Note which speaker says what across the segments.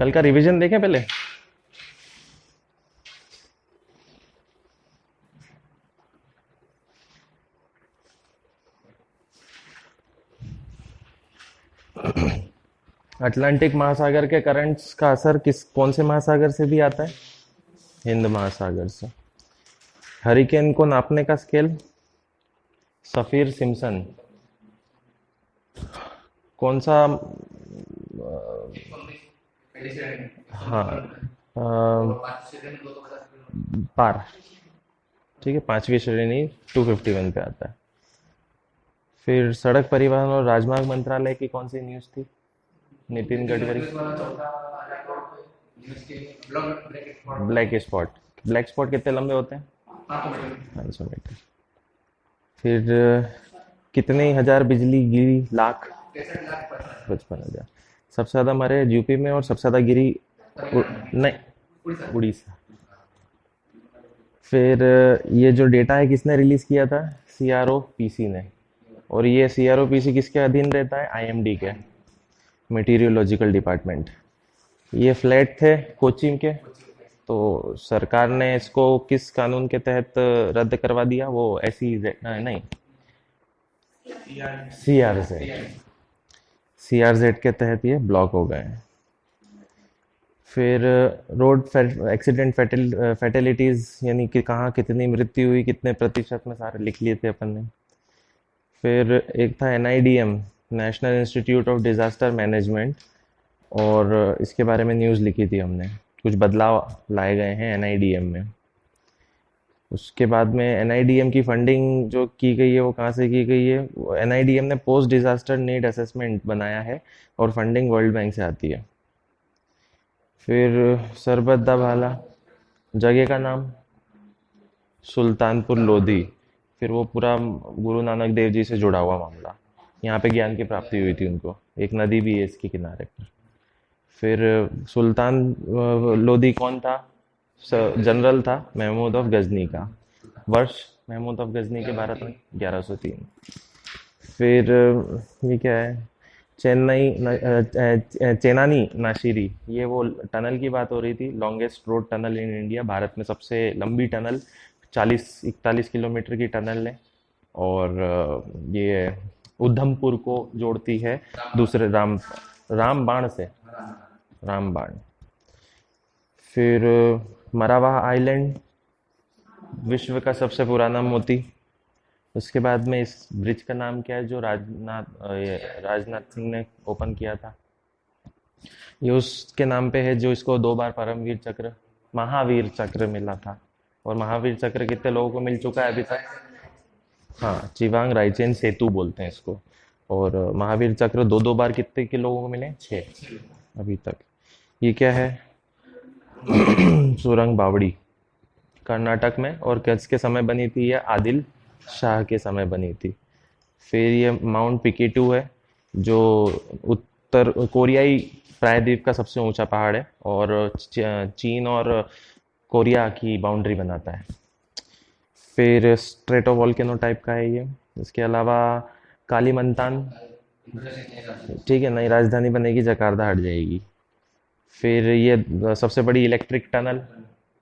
Speaker 1: कल का रिवीजन देखें पहले। अटलांटिक महासागर के करंट्स का असर किस कौन से महासागर से भी आता है? हिंद महासागर से। हरिकेन को नापने का स्केल? सफीर सिम्पसन। कौन सा? हाँ, पार। ठीक है, पांचवी श्रेणी 251 पे आता है। फिर सड़क परिवहन और राजमार्ग मंत्रालय की कौन सी न्यूज़ थी? Nitin Gadkari. Black spot. Black spot कितने लंबे होते हैं? 500 मीटर। फिर कितने हजार बिजली गिरी? लाख? 55,000। सबसे ज्यादा मरे यूपी में और सबसे ज्यादा गिरी नहीं, उड़ीसा। फिर ये जो डेटा है किसने रिलीज किया था? सीआरओ पीसी ने। और ये सीआरओ पीसी किसके अधीन रहता है? आईएमडी के, मेटीरियोलॉजिकल डिपार्टमेंट। ये फ्लैट थे कोचिन के, तो सरकार ने इसको किस कानून के तहत रद्द करवा दिया? वो एसी नहीं, सीआरजेड। सीआरजेड के तहत ये ब्लॉक हो गए हैं। फिर रोड एक्सीडेंट फैटेलिटीज यानी कि कहाँ कितनी मृत्यु हुई, कितने प्रतिशत में, सारे लिख लिए थे अपन ने। फिर एक था NIDM, national institute of disaster management, और इसके बारे में न्यूज़ लिखी थी हमने। कुछ बदलाव लाए गए हैं एनआईडीएम में। उसके बाद में एनआईडीएम की फंडिंग जो की गई है वो कहाँ से की गई है? एनआईडीएम ने पोस्ट डिजास्टर नीड असेसमेंट बनाया है और फंडिंग वर्ल्ड बैंक से आती है। फिर सरबत दा भाला जगह का नाम? सुल्तानपुर लोधी। फिर वो पूरा गुरु नानक देव जी से जुड़ा हुआ मामला, यहाँ पे ज्ञान की प्राप्ति हुई थी उनको। एक नदी भी है इसके किनारे पर। फिर सुल्तान लोधी कौन था? जनरल था महमूद ऑफ गजनी का। वर्ष महमूद ऑफ गजनी के भारत में 1103। फिर ये क्या है? चेनानी नाशिरी, ये वो टनल की बात हो रही थी। Longest road tunnel in India, Bharat में सबसे लंबी टनल 40-41 किलोमीटर की टनल है। और ये उधमपुर को जोड़ती है दूसरे रामबाण से। रामबाण। फिर मरावा आइलैंड विश्व का सबसे पुराना मोती। उसके बाद में इस ब्रिज का नाम क्या है जो राजनाथ सिंह ने ओपन किया था? ये उसके नाम पे है जो इसको 2 बार परमवीर चक्र, महावीर चक्र मिला था। और महावीर चक्र कितने लोगों को मिल चुका है अभी तक? हाँ, चिवांग राइचेन सेतु बोलते हैं इसको। और महावीर चक्र दो दो बार कितने के लोगों को मिले? 6 अभी तक। ये क्या है? सुरंग बावड़ी, कर्नाटक में, और किसके समय बनी थी? ये आदिल शाह के समय बनी थी। फिर ये माउंट पिकेटू है जो उत्तर कोरियाई प्रायद्वीप का सबसे ऊंचा पहाड़ है और चीन और कोरिया की बाउंड्री बनाता है। फिर स्ट्रेटो वॉल्केनो टाइप का है ये। इसके अलावा कालीमंतान। ठीक है, नई राजधानी बनेगी, जकार्ता हट जाएगी। फिर ये सबसे बड़ी इलेक्ट्रिक टनल,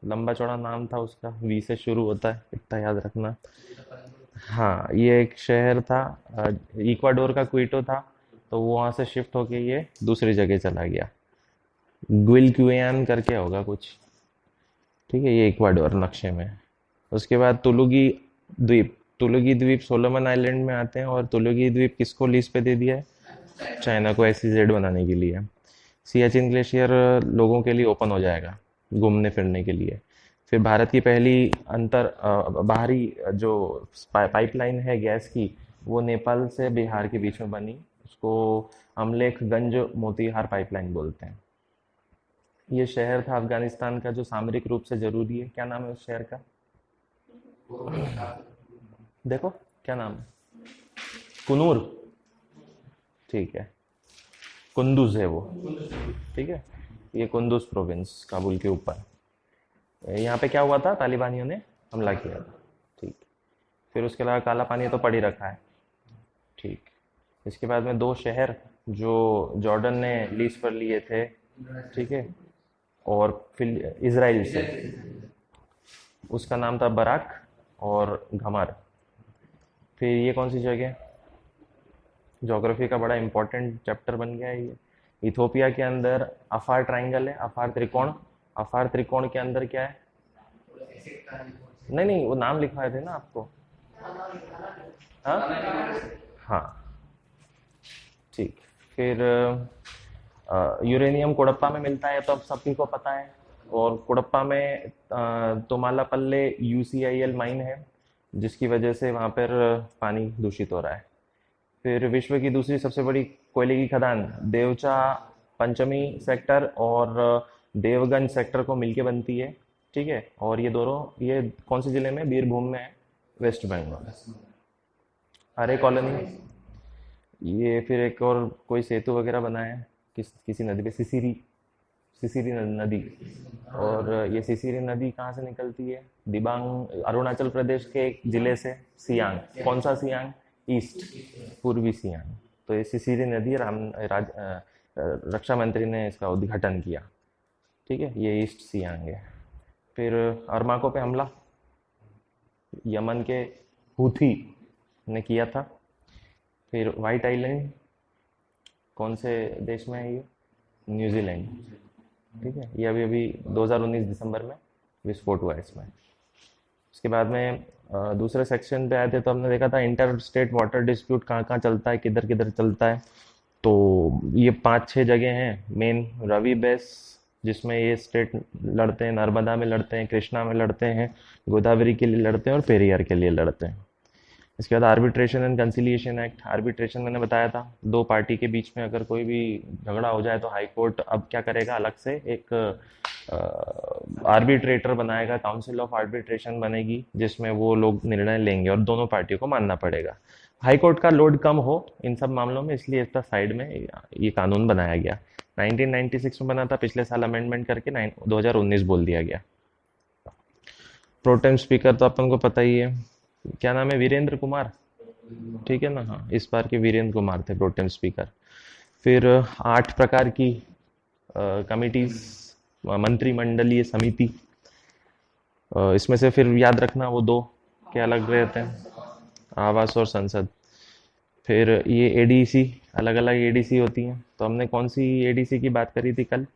Speaker 1: लंबा चौड़ा नाम था उसका, वी से शुरू होता है, इतना याद रखना। हाँ, ये एक शहर था, इक्वाडोर का क्विटो था, तो वो वहाँ से शिफ्ट होके ये दूसरी जगह चला गया। ग्विलक्वियान करके होगा कुछ। ठीक है, ये इक्वाडोर नक्शे में। उसके बाद तुलुगी द्वीप। तुलुगी द्वीप सोलोमन आइलैंड में आते हैं, और तुलुगी द्वीप किसको लीज पे दे दिया है? चाइना को एसईजेड बनाने के लिए। सियाचिन ग्लेशियर लोगों के लिए ओपन हो जाएगा घूमने फिरने के लिए। फिर भारत की पहली बाहरी जो पाइपलाइन है गैस की, वो नेपाल से बिहार के बीच में बनी। उसको अमलेखगंज मोतीहार पाइपलाइन बोलते हैं। ये शहर था अफगानिस्तान का जो सामरिक रूप से जरूरी है। क्या नाम है उस शहर का? देखो, क्या नाम है? कुनूर। ठीक है, कुंदुज है वो। ठीक है, ये कुंदुज प्रोविंस काबुल के ऊपर। यहाँ पे क्या हुआ था? तालिबानियों ने हमला किया था। ठीक। फिर उसके अलावा काला पानी तो पड़ ही रखा है। ठीक। इसके बाद में 2 शहर जो जॉर्डन ने लीज पर लिए थे, ठीक है, और फिर इसराइल से उसका नाम था बराक और घमर। फिर ये कौन सी जगह, ज्योग्राफी का बड़ा इंपॉर्टेंट चैप्टर बन गया है ये। इथोपिया के अंदर अफार ट्राइंगल है, अफार त्रिकोण। अफार त्रिकोण के अंदर क्या है? नहीं नहीं, वो नाम लिखवाए थे ना आपको। हाँ हाँ, ठीक। फिर यूरेनियम कोडप्पा में मिलता है, तो अब सभी को पता है। और कोडप्पा में तोमालापल्ले यूसीआईएल माइन है, जिसकी वजह से वहाँ पर पानी दूषित हो रहा है। फिर विश्व की दूसरी सबसे बड़ी कोयले की खदान देवचा पंचमी सेक्टर और देवगंज सेक्टर को मिलके बनती है। ठीक है, और ये दोनों, ये कौन से जिले में? बीरभूम में है, वेस्ट बंगाल। अरे कॉलोनी। ये फिर एक और कोई सेतु वगैरह बनाया है किसी नदी पे, सिसिरी, सिसिरी नदी। और ये सिसिरी नदी कहाँ से निकलती है? दिबांग, अरुणाचल प्रदेश के एक जिले से, सियांग। कौन सा सियांग? ईस्ट, पूर्वी सियांग। तो ये सिसिरी नदी रक्षा मंत्री ने इसका उद्घाटन किया। ठीक है, ये ईस्ट सियांग है। फिर अरमाको पे हमला यमन के हूथी ने किया था। फिर वाइट आइलैंड कौन से देश में है ये? न्यूजीलैंड। ठीक है, ये अभी अभी 2019 दिसंबर में विस्फोट हुआ है इसमें। उसके बाद में दूसरे सेक्शन पे आए थे, तो हमने देखा था इंटर स्टेट वाटर डिस्प्यूट कहाँ कहाँ चलता है, किधर किधर चलता है। तो ये 5-6 जगह हैं मेन। रवि बेस, जिसमें ये स्टेट लड़ते हैं, नर्मदा में लड़ते हैं, कृष्णा में लड़ते हैं, गोदावरी के लिए लड़ते हैं और पेरियार के लिए लड़ते हैं। इसके बाद arbitration and conciliation act. Arbitration मैंने बताया था, दो पार्टी के बीच में अगर कोई भी झगड़ा हो जाए तो हाई कोर्ट अब क्या करेगा, अलग से एक आर्बिट्रेटर बनाएगा, काउंसिल ऑफ आर्बिट्रेशन बनेगी, जिसमें वो लोग निर्णय लेंगे और दोनों पार्टियों को मानना पड़ेगा। हाई कोर्ट का लोड कम हो इन सब मामलों में, इसलिए इसका साइड में ये कानून बनाया गया। 1996 में बना था, पिछले साल अमेंडमेंट करके 2019 बोल दिया गया। प्रोटेम स्पीकर तो अपन को पता ही है, क्या नाम है? वीरेंद्र कुमार। ठीक है ना, हाँ, इस बार के वीरेंद्र कुमार थे प्रोटेम स्पीकर। फिर 8 प्रकार की कमिटीज, मंत्रिमंडलीय समिति। इसमें से फिर याद रखना वो दो क्या अलग रहते हैं, आवास और संसद। फिर ये एडीसी, अलग अलग एडीसी होती हैं। तो हमने कौन सी एडीसी की बात करी थी कल?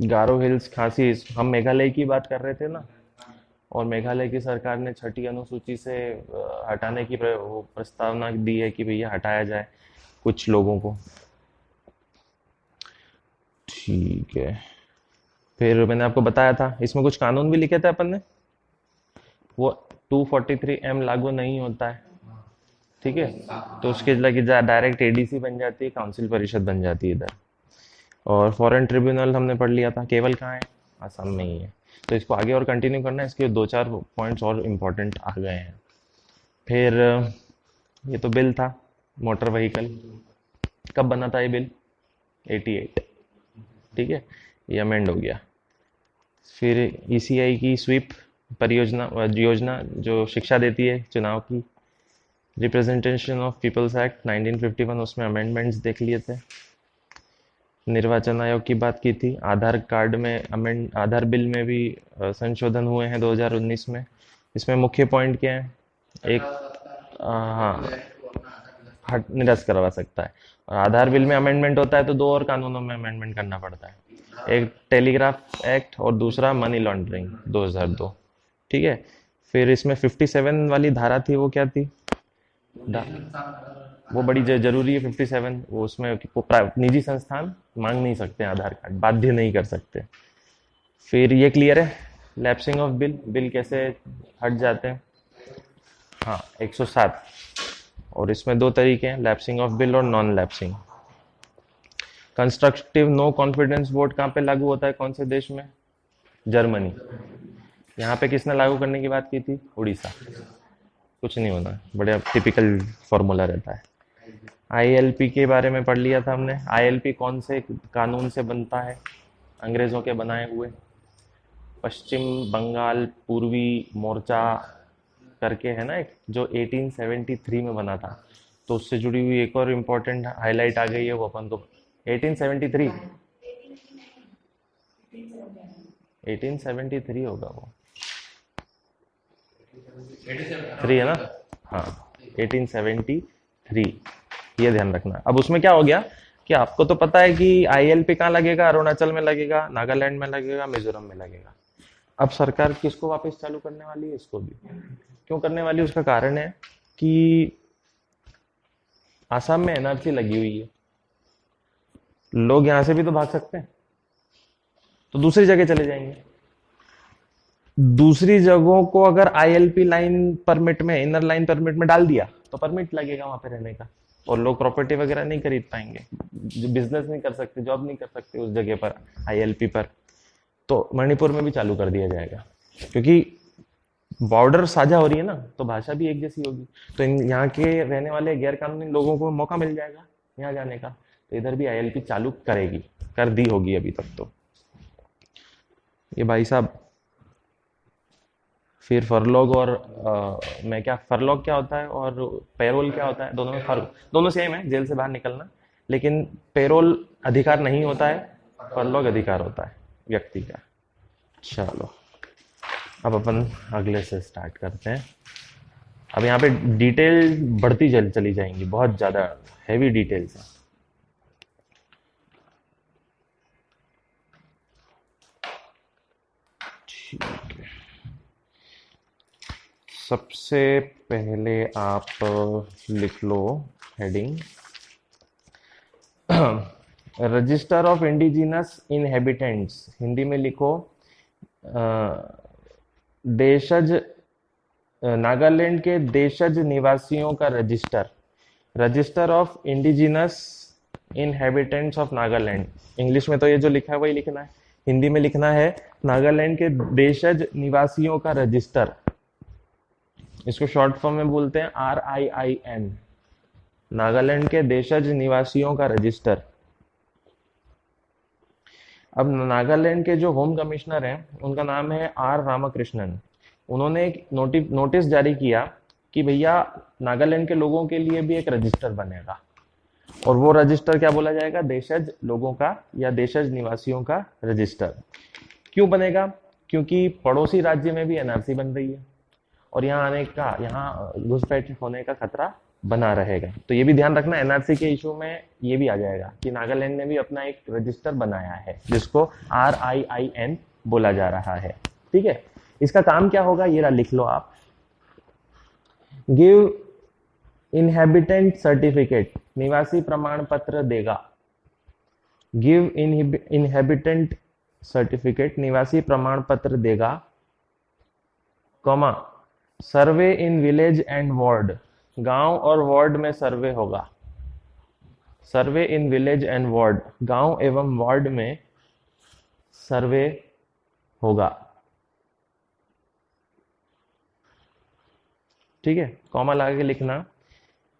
Speaker 1: गारो हिल्स, खासी। हम मेघालय की बात कर रहे थे ना, और मेघालय की सरकार ने छठी अनुसूची से हटाने की वो प्रस्तावना दी है कि भैया हटाया जाए कुछ लोगों को। ठीक है, फिर मैंने आपको बताया था इसमें कुछ कानून भी लिखे थे अपन ने, वो 243M लागू नहीं होता है। ठीक है, तो उसके लगे डायरेक्ट एडीसी बन जाती है, काउंसिल परिषद बन जाती है इधर। और फॉरेन ट्रिब्यूनल हमने पढ़ लिया था, केवल कहाँ है? आसाम में ही है। तो इसको आगे और कंटिन्यू करना है, इसके 2-4 पॉइंट्स और इम्पोर्टेंट आ गए हैं। फिर ये तो बिल था, मोटर व्हीकल। कब बना था ये बिल? 88। ठीक है, ये अमेंड हो गया। फिर ईसीआई की स्वीप परियोजना योजना जो शिक्षा देती है चुनाव की, रिप्रेजेंटेशन ऑफ पीपल्स एक्ट 1951, उसमें अमेंडमेंट्स देख लिए थे। निर्वाचन आयोग की बात की थी। आधार कार्ड में अमेंड, आधार बिल में भी संशोधन हुए हैं 2019 में। इसमें मुख्य पॉइंट क्या है? एक हाँ, हट निरस्त करवा सकता है। और आधार बिल में अमेंडमेंट होता है तो दो और कानूनों में अमेंडमेंट करना पड़ता है, एक टेलीग्राफ एक्ट और दूसरा मनी लॉन्ड्रिंग 2002। ठीक है, फिर इसमें 57 वाली धारा थी, वो क्या थी? वो बड़ी जरूरी है 57। वो उसमें निजी संस्थान मांग नहीं सकते आधार कार्ड, बाध्य नहीं कर सकते। फिर ये क्लियर है, लैप्सिंग ऑफ बिल, बिल कैसे हट जाते हैं? हाँ, 107। और इसमें दो तरीके हैं, लैप्सिंग ऑफ बिल और non lapsing. Constructive no confidence vote कहाँ पे लागू होता है, कौन से देश में? जर्मनी। यहाँ पे किसने लागू करने की बात की थी? उड़ीसा। कुछ नहीं होना, बढ़िया टिपिकल फॉर्मूला रहता है। आईएलपी के बारे में पढ़ लिया था हमने। आईएलपी कौन से कानून से बनता है? अंग्रेजों के बनाए हुए। पश्चिम बंगाल पूर्वी मोर्चा करके है ना एक, जो 1873 में बना था। तो उससे जुड़ी हुई एक और इम्पोर्टेंट हाईलाइट आ गई है, वो अपन को 1873, 1873 होगा वो, 3 है ना? हाँ, 1873, ये ध्यान रखना। अब उसमें क्या हो गया कि आपको तो पता है कि आईएलपी कहाँ लगेगा, अरुणाचल में लगेगा, नागालैंड में लगेगा, मिजोरम में लगेगा। अब सरकार किसको वापस चालू करने वाली है? इसको भी। क्यों करने वाली है? उसका कारण है कि आसाम में एनआरसी लगी हुई है, लोग यहां से भी तो भाग सकते हैं, तो दूसरी जगह चले जाएंगे। दूसरी जगहों को अगर आईएलपी लाइन परमिट में, इनर लाइन परमिट में डाल दिया तो परमिट लगेगा वहां पे रहने का, और लोग प्रॉपर्टी वगैरह नहीं खरीद पाएंगे, जो बिजनेस नहीं कर सकते, जॉब नहीं कर सकते उस जगह पर आईएलपी पर। तो मणिपुर में भी चालू कर दिया जाएगा, क्योंकि बॉर्डर साझा हो रही है ना, तो भाषा भी एक जैसी होगी। तो यहाँ के रहने वाले गैर कानूनी लोगों को मौका मिल जाएगा यहाँ जाने का, तो इधर भी आईएलपी चालू करेगी, कर दी होगी अभी तक तो। ये भाई साहब, फिर फरलॉग और मैं क्या, फरलॉग क्या होता है और पेरोल क्या होता है, दोनों में फर्क, दोनों सेम है, जेल से बाहर निकलना, लेकिन पेरोल अधिकार नहीं होता है, फरलॉग अधिकार होता है व्यक्ति का। चलो, अब अपन अगले से स्टार्ट करते हैं। अब यहाँ पे डिटेल बढ़ती चली जाएंगी, बहुत ज़्यादा हैवी डिटेल्स है। ठीक है, सबसे पहले आप लिख लो heading, register of indigenous inhabitants, Hindi में लिखो देशज, नागालैंड के देशज निवासियों का register, register of indigenous inhabitants of Nagaland. English में तो ये जो लिखा है वही लिखना है, हिंदी में लिखना है नागालैंड के देशज निवासियों का रजिस्टर। इसको शॉर्ट फॉर्म में बोलते हैं RIIN, नागालैंड के देशज निवासियों का रजिस्टर। अब नागालैंड के जो होम कमिश्नर हैं उनका नाम है R रामाकृष्णन। उन्होंने एक नोटिस जारी किया कि भैया नागालैंड के लोगों के लिए भी एक रजिस्टर बनेगा, और वो रजिस्टर क्या बोला जाएगा, देशज लोगों का या देशज निवासियों का रजिस्टर। क्यों बनेगा? क्योंकि पड़ोसी राज्य में भी एनआरसी बन रही है, और यहाँ आने का, यहाँ घुसपैठ होने का खतरा बना रहेगा। तो ये भी ध्यान रखना, एनआरसी के इशू में ये भी आ जाएगा कि नागालैंड ने भी अपना एक रजिस्टर बनाया है जिसको RIIN बोला जा रहा है। ठीक है, इसका काम क्या होगा ये लिख लो आप, गिव इनहेबिटेंट सर्टिफिकेट, निवासी प्रमाण पत्र देगा। गिव इनहेबिटेंट सर्टिफिकेट, निवासी प्रमाण पत्र देगा, comma survey in village and ward, गांव और वार्ड में सर्वे होगा। सर्वे इन विलेज एंड वार्ड, गांव एवं वार्ड में सर्वे होगा। ठीक है, कॉमा लगा के लिखना,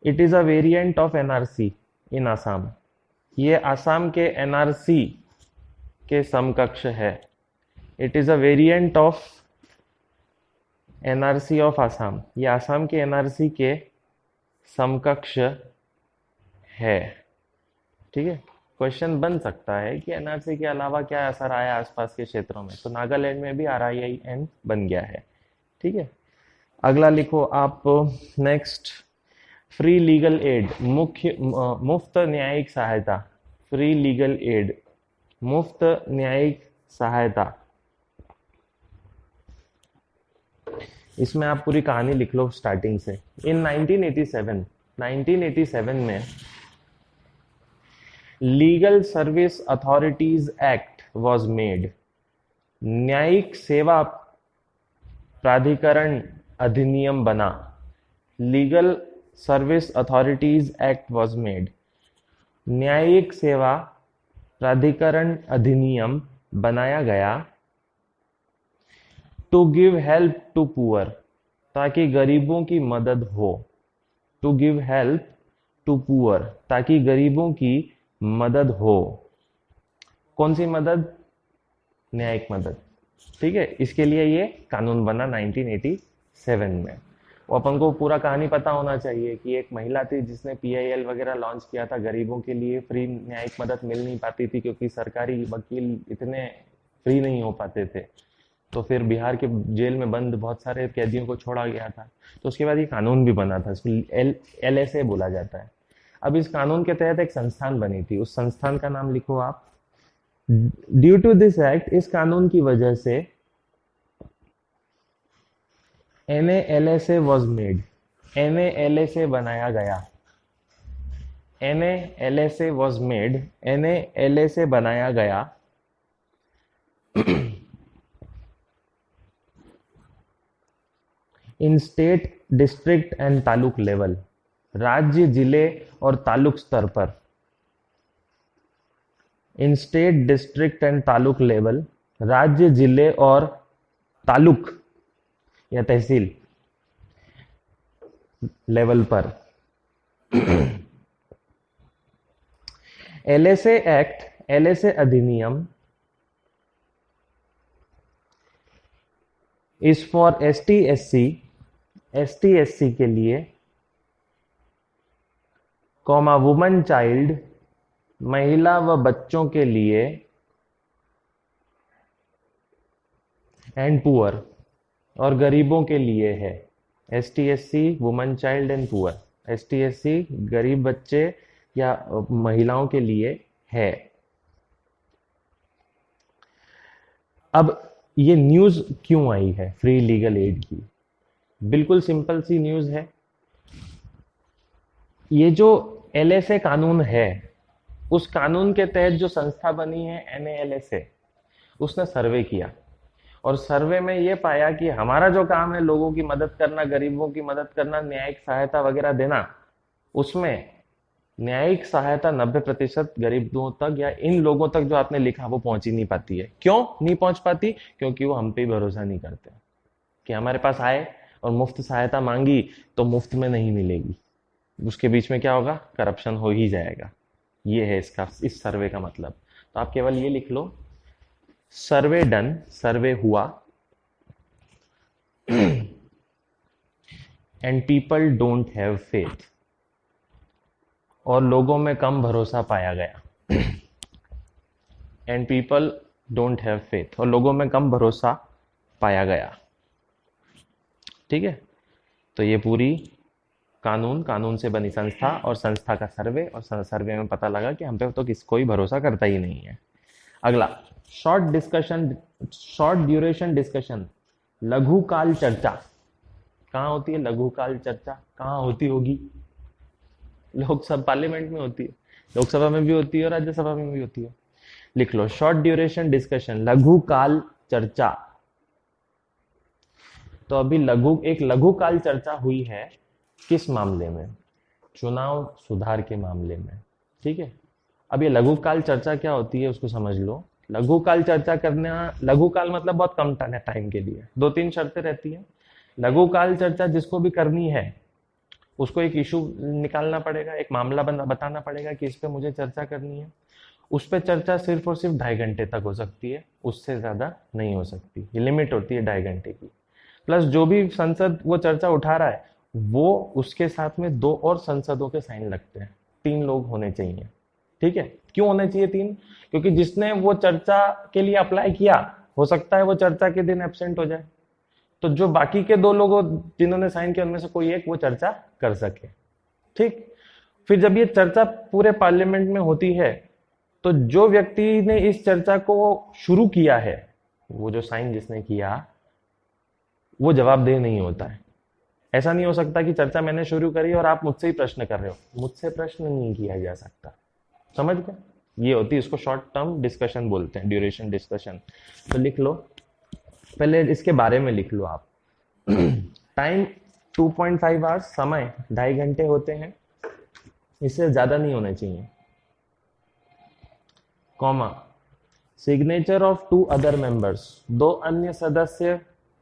Speaker 1: it is a variant of NRC in Assam, ये आसाम के एनआरसी के समकक्ष है। It is a variant of NRC of Assam, ये आसाम के एनआरसी के समकक्ष है। ठीक है, क्वेश्चन बन सकता है कि एनआरसी के अलावा क्या असर आया आसपास के क्षेत्रों में, तो नागालैंड में भी RIIN बन गया है। ठीक है, अगला लिखो आप, नेक्स्ट, फ्री लीगल एड, मुफ्त न्यायिक सहायता, फ्री लीगल एड, मुफ्त न्यायिक सहायता। इसमें आप पूरी कहानी लिख लो स्टार्टिंग से। इन 1987 में legal service authorities act was made, न्यायिक सेवा प्राधिकरण अधिनियम बना। Legal service authorities act was made, न्यायिक सेवा प्राधिकरण अधिनियम बनाया गया। To give help to poor, ताकि गरीबों की मदद हो। To give help to poor, ताकि गरीबों की मदद हो। कौन सी मदद? न्यायिक मदद। ठीक है, इसके लिए ये कानून बना 1987 में। वो अपन को पूरा कहानी पता होना चाहिए कि एक महिला थी जिसने पीआईएल वगैरह लॉन्च किया था, गरीबों के लिए फ्री न्यायिक मदद मिल नहीं पाती थी क्योंकि सरकारी वकील इतने फ्री नहीं हो पाते थे। तो फिर बिहार के जेल में बंद बहुत सारे कैदियों को छोड़ा गया था। तो उसके बाद ये कानून भी बना था, इसको LSA बोला जाता है। अब इस कानून के तहत एक संस्थान बनी थी, उस संस्थान का नाम लिखो आप। ड्यू टू दिस एक्ट, इस कानून की वजह से NALSA वॉज मेड, NALSA बनाया गया, NALSA वॉज मेड, NALSA बनाया गया। इन state, district and taluk level, राज्य, जिले और तालुक स्तर पर। इन state, district and taluk level, राज्य, जिले और तालुक या तहसील लेवल पर। LSA एक्ट, LSA अधिनियम इज फॉर ST SC के लिए, कॉमा वुमन चाइल्ड, महिला व बच्चों के लिए, एंड पुअर, और गरीबों के लिए है। ST SC, woman child and poor. ST SC गरीब बच्चे या महिलाओं के लिए है। अब ये न्यूज क्यों आई है फ्री लीगल एड की? बिल्कुल सिंपल सी न्यूज है। ये जो LSA कानून है, उस कानून के तहत जो संस्था बनी है NALSA, उसने सर्वे किया और सर्वे में ये पाया कि हमारा जो काम है लोगों की मदद करना, गरीबों की मदद करना, न्यायिक सहायता वगैरह देना, उसमें न्यायिक सहायता 90% गरीबों तक या इन लोगों तक जो आपने लिखा वो पहुंच ही नहीं पाती है। क्यों नहीं पहुंच पाती? क्योंकि वो हम पे भरोसा नहीं करते कि हमारे पास आए और मुफ्त सहायता मांगी तो मुफ्त में नहीं मिलेगी, उसके बीच में क्या होगा, करप्शन हो ही जाएगा। ये है इसका, इस सर्वे का मतलब। तो आप केवल ये लिख लो, सर्वे डन, सर्वे हुआ, and people don't have faith, और लोगों में कम भरोसा पाया गया। And people don't have faith, और लोगों में कम भरोसा पाया गया। ठीक है, तो ये पूरी कानून से बनी संस्था और संस्था का सर्वे, और सर्वे में पता लगा कि हम पे तो कोई भरोसा करता ही नहीं है। अगला, short discussion, short duration discussion, लघु काल चर्चा। कहाँ होती है लघु काल चर्चा? कहाँ होती होगी? लोकसभा, पार्लियामेंट में होती है, लोकसभा में भी होती है और राज्यसभा में भी होती है। लिख लो, शॉर्ट ड्यूरेशन डिस्कशन, लघु काल चर्चा। तो अभी एक लघु काल चर्चा हुई है, किस मामले में? चुनाव सुधार के मामले में। ठीक है, अब ये लघु काल चर्चा क्या होती है उसको समझ लो। लघु काल चर्चा करना, लघु काल मतलब बहुत कम टाइम के लिए, 2-3 शर्तें रहती हैं। लघु काल चर्चा जिसको भी करनी है उसको एक इशू निकालना पड़ेगा, एक मामला बताना पड़ेगा कि इस पे मुझे चर्चा करनी है। उस पर चर्चा सिर्फ और सिर्फ 2.5 घंटे तक हो सकती है, उससे ज्यादा नहीं हो सकती। ये लिमिट होती है 2.5 घंटे की। प्लस जो भी संसद वो चर्चा उठा रहा है वो उसके साथ में 2 और संसदों के साइन लगते हैं, 3 लोग होने चाहिए। ठीक है, क्यों होने चाहिए 3? क्योंकि जिसने वो चर्चा के लिए अप्लाई किया हो सकता है वो चर्चा के दिन एब्सेंट हो जाए, तो जो बाकी के 2 लोगों जिन्होंने साइन किया उनमें से कोई एक वो चर्चा कर सके। ठीक, फिर जब ये चर्चा पूरे पार्लियामेंट में होती है तो जो व्यक्ति ने इस चर्चा को शुरू किया है, वो जो साइन जिसने किया, वो जवाबदेह नहीं होता है। ऐसा नहीं हो सकता कि चर्चा मैंने शुरू करी और आप मुझसे ही प्रश्न कर रहे हो, मुझसे प्रश्न नहीं किया जा सकता। समझ गए? ये होती है, इसको शॉर्ट टर्म डिस्कशन बोलते हैं, ड्यूरेशन डिस्कशन। तो लिख लो, पहले इसके बारे में लिख लो आप। टाइम 2.5 आवर्स, समय 2.5 घंटे होते हैं, इससे ज्यादा नहीं होने चाहिए। Comma, signature of 2 other members, 2 अन्य सदस्य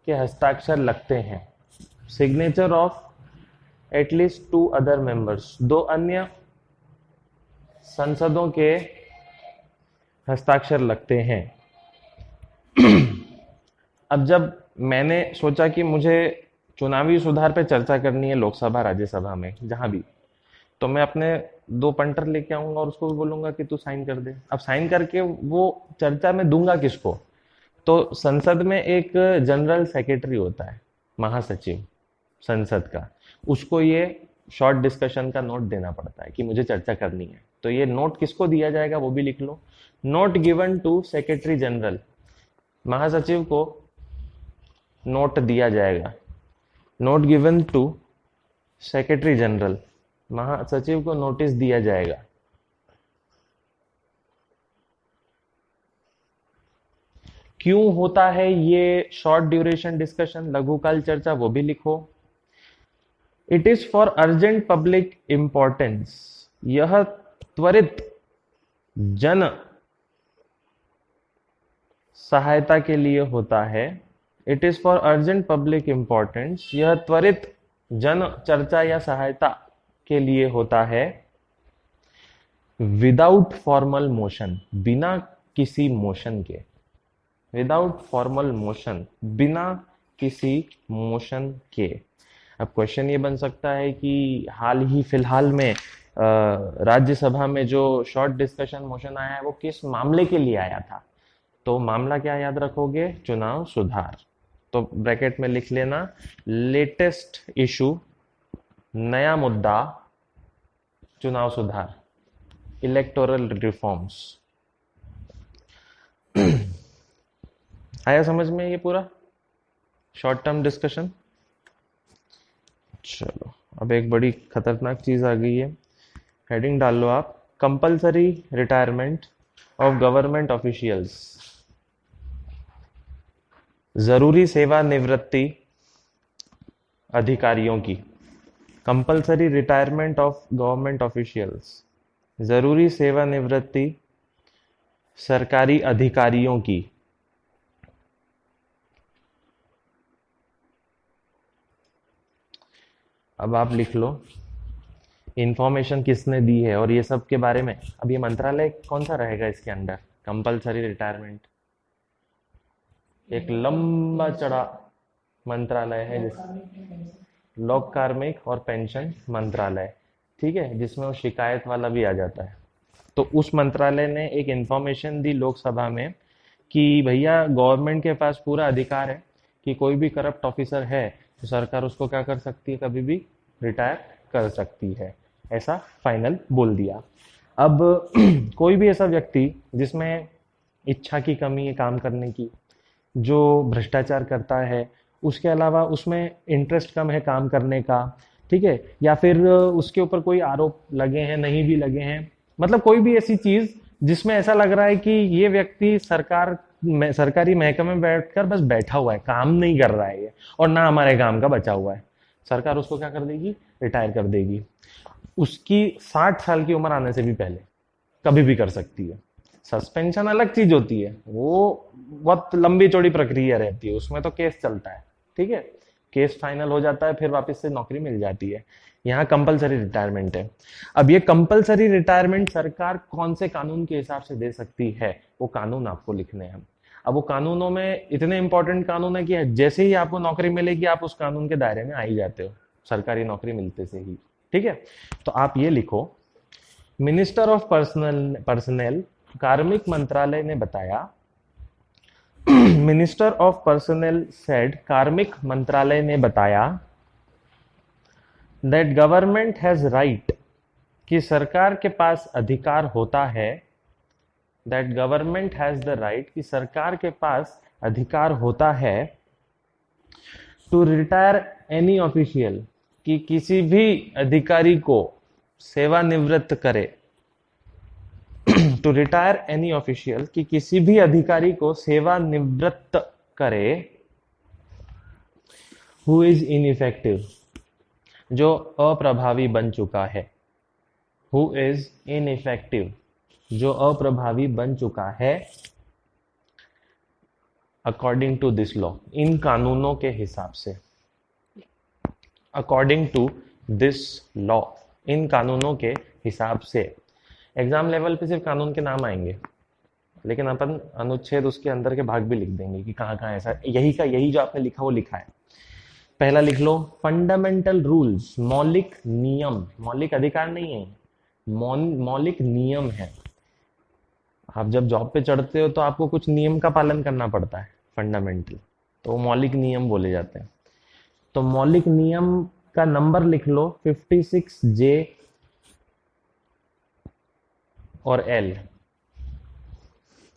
Speaker 1: के हस्ताक्षर लगते हैं। Signature of at least 2 other members, 2 अन्य संसदों के हस्ताक्षर लगते हैं। अब जब मैंने सोचा कि मुझे चुनावी सुधार पे चर्चा करनी है लोकसभा राज्यसभा में जहां भी, तो मैं अपने दो पंटर लेके आऊंगा और उसको भी बोलूंगा कि तू साइन कर दे। अब साइन करके वो चर्चा में दूंगा किसको? तो संसद में एक जनरल सेक्रेटरी होता है, महासचिव संसद का, उसको ये शॉर्ट डिस्कशन का नोट देना पड़ता है कि मुझे चर्चा करनी है। तो ये नोट किसको दिया जाएगा वो भी लिख लो। Note given to secretary general, महासचिव को नोट दिया जाएगा। Note given to secretary general, महासचिव को नोटिस दिया जाएगा। क्यों होता है ये शॉर्ट ड्यूरेशन डिस्कशन, लघुकाल चर्चा, वो भी लिखो। It is for urgent public importance, यह त्वरित जन सहायता के लिए होता है। It is for urgent public importance, यह त्वरित जन चर्चा या सहायता के लिए होता है। विदाउट फॉर्मल मोशन, बिना किसी मोशन के, विदाउट फॉर्मल मोशन, बिना किसी मोशन के। अब क्वेश्चन ये बन सकता है कि हाल ही फिलहाल में राज्यसभा में जो शॉर्ट डिस्कशन मोशन आया है वो किस मामले के लिए आया था? तो मामला क्या याद रखोगे? चुनाव सुधार। तो ब्रैकेट में लिख लेना, लेटेस्ट इशू, नया मुद्दा, चुनाव सुधार, इलेक्टोरल रिफॉर्म्स। आया समझ में ये पूरा शॉर्ट टर्म डिस्कशन? चलो अब एक बड़ी खतरनाक चीज आ गई है, हेडिंग डाल लो आप, compulsory retirement of government officials. जरूरी सेवानिवृत्ति अधिकारियों की, compulsory retirement of government officials, जरूरी सेवानिवृत्ति सरकारी अधिकारियों की। अब आप लिख लो इंफॉर्मेशन किसने दी है और ये सब के बारे में। अब ये मंत्रालय कौन सा रहेगा इसके अंडर? कंपलसरी रिटायरमेंट एक लंबा चढ़ा मंत्रालय है, जिस लोक कार्मिक और पेंशन मंत्रालय, ठीक है, जिसमें वो शिकायत वाला भी आ जाता है। तो उस मंत्रालय ने एक इंफॉर्मेशन दी लोकसभा में कि भैया गवर्नमेंट के पास पूरा अधिकार है कि कोई भी करप्ट ऑफिसर है तो सरकार उसको क्या कर सकती है, कभी भी रिटायर कर सकती है, ऐसा फाइनल बोल दिया। अब कोई भी ऐसा व्यक्ति जिसमें इच्छा की कमी है काम करने की, जो भ्रष्टाचार करता है, उसके अलावा उसमें इंटरेस्ट कम है काम करने का, ठीक है, या फिर उसके ऊपर कोई आरोप लगे हैं, नहीं भी लगे हैं, मतलब कोई भी ऐसी चीज जिसमें ऐसा लग रहा है कि ये व्यक्ति सरकारी महकमे में बैठकर बस बैठा हुआ है, काम नहीं कर रहा है ये, और ना हमारे काम का बचा हुआ है, सरकार उसको क्या कर देगी? रिटायर कर देगी। उसकी 60 साल की उम्र आने से भी पहले कभी भी कर सकती है। सस्पेंशन अलग चीज होती है, वो बहुत लंबी चौड़ी प्रक्रिया रहती है, उसमें तो केस चलता है, ठीक है, केस फाइनल हो जाता है, फिर वापस से नौकरी मिल जाती है। यहाँ कंपलसरी रिटायरमेंट है। अब ये कंपलसरी रिटायरमेंट सरकार कौन से कानून के हिसाब से दे सकती है, वो कानून आपको लिखने हैं। अब वो कानूनों में इतने इंपॉर्टेंट कानून है कि जैसे ही आपको नौकरी मिलेगी आप उस कानून के दायरे में आ ही जाते हो, सरकारी नौकरी मिलते से ही, ठीक है। तो आप ये लिखो, मिनिस्टर ऑफ पर्सनल, कार्मिक मंत्रालय ने बताया, मिनिस्टर ऑफ पर्सनल सेड, कार्मिक मंत्रालय ने बताया, दैट गवर्नमेंट हैज राइट, कि सरकार के पास अधिकार होता है, that government has the right, कि सरकार के पास अधिकार होता है, टू रिटायर एनी ऑफिशियल, कि किसी भी अधिकारी को सेवानिवृत्त करे, टू रिटायर एनी ऑफिशियल, कि किसी भी अधिकारी को सेवानिवृत्त करे, हु इज इनइफेक्टिव, जो अप्रभावी बन चुका है, हु इज इनइफेक्टिव, जो अप्रभावी बन चुका है, अकॉर्डिंग टू दिस लॉ, इन कानूनों के हिसाब से, अकॉर्डिंग टू दिस लॉ, इन कानूनों के हिसाब से। एग्जाम लेवल पे सिर्फ कानून के नाम आएंगे, लेकिन अपन अनुच्छेद उसके अंदर के भाग भी लिख देंगे कि कहाँ कहाँ ऐसा, यही का यही जो आपने लिखा वो लिखा है। पहला लिख लो, फंडामेंटल रूल्स, मौलिक नियम, मौलिक अधिकार नहीं है, मौलिक नियम है। आप जब जॉब पे चढ़ते हो तो आपको कुछ नियम का पालन करना पड़ता है, फंडामेंटल, तो मौलिक नियम बोले जाते हैं। तो मौलिक नियम का नंबर लिख लो 56J और L,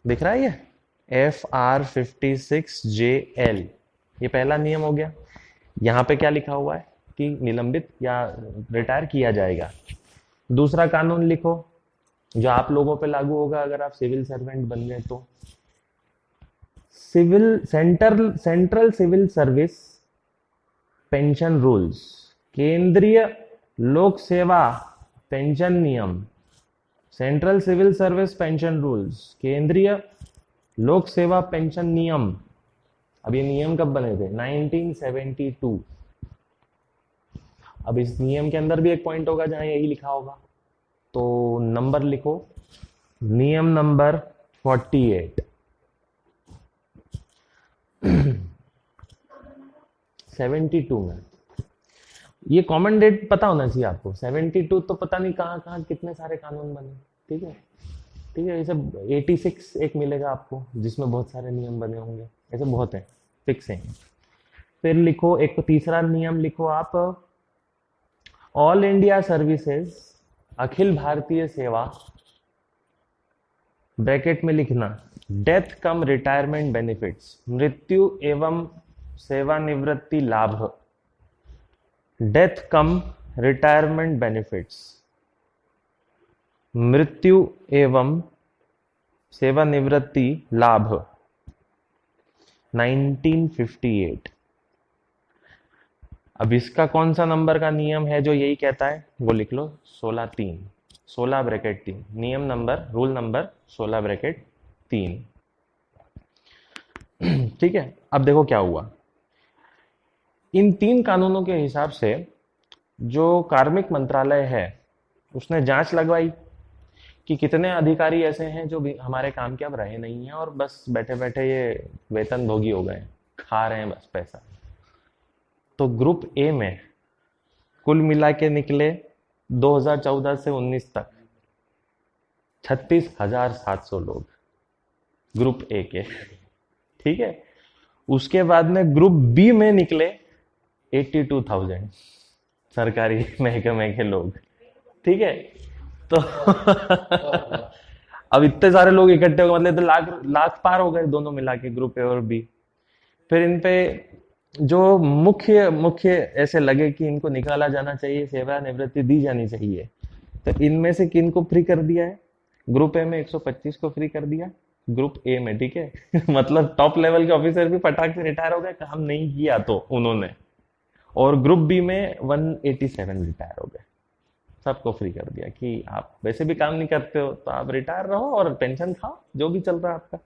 Speaker 1: दिख रहा है ये FR56JL, ये पहला नियम हो गया। यहाँ पे क्या लिखा हुआ है कि निलंबित या रिटायर किया जाएगा। दूसरा कानून लिखो जो आप लोगों पे लागू होगा अगर आप सिविल सर्वेंट बन गए तो, central civil service pension rules, केंद्रीय लोक सेवा पेंशन नियम, central civil service pension rules, केंद्रीय लोक सेवा पेंशन नियम। अब ये नियम कब बने थे? 1972। अब इस नियम के अंदर भी एक पॉइंट होगा जहां यही लिखा होगा, तो नंबर लिखो, नियम नंबर 48। 72 में ये कॉमन डेट पता होना चाहिए आपको। 72 तो पता नहीं कहाँ कहाँ कितने सारे कानून बने। ठीक है, ठीक है। ये सब 86 एक मिलेगा आपको जिसमें बहुत सारे नियम बने होंगे, ऐसे बहुत है, फिक्स है। फिर लिखो एक तीसरा नियम लिखो आप, all India services, Akhil Bharatiya सेवा, ब्रैकेट में लिखना डेथ कम रिटायरमेंट बेनिफिट्स, मृत्यु एवं सेवानिवृत्ति लाभ, डेथ कम रिटायरमेंट बेनिफिट्स, मृत्यु एवं सेवानिवृत्ति लाभ, 1958। अब इसका कौन सा नंबर का नियम है जो यही कहता है? वो लिख लो 16(3), 16 ब्रैकेट 3, नियम नंबर, रूल नंबर 16 ब्रैकेट 3। ठीक है, अब देखो क्या हुआ। इन 3 कानूनों के हिसाब से जो कार्मिक मंत्रालय है उसने जांच लगवाई कि कितने अधिकारी ऐसे हैं जो भी हमारे काम के अब रहे नहीं हैं और बस बैठे बैठे ये वेतन भोगी हो गए, खा रहे हैं बस पैसा। तो ग्रुप ए में कुल मिला के निकले 2014 से 19 तक 36,700 लोग ग्रुप ए के। ठीक है, उसके बाद में ग्रुप बी में निकले 82,000 सरकारी महकमे के लोग। ठीक है, तो अब इतने सारे लोग इकट्ठे हो गए, मतलब तो लाख लाख पार हो गए दोनों मिला के, ग्रुप ए और बी। फिर इन पे जो मुख्य मुख्य ऐसे लगे कि इनको निकाला जाना चाहिए, सेवानिवृत्ति दी जानी चाहिए, तो इनमें से किन को फ्री कर दिया है? ग्रुप ए में 125 को फ्री कर दिया, ग्रुप ए में। ठीक है मतलब टॉप लेवल के ऑफिसर भी फटाक से रिटायर हो गए, काम नहीं किया तो उन्होंने। और ग्रुप बी में 187 रिटायर हो गए, सबको फ्री कर दिया कि आप वैसे भी काम नहीं करते हो तो आप रिटायर रहो और पेंशन खाओ, जो भी चल रहा है आपका।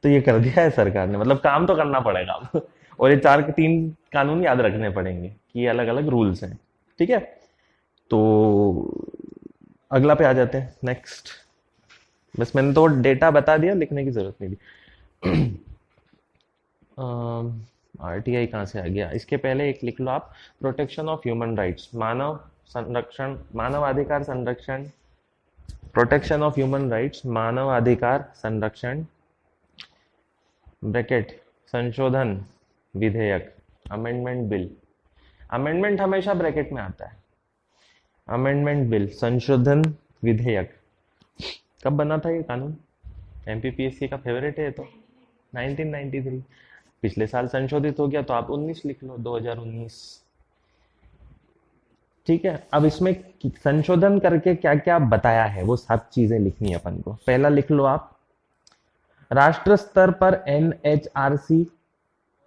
Speaker 1: तो ये कर दिया है सरकार ने, मतलब काम तो करना पड़ेगा अब। और ये 3 कानून याद रखने पड़ेंगे कि ये अलग अलग रूल्स हैं। ठीक है, तो अगला पे आ जाते हैं, नेक्स्ट। बस मैंने तो डेटा बता दिया, लिखने की जरूरत नहीं थी। आरटीआई कहाँ से आ गया? इसके पहले एक लिख लो आप, प्रोटेक्शन ऑफ ह्यूमन राइट्स, मानव संरक्षण, मानव अधिकार संरक्षण, प्रोटेक्शन ऑफ ह्यूमन राइट्स, मानव अधिकार संरक्षण, ब्रैकेट संशोधन विधेयक, अमेंडमेंट बिल। अमेंडमेंट हमेशा ब्रैकेट में आता है। अमेंडमेंट बिल, संशोधन विधेयक। कब बना था ये कानून? एमपीपीएससी का फेवरेट है तो 1993। पिछले साल संशोधित हो गया तो आप 19 लिख लो, 2019। ठीक है, अब इसमें संशोधन करके क्या क्या बताया है वो सब चीजें लिखनी है अपन को। पहला लिख लो आप, राष्ट्र स्तर पर एनएचआरसी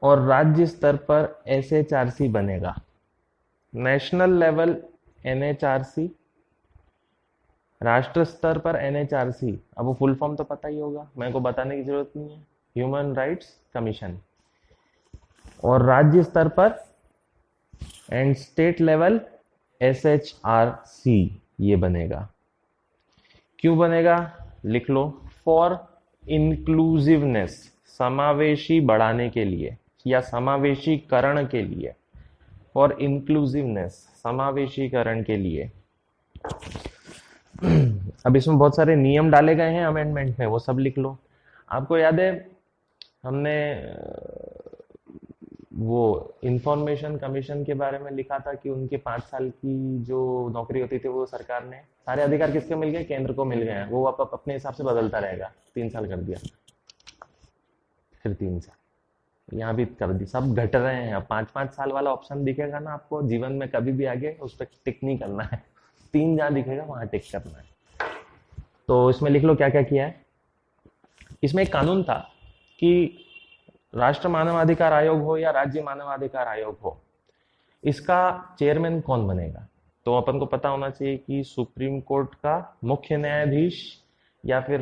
Speaker 1: और राज्य स्तर पर एसएचआरसी बनेगा। नेशनल लेवल एनएचआरसी, राष्ट्र स्तर पर एनएचआरसी। अब वो फुल फॉर्म तो पता ही होगा, मेरे को बताने की जरूरत नहीं है, ह्यूमन राइट्स कमीशन। और राज्य स्तर पर एंड स्टेट लेवल एसएचआरसी ये बनेगा। क्यों बनेगा? लिख लो, फॉर इंक्लूसिवनेस, समावेशी बढ़ाने के लिए या समावेशीकरण के लिए। और इंक्लूसिवनेस, समावेशीकरण के लिए। अब इसमें बहुत सारे नियम डाले गए हैं अमेंडमेंट में, वो सब लिख लो। आपको याद है हमने वो इंफॉर्मेशन कमीशन के बारे में लिखा था कि उनके 5 साल की जो नौकरी होती थी वो सरकार ने, सारे अधिकार किसके मिल गए, केंद्र को मिल गए हैं, वो अपने हिसाब से बदलता रहेगा। 3 साल कर दिया, फिर 3 साल, यहाँ भी कर दी, सब घट रहे हैं। अब 5-5 साल वाला ऑप्शन दिखेगा ना आपको जीवन में कभी भी आगे, उस पर टिक नहीं करना है। 3 जहाँ दिखेगा वहां टिक करना है। तो इसमें लिख लो क्या क्या किया है। इसमें एक कानून था कि राष्ट्र मानवाधिकार आयोग हो या राज्य मानवाधिकार आयोग हो, इसका चेयरमैन कौन बनेगा। तो अपन को पता होना चाहिए कि सुप्रीम कोर्ट का मुख्य न्यायाधीश या फिर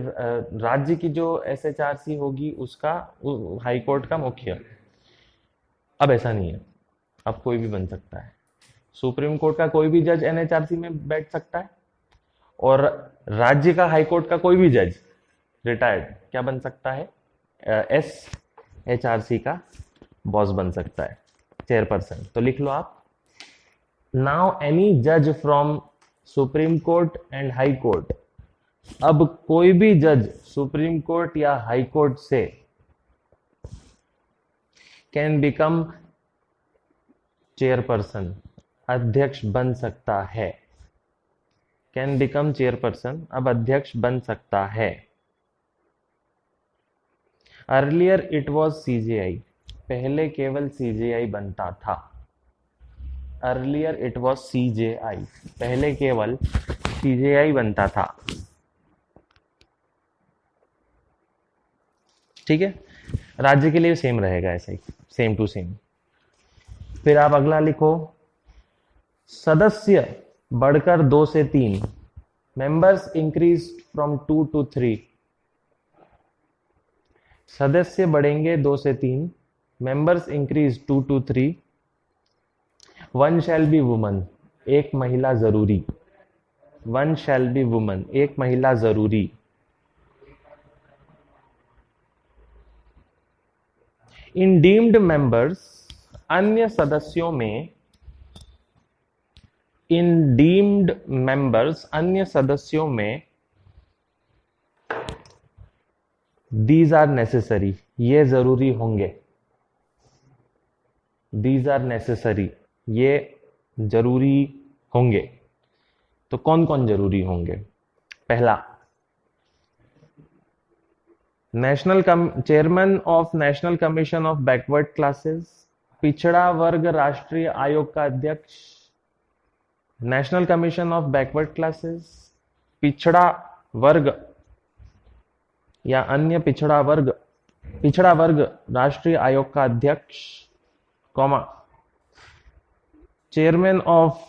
Speaker 1: राज्य की जो SHRC होगी उसका हाई कोर्ट का मुख्य। अब ऐसा नहीं है, अब कोई भी बन सकता है। सुप्रीम कोर्ट का कोई भी जज NHRC में बैठ सकता है, और राज्य का हाई कोर्ट का कोई भी जज रिटायर्ड क्या बन सकता है, SHRC का बॉस बन सकता है, चेयरपर्सन। तो लिख लो आप, नाउ एनी जज from supreme court and high court, अब कोई भी जज सुप्रीम कोर्ट या हाई कोर्ट से कैन बिकम चेयरपर्सन, अध्यक्ष बन सकता है। कैन बिकम चेयरपर्सन, अब अध्यक्ष बन सकता है। अर्लियर इट वॉज CJI, पहले केवल CJI बनता था। अर्लियर इट वॉज CJI, पहले केवल CJI बनता था। ठीक है, राज्य के लिए सेम रहेगा, ऐसा ही सेम टू सेम। फिर आप अगला लिखो, सदस्य बढ़कर 2 से 3, मेंबर्स इंक्रीज फ्रॉम 2 to 3। सदस्य बढ़ेंगे 2 से 3, members increase 2 to 3। One shall be woman, एक महिला जरूरी। वन शैल बी वुमन, एक महिला जरूरी। इन डीम्ड मेंबर्स, अन्य सदस्यों में, इन डीम्ड मेंबर्स, अन्य सदस्यों में, दीज आर नेसेसरी, ये जरूरी होंगे। दीज आर नेसेसरी, ये जरूरी होंगे। तो कौन कौन जरूरी होंगे। पहला, chairman of national commission of backward classes, पिछड़ा वर्ग राष्ट्रीय आयोग का अध्यक्ष। National commission of backward classes, पिछड़ा वर्ग या अन्य पिछड़ा वर्ग राष्ट्रीय आयोग का अध्यक्ष, comma, chairman of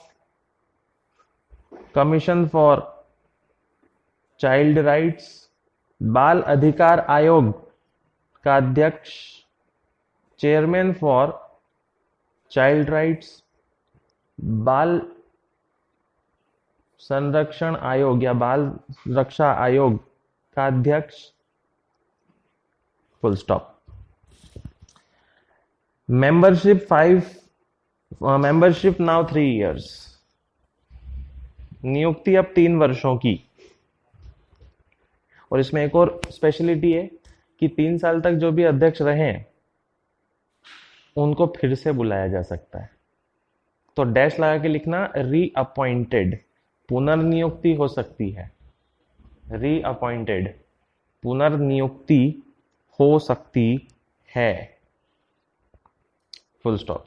Speaker 1: commission for child rights, बाल अधिकार आयोग का अध्यक्ष, चेयरमैन फॉर चाइल्ड राइट्स, बाल संरक्षण आयोग या बाल रक्षा आयोग का अध्यक्ष, full stop. Membership now 3 years, नियुक्ति अब 3 वर्षों की। और इसमें एक और स्पेशलिटी है कि 3 साल तक जो भी अध्यक्ष रहे उनको फिर से बुलाया जा सकता है। तो डैश लगा के लिखना, रीअपॉइंटेड, पुनर्नियुक्ति हो सकती है। रीअपॉइंटेड, पुनर्नियुक्ति हो सकती है, फुल स्टॉप।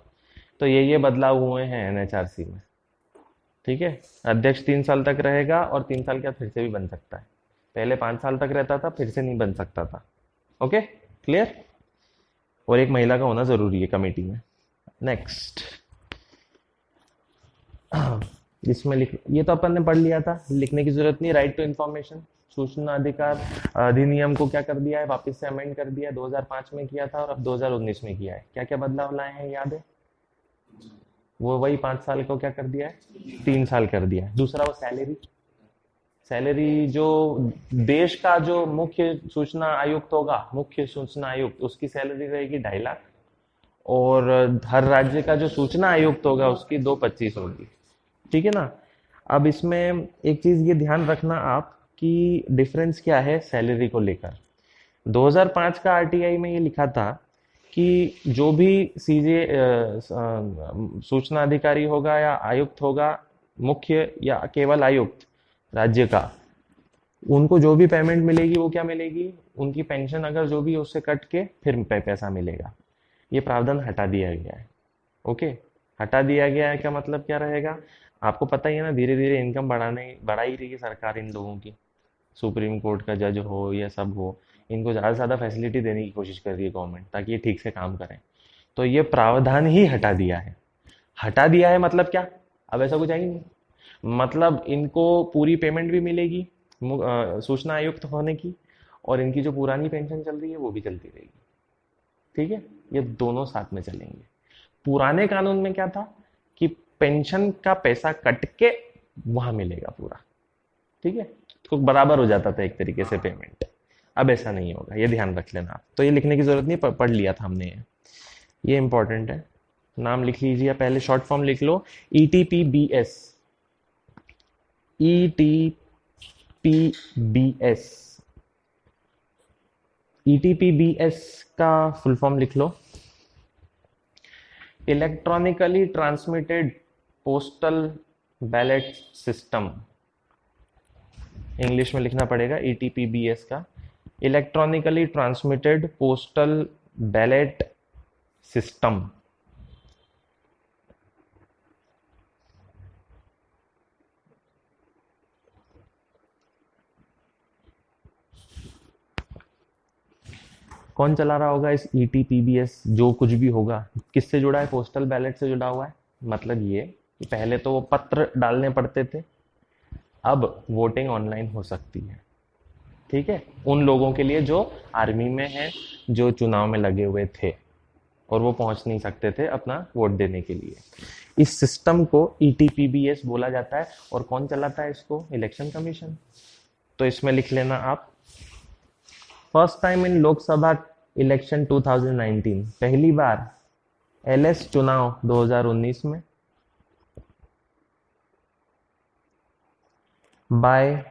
Speaker 1: तो ये बदलाव हुए हैं NHRC में। ठीक है, अध्यक्ष 3 साल तक रहेगा और 3 साल के बाद फिर से भी बन सकता है। पहले 5 साल तक रहता था, फिर से नहीं बन सकता था। Okay, clear. और एक महिला का होना जरूरी है कमेटी में। नेक्स्ट, इसमें लिख, ये तो अपन ने पढ़ लिया था, लिखने की जरूरत नहीं। राइट टू इंफॉर्मेशन, सूचना अधिकार अधिनियम को क्या कर दिया है, वापस से अमेंड कर दिया है। 2005 में किया था और अब 2019 में किया है। क्या क्या बदलाव लाए हैं याद है। वो वही 5 साल को क्या कर दिया है, 3 साल कर दिया है। दूसरा, वो सैलरी जो देश का जो मुख्य सूचना आयुक्त होगा, मुख्य सूचना आयुक्त, उसकी सैलरी रहेगी 2.5 लाख। और हर राज्य का जो सूचना आयुक्त होगा उसकी 225 होगी। ठीक है ना। अब इसमें एक चीज ये ध्यान रखना आप कि डिफरेंस क्या है सैलरी को लेकर। 2005 का आरटीआई में ये लिखा था कि जो भी सीजे सूचना अधिकारी होगा या आयुक्त होगा, मुख्य या केवल आयुक्त राज्य का, उनको जो भी पेमेंट मिलेगी वो क्या मिलेगी, उनकी पेंशन अगर जो भी है उससे कट के फिर पैसा मिलेगा। ये प्रावधान हटा दिया गया है। ओके। हटा दिया गया है, क्या मतलब क्या रहेगा, आपको पता ही है ना, धीरे धीरे इनकम बढ़ा ही रही है सरकार इन लोगों की। सुप्रीम कोर्ट का जज हो या सब हो, इनको ज़्यादा से ज़्यादा फैसिलिटी देने की कोशिश कर रही है गवर्नमेंट, ताकि ये ठीक से काम करें। तो ये प्रावधान ही हटा दिया है। हटा दिया है मतलब क्या, अब ऐसा कुछ है ही नहीं। मतलब इनको पूरी पेमेंट भी मिलेगी सूचना आयुक्त होने की, और इनकी जो पुरानी पेंशन चल रही है वो भी चलती रहेगी। ठीक है। ये दोनों साथ में चलेंगे। पुराने कानून में क्या था कि पेंशन का पैसा कट के वहां मिलेगा पूरा। ठीक है। तो बराबर हो जाता था एक तरीके से पेमेंट। अब ऐसा नहीं होगा, ये ध्यान रख लेना आप। तो ये लिखने की जरूरत नहीं, पढ़ लिया था हमने ये इंपॉर्टेंट है। नाम लिख लीजिए, पहले शॉर्ट फॉर्म लिख लो, ETPBS। ETPBS। ETPBS का फुल फॉर्म लिख लो, electronically transmitted postal ballot system. English में लिखना पड़ेगा ETPBS का, electronically transmitted postal ballot system. कौन चला रहा होगा इस ETPBS, जो कुछ भी होगा किससे जुड़ा है, पोस्टल बैलेट से जुड़ा हुआ है। मतलब ये कि पहले तो वो पत्र डालने पड़ते थे, अब वोटिंग ऑनलाइन हो सकती है। ठीक है। उन लोगों के लिए जो आर्मी में है, जो चुनाव में लगे हुए थे और वो पहुंच नहीं सकते थे अपना वोट देने के लिए, इस सिस्टम को ETPBS बोला जाता है। और कौन चलाता है इसको, इलेक्शन कमीशन। तो इसमें लिख लेना आप, first time in Lok Sabha election 2019, पहली बार LS चुनाव 2019 में, बाय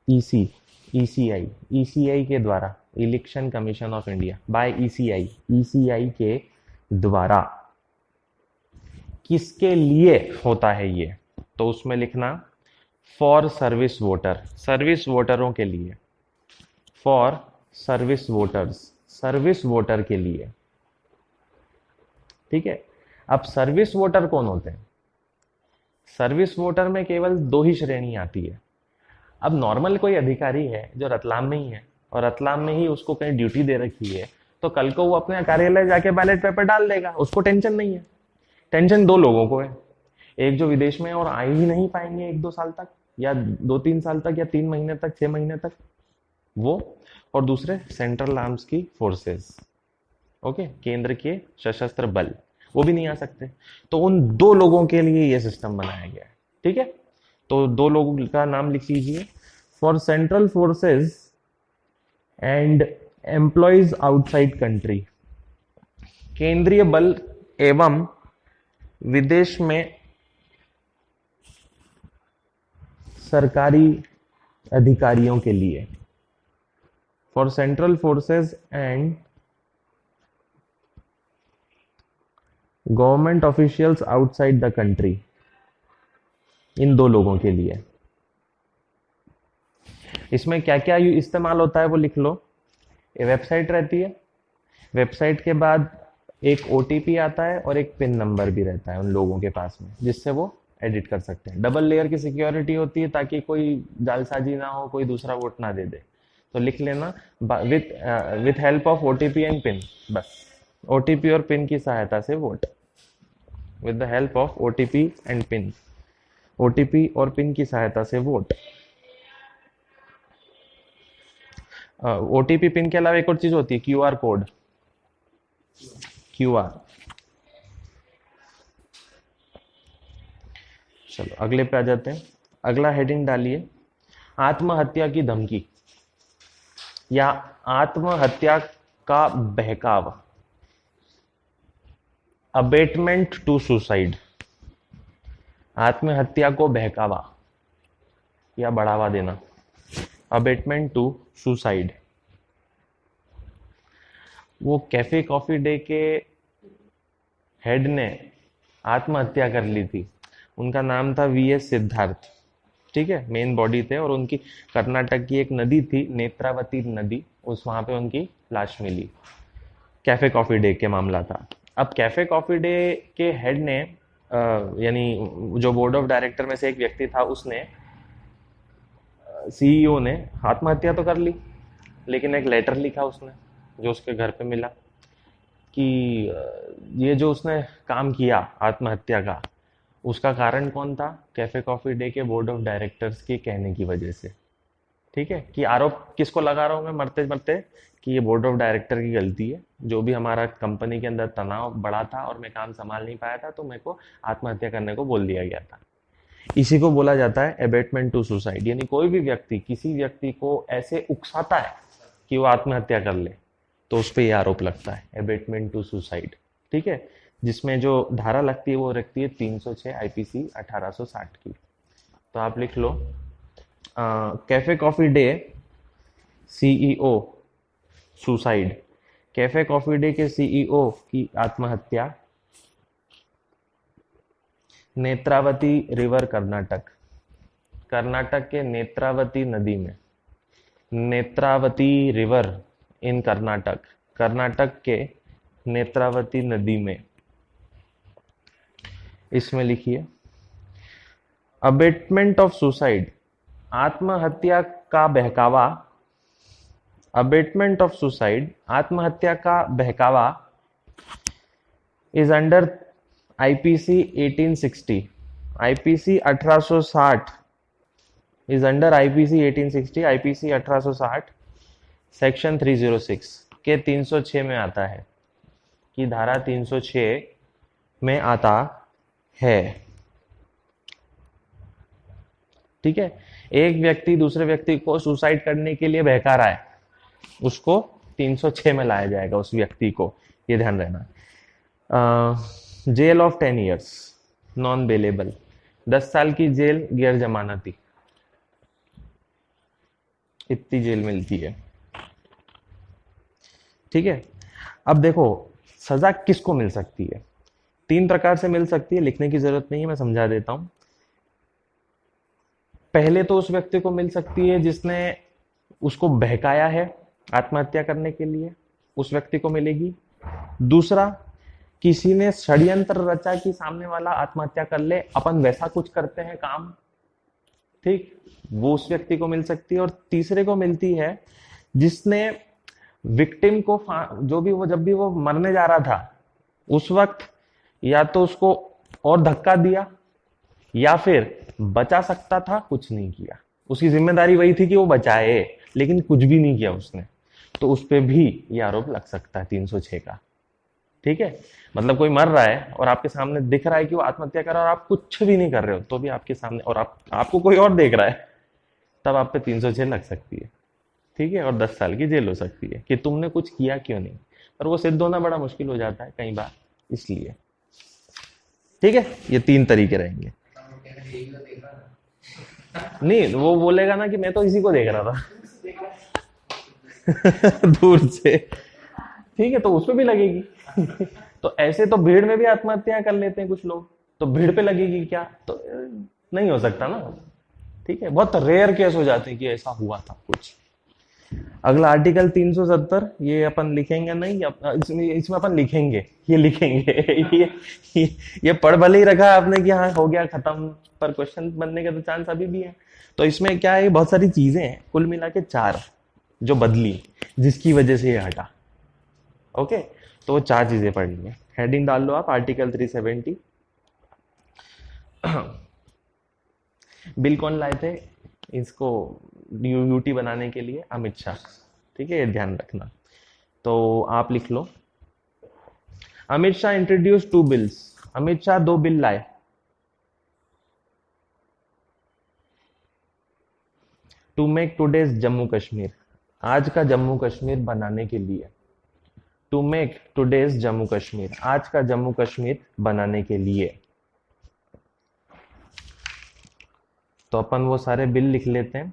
Speaker 1: EC ECI के द्वारा, election commission of India, by ECI के द्वारा। किसके लिए होता है ये, तो उसमें लिखना फॉर सर्विस वोटर, सर्विस वोटरों के लिए, for service voters, service voter के लिए। ठीक है। अब सर्विस वोटर कौन होते हैं, सर्विस वोटर में केवल दो ही श्रेणी आती है। अब नॉर्मल कोई अधिकारी है जो रतलाम में ही है और रतलाम में ही उसको कहीं ड्यूटी दे रखी है, तो कल को वो अपने कार्यालय जाके बैलेट पेपर डाल देगा, उसको टेंशन नहीं है। टेंशन दो लोगों को है, एक जो विदेश में और आ ही नहीं पाएंगे 1-2 साल तक, या 2-3 साल तक, या 3 महीने तक, 6 महीने तक, वो, और दूसरे सेंट्रल आर्म्स की फोर्सेस। ओके, केंद्र के सशस्त्र बल, वो भी नहीं आ सकते। तो उन दो लोगों के लिए ये सिस्टम बनाया गया है। ठीक है। तो दो लोगों का नाम लिख लीजिए, for central forces and employees outside country, केंद्रीय बल एवं विदेश में सरकारी अधिकारियों के लिए, for central forces and government officials outside the country, इन दो लोगों के लिए। इसमें क्या क्या इस्तेमाल होता है वो लिख लो। ये वेबसाइट रहती है, वेबसाइट के बाद एक OTP आता है और एक पिन नंबर भी रहता है उन लोगों के पास में, जिससे वो एडिट कर सकते हैं। डबल लेयर की सिक्योरिटी होती है ताकि कोई जालसाजी ना हो, कोई दूसरा वोट ना दे दे। तो लिख लेना, with help of OTP and pin, बस OTP और पिन की सहायता से vote, with the help of OTP and pin, OTP और पिन की सहायता से वोट। OTP पिन के अलावा एक और चीज होती है, QR कोड, QR। चलो अगले पे आ जाते हैं। अगला हेडिंग डालिए, आत्महत्या की धमकी या आत्महत्या का बहकाव। अबेटमेंट टू सुसाइड, आत्महत्या को बहकावा या बढ़ावा देना। Abetment to suicide. वो कैफे कॉफी डे के हेड ने आत्महत्या कर ली थी। उनका नाम था वीएस सिद्धार्थ। ठीक है, मेन बॉडी थे और उनकी कर्नाटक की एक नदी थी नेत्रावती नदी, उस वहां पे उनकी लाश मिली। कैफे कॉफी डे के मामला था। अब कैफे कॉफी डे के हेड ने यानी जो बोर्ड ऑफ डायरेक्टर में से एक व्यक्ति था, उसने सीईओ ने आत्महत्या तो कर ली, लेकिन एक लेटर लिखा उसने जो उसके घर पे मिला कि ये जो उसने काम किया आत्महत्या का, उसका कारण कौन था? कैफे कॉफी डे के बोर्ड ऑफ डायरेक्टर्स के कहने की वजह से। ठीक है, कि आरोप किसको लगा रहा हूं मैं मरते मरते? कि ये बोर्ड ऑफ डायरेक्टर की गलती है, जो भी हमारा कंपनी के अंदर तनाव बढ़ा था और मैं काम संभाल नहीं पाया था, तो मेरे को आत्महत्या करने को बोल दिया गया था। इसी को बोला जाता है एबेटमेंट टू सुसाइड। यानी कोई भी व्यक्ति किसी व्यक्ति को ऐसे उकसाता है कि वो आत्महत्या कर ले, तो उस पर यह आरोप लगता है, एबेटमेंट टू सुसाइड। ठीक है, जिसमें जो धारा लगती है वो रखती है 306 आईपीसी 1860 की। तो आप लिख लो, Cafe Coffee Day CEO suicide. Cafe Coffee Day के सीईओ की आत्महत्या नेत्रावती रिवर कर्नाटक, कर्नाटक के नेत्रावती नदी में। नेत्रावती रिवर इन कर्नाटक, कर्नाटक के नेत्रावती नदी में। इसमें लिखिए अबेटमेंट ऑफ सुसाइड, आत्महत्या का बहकावा। अबेटमेंट ऑफ सुसाइड, आत्महत्या का बहकावा is under IPC 1860, IPC 1860 is under IPC 1860, IPC 1860 section 306 के 306 में आता है, कि धारा 306 में आता है। ठीक है, एक व्यक्ति दूसरे व्यक्ति को सुसाइड करने के लिए बहका रहा है, उसको 306 में लाया जाएगा उस व्यक्ति को, ये ध्यान रहना। Jail of 10 years non bailable, 10 साल की जेल गैर जमानती, इतनी जेल मिलती है। ठीक है, अब देखो सजा किसको मिल सकती है? 3 प्रकार से मिल सकती है, लिखने की जरूरत नहीं है, मैं समझा देता हूं। पहले तो उस व्यक्ति को मिल सकती है जिसने उसको बहकाया है आत्महत्या करने के लिए, उस व्यक्ति को मिलेगी। दूसरा, किसी ने षड्यंत्र रचा कि सामने वाला आत्महत्या कर ले, अपन वैसा कुछ करते हैं काम, ठीक, वो उस व्यक्ति को मिल सकती है। और तीसरे को मिलती है जिसने विक्टिम को जो भी वो जब भी वो मरने जा रहा था उस वक्त या तो उसको और धक्का दिया या फिर बचा सकता था, कुछ नहीं किया, उसकी जिम्मेदारी वही थी कि वो बचाए, लेकिन कुछ भी नहीं किया उसने, तो उस पर भी ये आरोप लग सकता है 306 का। ठीक है, मतलब कोई मर रहा है और आपके सामने दिख रहा है कि वो आत्महत्या कर रहा है और आप कुछ भी नहीं कर रहे हो, तो भी आपके सामने, और आपको कोई और देख रहा है, तब आप पे 306 लग सकती है। ठीक है, और 10 साल की जेल हो सकती है कि तुमने कुछ किया क्यों नहीं। पर वो सिद्ध होना बड़ा मुश्किल हो जाता है कई बार, इसलिए। ठीक है, ये 3 तरीके रहेंगे। नहीं, वो बोलेगा ना कि मैं तो इसी को देख रहा था दूर से। ठीक है, तो उसमें भी लगेगी तो ऐसे तो भीड़ में भी आत्महत्या कर लेते हैं कुछ लोग, तो भीड़ पे लगेगी क्या? तो नहीं हो सकता ना। ठीक है, बहुत रेयर केस हो जाते हैं कि ऐसा हुआ था कुछ। अगला आर्टिकल 370, ये अपन लिखेंगे नहीं, इसमें अपन लिखेंगे, ये लिखेंगे ये पढ़ भले ही रखा आपने कि हाँ हो गया खत्म, पर क्वेश्चन बनने के तो चांस अभी भी है। तो इसमें क्या है, बहुत सारी चीजें हैं, कुल मिला के 4 जो बदली, जिसकी वजह से ये हटा। ओके, तो वो 4 चीजें पढ़नी है। हेडिंग डाल लो आप, आर्टिकल 370। बिल कौन लाए थे इसको यूटी बनाने के लिए? अमित शाह। ठीक है, ये ध्यान रखना। तो आप लिख लो, Amit Shah introduce 2 bills. Amit Shah 2 bill लाए। To make today's Jammu Kashmir, आज का जम्मू कश्मीर बनाने के लिए। To make today's Jammu Kashmir, आज का जम्मू कश्मीर बनाने के लिए। तो अपन वो सारे बिल लिख लेते हैं।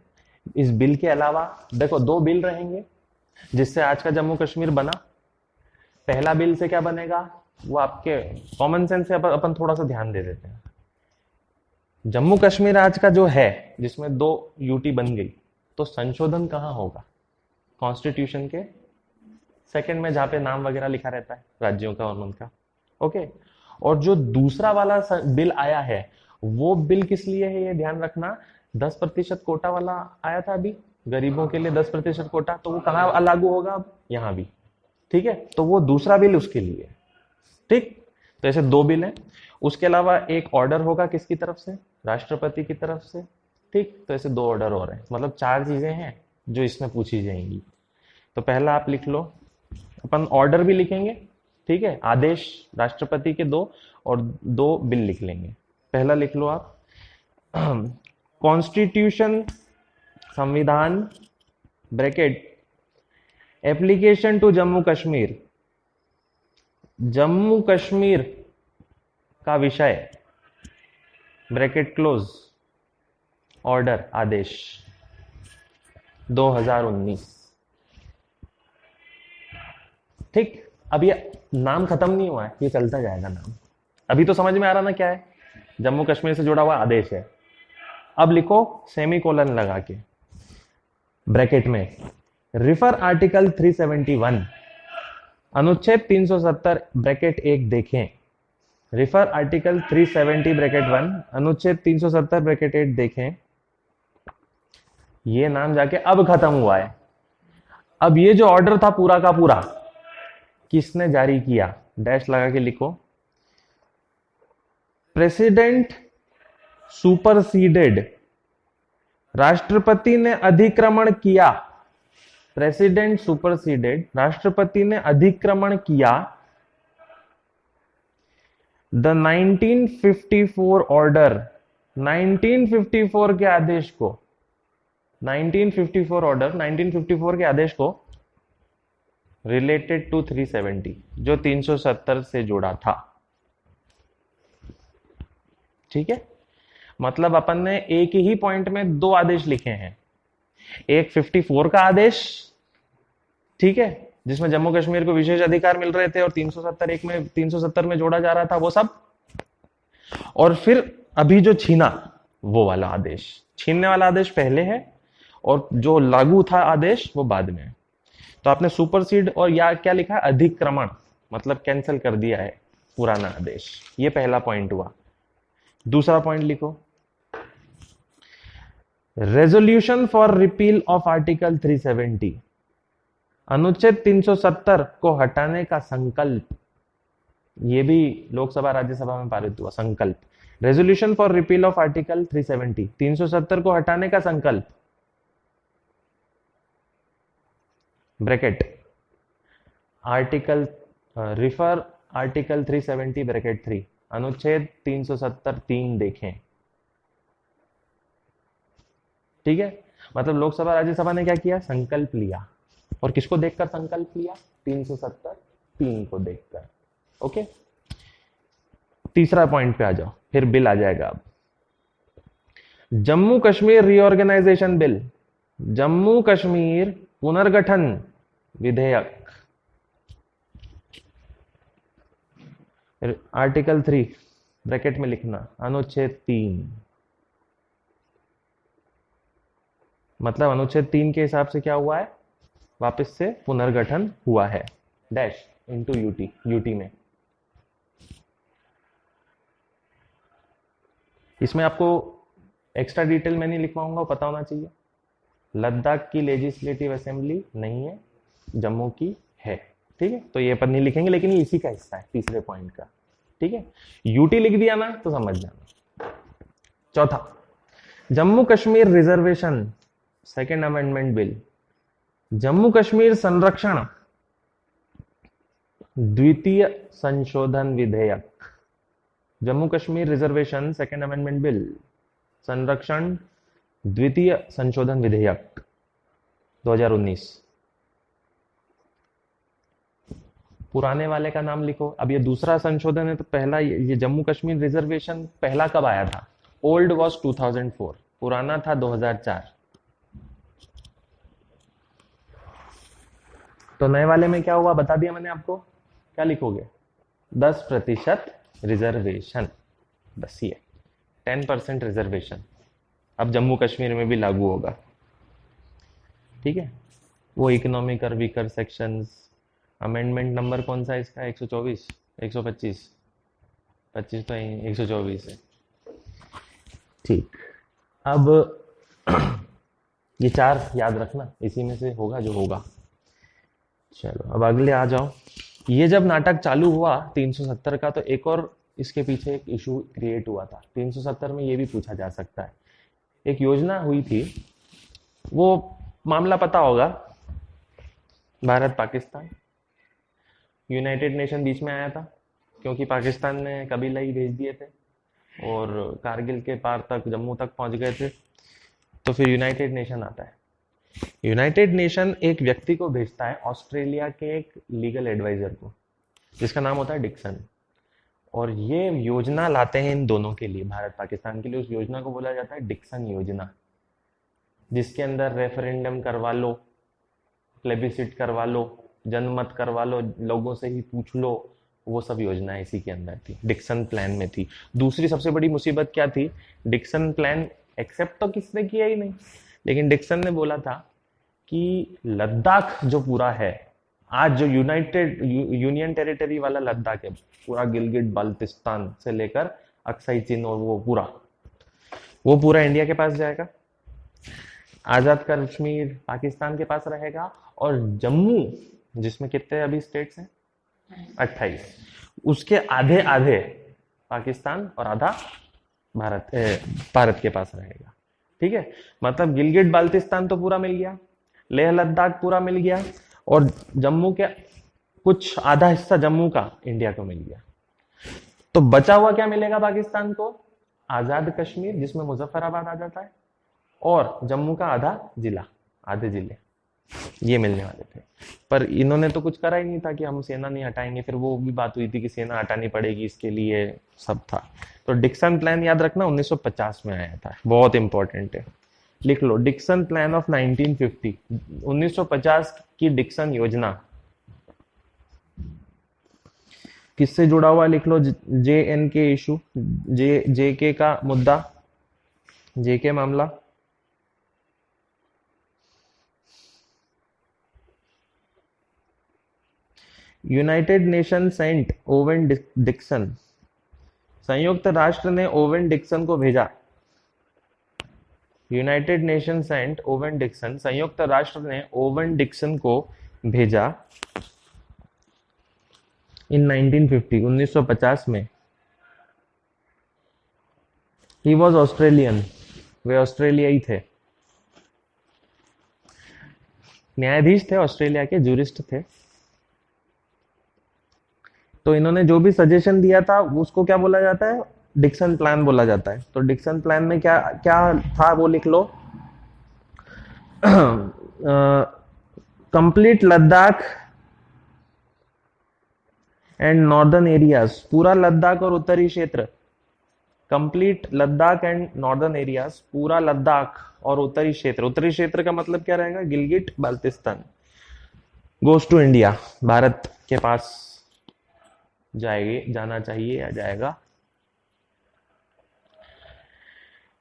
Speaker 1: इस बिल के अलावा देखो दो बिल रहेंगे जिससे आज का जम्मू कश्मीर बना। पहला बिल से क्या बनेगा, वो आपके कॉमन सेंस से अपन थोड़ा सा ध्यान दे देते हैं। जम्मू कश्मीर आज का जो है जिसमें 2 यूटी बन गई, तो संशोधन कहाँ होगा, कॉन्स्टिट्यूशन के सेकंड में जहां पे नाम वगैरह लिखा रहता है राज्यों का और उनका। ओके, और जो दूसरा वाला बिल आया है वो बिल किस लिए है ये ध्यान रखना। 10% कोटा वाला आया था अभी, गरीबों के लिए 10% कोटा, तो वो कहाँ लागू होगा, अब यहाँ भी। ठीक है, तो वो दूसरा बिल उसके लिए। ठीक, तो ऐसे 2 बिल हैं। उसके अलावा एक ऑर्डर होगा किसकी तरफ से, राष्ट्रपति की तरफ से। ठीक, तो ऐसे 2 ऑर्डर हो रहे हैं, मतलब 4 चीजें हैं जो इसमें पूछी जाएंगी। तो पहला आप लिख लो, अपन ऑर्डर भी लिखेंगे। ठीक है, आदेश राष्ट्रपति के 2 और 2 बिल लिख लेंगे। पहला लिख लो आप, कॉन्स्टिट्यूशन संविधान bracket application to Jammu Kashmir, Jammu Kashmir का विषय ब्रैकेट क्लोज, ऑर्डर आदेश 2019। ठीक, अब ये नाम खत्म नहीं हुआ है, ये चलता जाएगा नाम। अभी तो समझ में आ रहा ना क्या है, जम्मू कश्मीर से जुड़ा हुआ आदेश है। अब लिखो सेमी कोलन लगा के ब्रैकेट में, रिफर आर्टिकल 371 अनुच्छेद 370 ब्रैकेट 1 देखें, रिफर आर्टिकल 370 ब्रैकेट 1 अनुच्छेद 370 ब्रैकेट 8 देखें। ये नाम जाके अब खत्म हुआ है। अब ये जो ऑर्डर था पूरा का पूरा किसने जारी किया, डैश लगा के लिखो, प्रेसिडेंट सुपरसीडेड, राष्ट्रपति ने अधिक्रमण किया, प्रेसिडेंट सुपरसीडेड, राष्ट्रपति ने अधिक्रमण किया द 1954 ऑर्डर, 1954 के आदेश को, 1954 ऑर्डर, 1954 के आदेश को रिलेटेड टू 370 जो 370 से जुड़ा था। ठीक है, मतलब अपन ने एक ही पॉइंट में 2 आदेश लिखे हैं, एक 54 का आदेश, ठीक है, जिसमें जम्मू कश्मीर को विशेष अधिकार मिल रहे थे, और 370 में जोड़ा जा रहा था वो सब, और फिर अभी जो छीना वो वाला आदेश, छीनने वाला आदेश पहले है और जो लागू था आदेश वो बाद में है। तो आपने सुपरसीड और या क्या लिखा है, अधिक्रमण, मतलब कैंसिल कर दिया है पुराना आदेश। ये पहला पॉइंट हुआ। दूसरा पॉइंट लिखो, resolution for repeal of article 370, अनुच्छेद 370 को हटाने का संकल्प, ये भी लोकसभा राज्यसभा में पारित हुआ संकल्प। Resolution for repeal of article 370, 370 को हटाने का संकल्प, bracket article refer article 370 bracket 3 अनुच्छेद 370 3 देखें। ठीक है, मतलब लोकसभा राज्यसभा ने क्या किया, संकल्प लिया, और किसको देखकर संकल्प लिया, 370 3 को देखकर। ओके, तीसरा पॉइंट पे आ जाओ, फिर बिल आ जाएगा। अब जम्मू कश्मीर रीऑर्गेनाइजेशन बिल, जम्मू कश्मीर पुनर्गठन विधेयक, आर्टिकल 3 ब्रैकेट में लिखना अनुच्छेद 3, मतलब अनुच्छेद 3 के हिसाब से क्या हुआ है, वापस से पुनर्गठन हुआ है, डैश इनटू यूटी, यूटी में। इसमें आपको एक्स्ट्रा डिटेल मैं नहीं लिखवाऊंगा, पता होना चाहिए। लद्दाख की लेजिस्लेटिव असेंबली नहीं है, जम्मू की है। ठीक है, तो ये अपन नहीं लिखेंगे, लेकिन ये इसी का हिस्सा है तीसरे पॉइंट का। ठीक है, यूटी लिख दिया ना तो समझ जाना। चौथा, Jammu Kashmir reservation second amendment bill, Jammu Kashmir संरक्षण द्वितीय संशोधन विधेयक, Jammu Kashmir reservation second amendment bill, संरक्षण द्वितीय संशोधन विधेयक 2019। पुराने वाले का नाम लिखो। अब ये दूसरा संशोधन है, तो पहला ये जम्मू कश्मीर रिजर्वेशन पहला कब आया था? ओल्ड वॉज 2004, पुराना था 2004। तो नए वाले में क्या हुआ बता दिया मैंने आपको। क्या लिखोगे? 10% रिजर्वेशन, बस ये 10% रिजर्वेशन अब जम्मू कश्मीर में भी लागू होगा। ठीक है, वो इकोनॉमिक और वीकर सेक्शंस। अमेंडमेंट नंबर कौन सा है इसका? 124, 125, 25 तो 124 है। ठीक, अब ये चार याद रखना, इसी में से होगा जो होगा। चलो अब अगले आ जाओ। ये जब नाटक चालू हुआ 370 का, तो एक और इसके पीछे एक इशू क्रिएट हुआ था। 370 में ये भी पूछा जा सकता है, एक योजना हुई थी, वो मामला पता होगा, भारत पाकिस्तान, यूनाइटेड नेशन बीच में आया था, क्योंकि पाकिस्तान ने कबीलाई भेज दिए थे और कारगिल के पार तक, जम्मू तक पहुंच गए थे। तो फिर यूनाइटेड नेशन आता है। यूनाइटेड नेशन एक व्यक्ति को भेजता है, ऑस्ट्रेलिया के एक लीगल एडवाइजर को, जिसका नाम होता है डिक्सन। और ये योजना लाते हैं इन दोनों के लिए, भारत पाकिस्तान के लिए। उस योजना को बोला जाता है डिक्सन योजना, जिसके अंदर रेफरेंडम करवा लो, प्लेबिसिट करवा लो, जनमत करवा लो, लोगों से ही पूछ लो, वो सब योजना इसी के अंदर थी, डिक्सन प्लान में थी। दूसरी सबसे बड़ी मुसीबत क्या थी? डिक्सन प्लान एक्सेप्ट तो किसने किया ही नहीं, लेकिन डिक्सन ने बोला था कि लद्दाख जो पूरा है, आज जो यूनियन टेरिटरी वाला लद्दाख है, पूरा गिलगिट बाल्टिस्तान से लेकर अक्साई चीन और वो पूरा इंडिया के पास जाएगा। आजाद कश्मीर पाकिस्तान के पास रहेगा, और जम्मू, जिसमें कितने अभी स्टेट्स हैं? 28, उसके आधे आधे पाकिस्तान और आधा भारत के पास रहेगा। ठीक है, मतलब गिलगिट बाल्टिस्तान तो पूरा मिल गया, लेह लद्दाख पूरा मिल गया, और जम्मू के कुछ आधा हिस्सा जम्मू का इंडिया को मिल गया। तो बचा हुआ क्या मिलेगा पाकिस्तान को? आजाद कश्मीर, जिसमें मुजफ्फराबाद आ जाता है, और जम्मू का आधे जिले ये मिलने वाले थे। पर इन्होंने तो कुछ करा ही नहीं था कि हम सेना नहीं हटाएंगे। फिर वो भी बात हुई थी कि सेना हटानी पड़ेगी, इसके लिए सब था। तो डिक्सन प्लान याद रखना 1950 में आया था, बहुत इंपॉर्टेंट है, लिख लो। डिक्सन प्लान ऑफ 1950, 1950 की डिक्सन योजना किससे जुड़ा हुआ? लिख लो, जे एन के इशू, जे के का मुद्दा, जे के मामला। United Nation sent Owen Dixon, संयुक्त राष्ट्र ने ओवेन डिक्सन को भेजा। United Nation sent Owen Dixon, संयुक्त राष्ट्र ने ओवेन डिक्सन को भेजा इन 1950, 1950 में। ही वॉज ऑस्ट्रेलियन, वे ऑस्ट्रेलियाई थे, न्यायाधीश थे ऑस्ट्रेलिया के, जूरिस्ट थे। तो इन्होंने जो भी सजेशन दिया था उसको क्या बोला जाता है? डिक्सन प्लान बोला जाता है। तो डिक्सन प्लान में क्या क्या था वो लिख लो। Complete Ladakh and northern areas, पूरा लद्दाख और उत्तरी क्षेत्र, complete Ladakh and northern areas, पूरा लद्दाख और उत्तरी क्षेत्र। उत्तरी क्षेत्र का मतलब क्या रहेगा? Gilgit Baltistan, goes to India, Bharat के पास जाना चाहिए या जाएगा।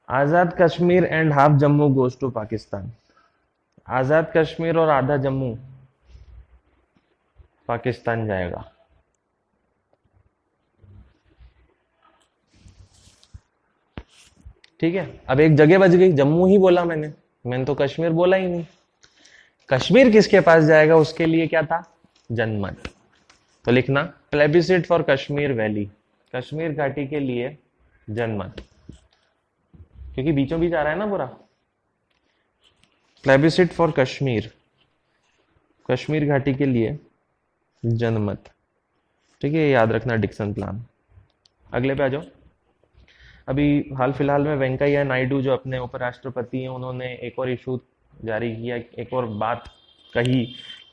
Speaker 1: Azad Kashmir and half Jammu goes to Pakistan, Azad Kashmir और आधा जम्मू पाकिस्तान जाएगा। ठीक है, अब एक जगह बच गई, जम्मू ही बोला मैंने तो कश्मीर बोला ही नहीं। कश्मीर किसके पास जाएगा? उसके लिए क्या था? जनमत। तो लिखना plebiscite for Kashmir valley, Kashmir घाटी के लिए जनमत, क्योंकि बीचों बीच आ रहा है ना पूरा। प्लेबिसिट फॉर कश्मीर, कश्मीर घाटी के लिए जनमत। ठीक है, याद रखना डिक्सन प्लान। अगले पे आ जाओ। अभी हाल फिलहाल में वेंकैया नायडू जो अपने उपराष्ट्रपति हैं, उन्होंने एक और इशू जारी किया, एक और बात कही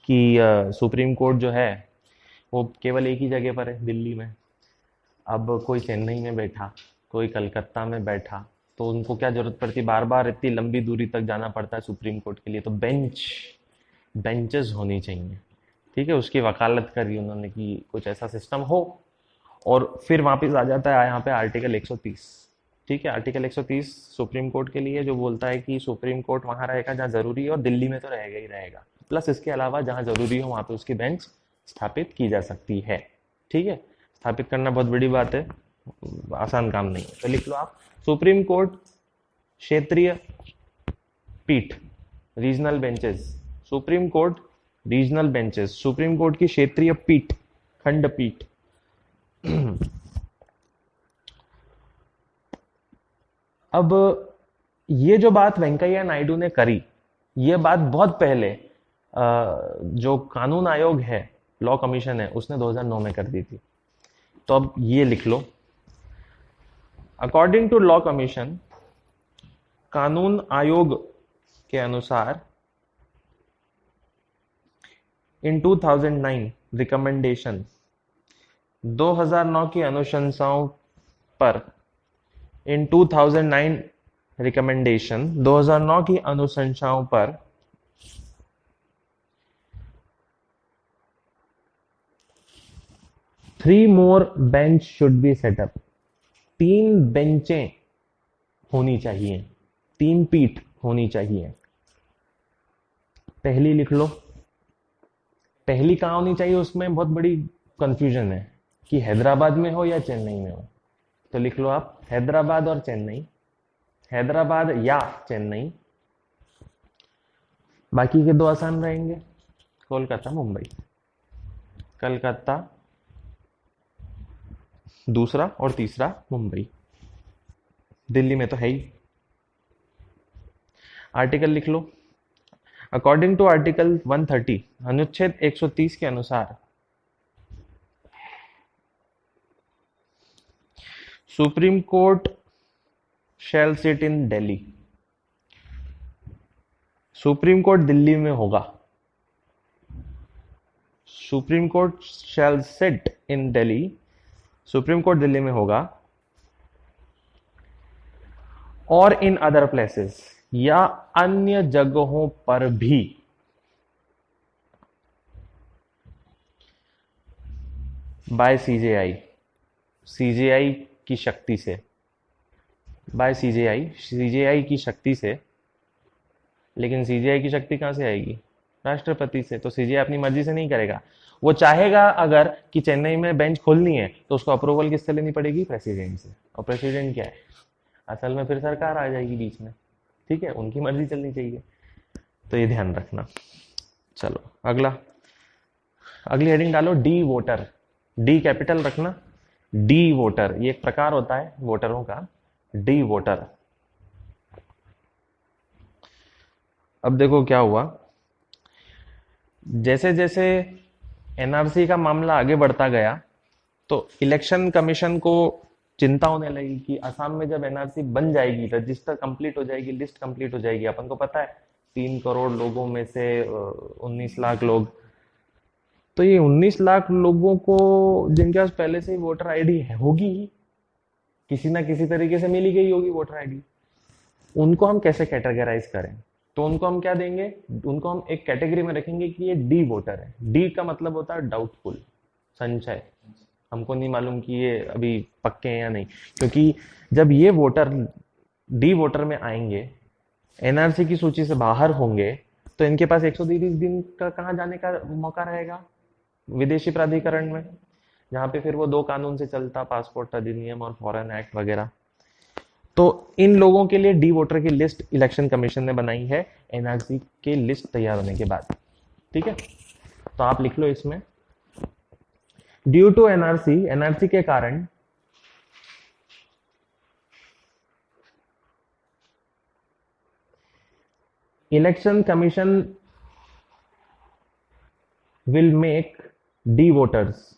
Speaker 1: कि सुप्रीम कोर्ट जो है वो केवल एक ही जगह पर है, दिल्ली में। अब कोई चेन्नई में बैठा, कोई कलकत्ता में बैठा, तो उनको क्या जरूरत पड़ती, बार बार इतनी लंबी दूरी तक जाना पड़ता है सुप्रीम कोर्ट के लिए। तो बेंचेस होनी चाहिए, ठीक है। उसकी वकालत करी उन्होंने कि कुछ ऐसा सिस्टम हो। और फिर वापस आ जाता है यहाँ पे आर्टिकल 130, ठीक है। आर्टिकल 130 सुप्रीम कोर्ट के लिए जो बोलता है कि सुप्रीम कोर्ट वहां रहेगा जहाँ जरूरी है, और दिल्ली में तो रहेगा ही रहेगा। प्लस इसके अलावा जहाँ जरूरी हो वहां पे उसकी बेंच स्थापित की जा सकती है, ठीक है। स्थापित करना बहुत बड़ी बात है, आसान काम नहीं है। तो लिख लो आप, सुप्रीम कोर्ट क्षेत्रीय पीठ, regional benches. Supreme court regional benches, supreme court की क्षेत्रीय पीठ, खंडपीठ। अब ये जो बात वेंकैया नायडू ने करी, ये बात बहुत पहले जो कानून आयोग है, लॉ कमीशन है, उसने 2009 में कर दी थी। तो अब ये लिख लो, अकॉर्डिंग टू लॉ कमीशन, कानून आयोग के अनुसार इन 2009 रिकमेंडेशन, 2009 की अनुशंसाओं पर, इन 2009 रिकमेंडेशन, 2009 की अनुशंसाओं पर 3 मोर बेंच शुड बी सेटअप। 3 बेंचें होनी चाहिए, 3 पीठ होनी चाहिए। पहली लिख लो, पहली कहाँ होनी चाहिए, उसमें बहुत बड़ी कंफ्यूजन है कि हैदराबाद में हो या चेन्नई में हो। तो लिख लो आप, हैदराबाद और चेन्नई, हैदराबाद या चेन्नई। बाकी के 2 आसान रहेंगे, कोलकाता मुंबई। कलकत्ता दूसरा और तीसरा मुंबई, दिल्ली में तो है ही। आर्टिकल लिख लो, अकॉर्डिंग टू आर्टिकल 130, अनुच्छेद 130 के अनुसार supreme court shell sit in Delhi. Supreme court Delhi में होगा। Supreme court shell sit in Delhi, supreme court Delhi में होगा। और इन अदर प्लेसेस, या अन्य जगहों पर भी, बाय सीजेआई, सीजेआई की शक्ति से, बाय सीजेआई, सीजेआई की शक्ति से। लेकिन सीजेआई की शक्ति कहां से आएगी, राष्ट्रपति से। तो सीजेआई अपनी मर्जी से नहीं करेगा, वो चाहेगा अगर कि चेन्नई में बेंच खोलनी है तो उसको अप्रूवल किससे लेनी पड़ेगी, प्रेसिडेंट से। और प्रेसिडेंट क्या है, असल में फिर सरकार आ जाएगी बीच में, ठीक है। उनकी मर्जी चलनी चाहिए, तो ये ध्यान रखना। चलो अगला, अगली हेडिंग डालो, डी वोटर। डी कैपिटल रखना, डी वोटर, ये एक प्रकार होता है वोटरों का, डी वोटर। अब देखो क्या हुआ, जैसे जैसे एनआरसी का मामला आगे बढ़ता गया, तो इलेक्शन कमीशन को चिंता होने लगी कि असम में जब एनआरसी बन जाएगी, रजिस्टर कंप्लीट हो जाएगी, लिस्ट कंप्लीट हो जाएगी, अपन को पता है 3 करोड़ लोगों में से 19 लाख लोग, तो ये 19 लाख लोगों को जिनके पास पहले से ही वोटर आईडी होगी ही, किसी ना किसी तरीके से मिली गई होगी वोटर आईडी, उनको हम कैसे कैटेगराइज करें। तो उनको हम क्या देंगे, उनको हम एक कैटेगरी में रखेंगे कि ये डी वोटर है। डी का मतलब होता है डाउटफुल, संशय, हमको नहीं मालूम कि ये अभी पक्के हैं या नहीं। क्योंकि जब ये वोटर डी वोटर में आएंगे, एनआरसी की सूची से बाहर होंगे, तो इनके पास 130 दिन का कहाँ जाने का मौका रहेगा, विदेशी प्राधिकरण में, जहाँ पे फिर वो 2 कानून से चलता, पासपोर्ट अधिनियम और फॉरेन एक्ट वगैरह। तो इन लोगों के लिए डी वोटर की लिस्ट इलेक्शन कमीशन ने बनाई है एनआरसी के लिस्ट तैयार होने के बाद, ठीक है। तो आप लिख लो इसमें, ड्यू टू एनआरसी, एनआरसी के कारण election commission will make D voters,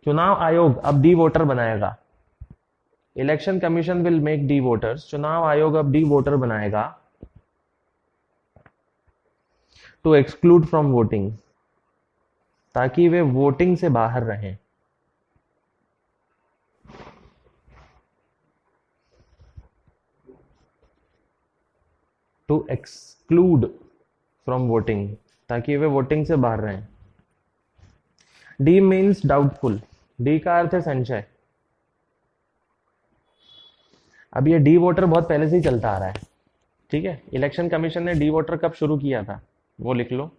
Speaker 1: चुनाव आयोग अब डी वोटर बनाएगा। Election commission will make D voters, चुनाव आयोग अब डी वोटर बनाएगा, टू एक्सक्लूड फ्रॉम वोटिंग, ताकि वे वोटिंग से बाहर रहें। टू एक्सक्लूड फ्रॉम वोटिंग, ताकि वे वोटिंग से बाहर रहें। D means doubtful. डी का अर्थ है संशय। अब ये डी वोटर बहुत पहले से ही चलता आ रहा है, ठीक है। इलेक्शन कमीशन ने डी वोटर कब शुरू किया था वो लिख लो।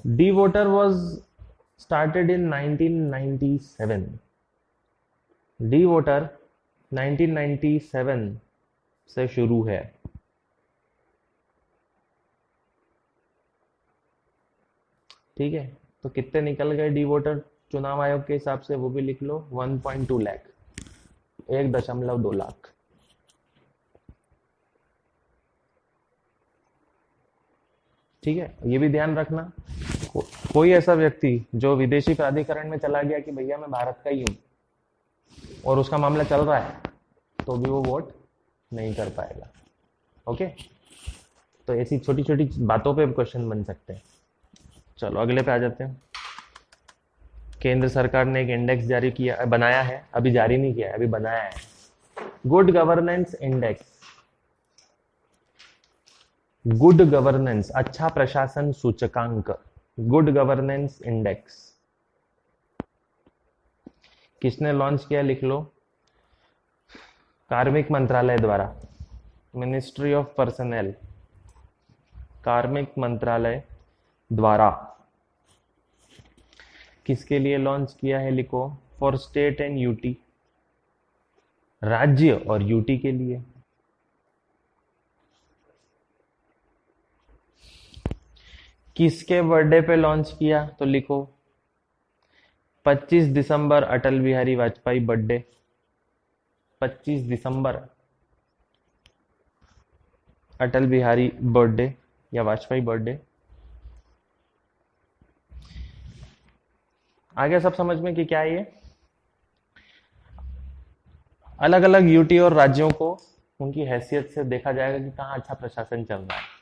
Speaker 1: D voter was started in 1997। D voter 1997 से शुरू है। ठीक है, तो कितने निकल गए डी वोटर चुनाव आयोग के हिसाब से वो भी लिख लो। 1.2 लाख, 1.2 लाख। ठीक है, ये भी ध्यान रखना, कोई ऐसा व्यक्ति जो विदेशी प्राधिकरण में चला गया कि भैया मैं भारत का ही हूं और उसका मामला चल रहा है, तो भी वो वोट नहीं कर पाएगा। ओके, तो ऐसी छोटी छोटी बातों पे क्वेश्चन बन सकते हैं। चलो अगले पे आ जाते हैं। केंद्र सरकार ने एक इंडेक्स जारी किया, बनाया है, अभी जारी नहीं किया है, अभी बनाया है। Good governance index. Good governance, अच्छा प्रशासन सूचकांक, गुड गवर्नेंस इंडेक्स किसने लॉन्च किया लिख लो। कार्मिक मंत्रालय द्वारा, मिनिस्ट्री ऑफ पर्सनल, कार्मिक मंत्रालय द्वारा। किसके लिए लॉन्च किया है लिखो। फॉर स्टेट एंड यूटी, राज्य और यूटी के लिए। किसके बर्थडे पे लॉन्च किया तो लिखो 25 दिसंबर अटल बिहारी वाजपेयी बर्थडे। 25 दिसंबर अटल बिहारी बर्थडे या वाजपेयी बर्थडे। आगे सब समझ में कि क्या है ये। अलग अलग यूटी और राज्यों को उनकी हैसियत से देखा जाएगा कि कहाँ अच्छा प्रशासन चल रहा है।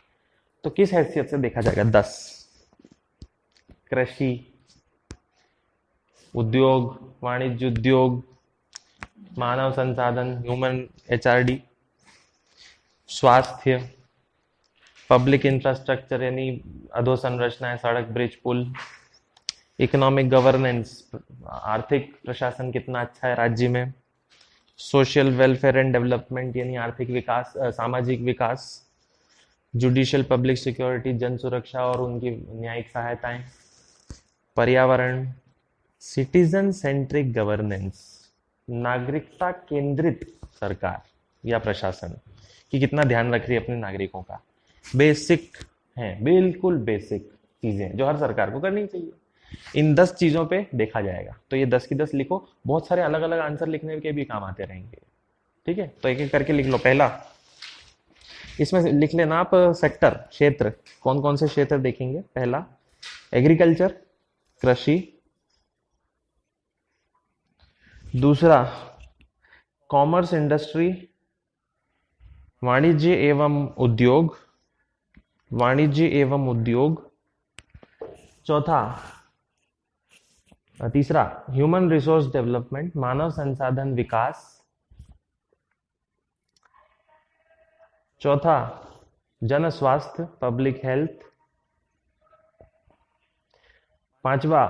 Speaker 1: तो किस हैसियत से देखा जाएगा। 10 कृषि, उद्योग, वाणिज्य उद्योग, मानव संसाधन ह्यूमन एचआरडी, स्वास्थ्य, पब्लिक इंफ्रास्ट्रक्चर यानी अधोसंरचनाएं, सड़क, ब्रिज, पुल, इकोनॉमिक गवर्नेंस, आर्थिक प्रशासन कितना अच्छा है राज्य में, सोशल वेलफेयर एंड डेवलपमेंट यानी आर्थिक विकास, सामाजिक विकास, जुडिशियल पब्लिक सिक्योरिटी, जन सुरक्षा और उनकी न्यायिक सहायताएं, पर्यावरण, सिटीजन सेंट्रिक गवर्नेंस, नागरिकता केंद्रित सरकार या प्रशासन कि कितना ध्यान रख रही है अपने नागरिकों का। बेसिक है, बिल्कुल बेसिक चीजें जो हर सरकार को करनी चाहिए। इन 10 चीजों पे देखा जाएगा। तो ये 10 की 10 लिखो, बहुत सारे अलग अलग आंसर लिखने के भी काम आते रहेंगे। ठीक है, तो एक एक करके लिख लो। पहला इसमें लिख लेना आप सेक्टर, क्षेत्र, कौन कौन से क्षेत्र देखेंगे। पहला एग्रीकल्चर, कृषि। दूसरा कॉमर्स इंडस्ट्री, वाणिज्य एवं उद्योग, वाणिज्य एवं उद्योग। चौथा, तीसरा ह्यूमन रिसोर्स डेवलपमेंट, मानव संसाधन विकास। चौथा जन स्वास्थ्य, पब्लिक हेल्थ। पांचवा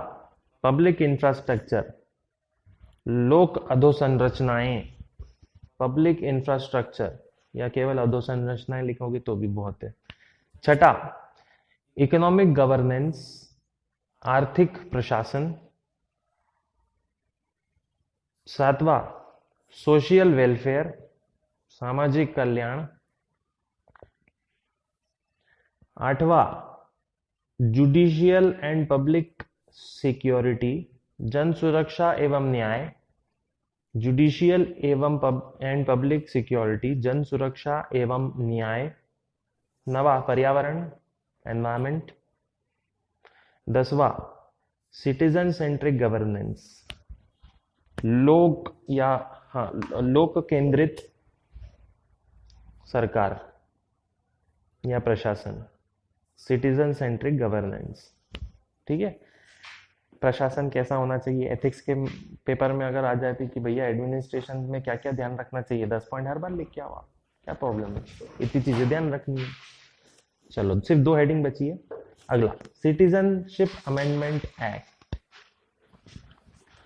Speaker 1: पब्लिक इंफ्रास्ट्रक्चर, लोक अधोसंरचनाएं, पब्लिक इंफ्रास्ट्रक्चर या केवल अधोसंरचनाएं लिखोगे तो भी बहुत है। छठा इकोनॉमिक गवर्नेंस, आर्थिक प्रशासन। सातवां सोशल वेलफेयर, सामाजिक कल्याण। आठवां जुडिशियल एंड पब्लिक सिक्योरिटी, जन सुरक्षा एवं न्याय। जुडिशियल एवं एंड पब्लिक सिक्योरिटी, जन सुरक्षा एवं न्याय। नवा पर्यावरण, एनवायरमेंट। 10वां सिटीजन सेंट्रिक गवर्नेंस, लोक या हाँ लोक केंद्रित सरकार या प्रशासन, सिटीजन सेंट्रिक गवर्नेंस। ठीक है, प्रशासन कैसा होना चाहिए, एथिक्स के पेपर में अगर आ जाती कि भैया एडमिनिस्ट्रेशन में क्या क्या ध्यान रखना चाहिए, 10 पॉइंट हर बार लिख के आओ आप, क्या प्रॉब्लम है, इतनी चीजें ध्यान रखनी है। चलो सिर्फ 2 हेडिंग बची है। अगला सिटीजनशिप अमेंडमेंट एक्ट,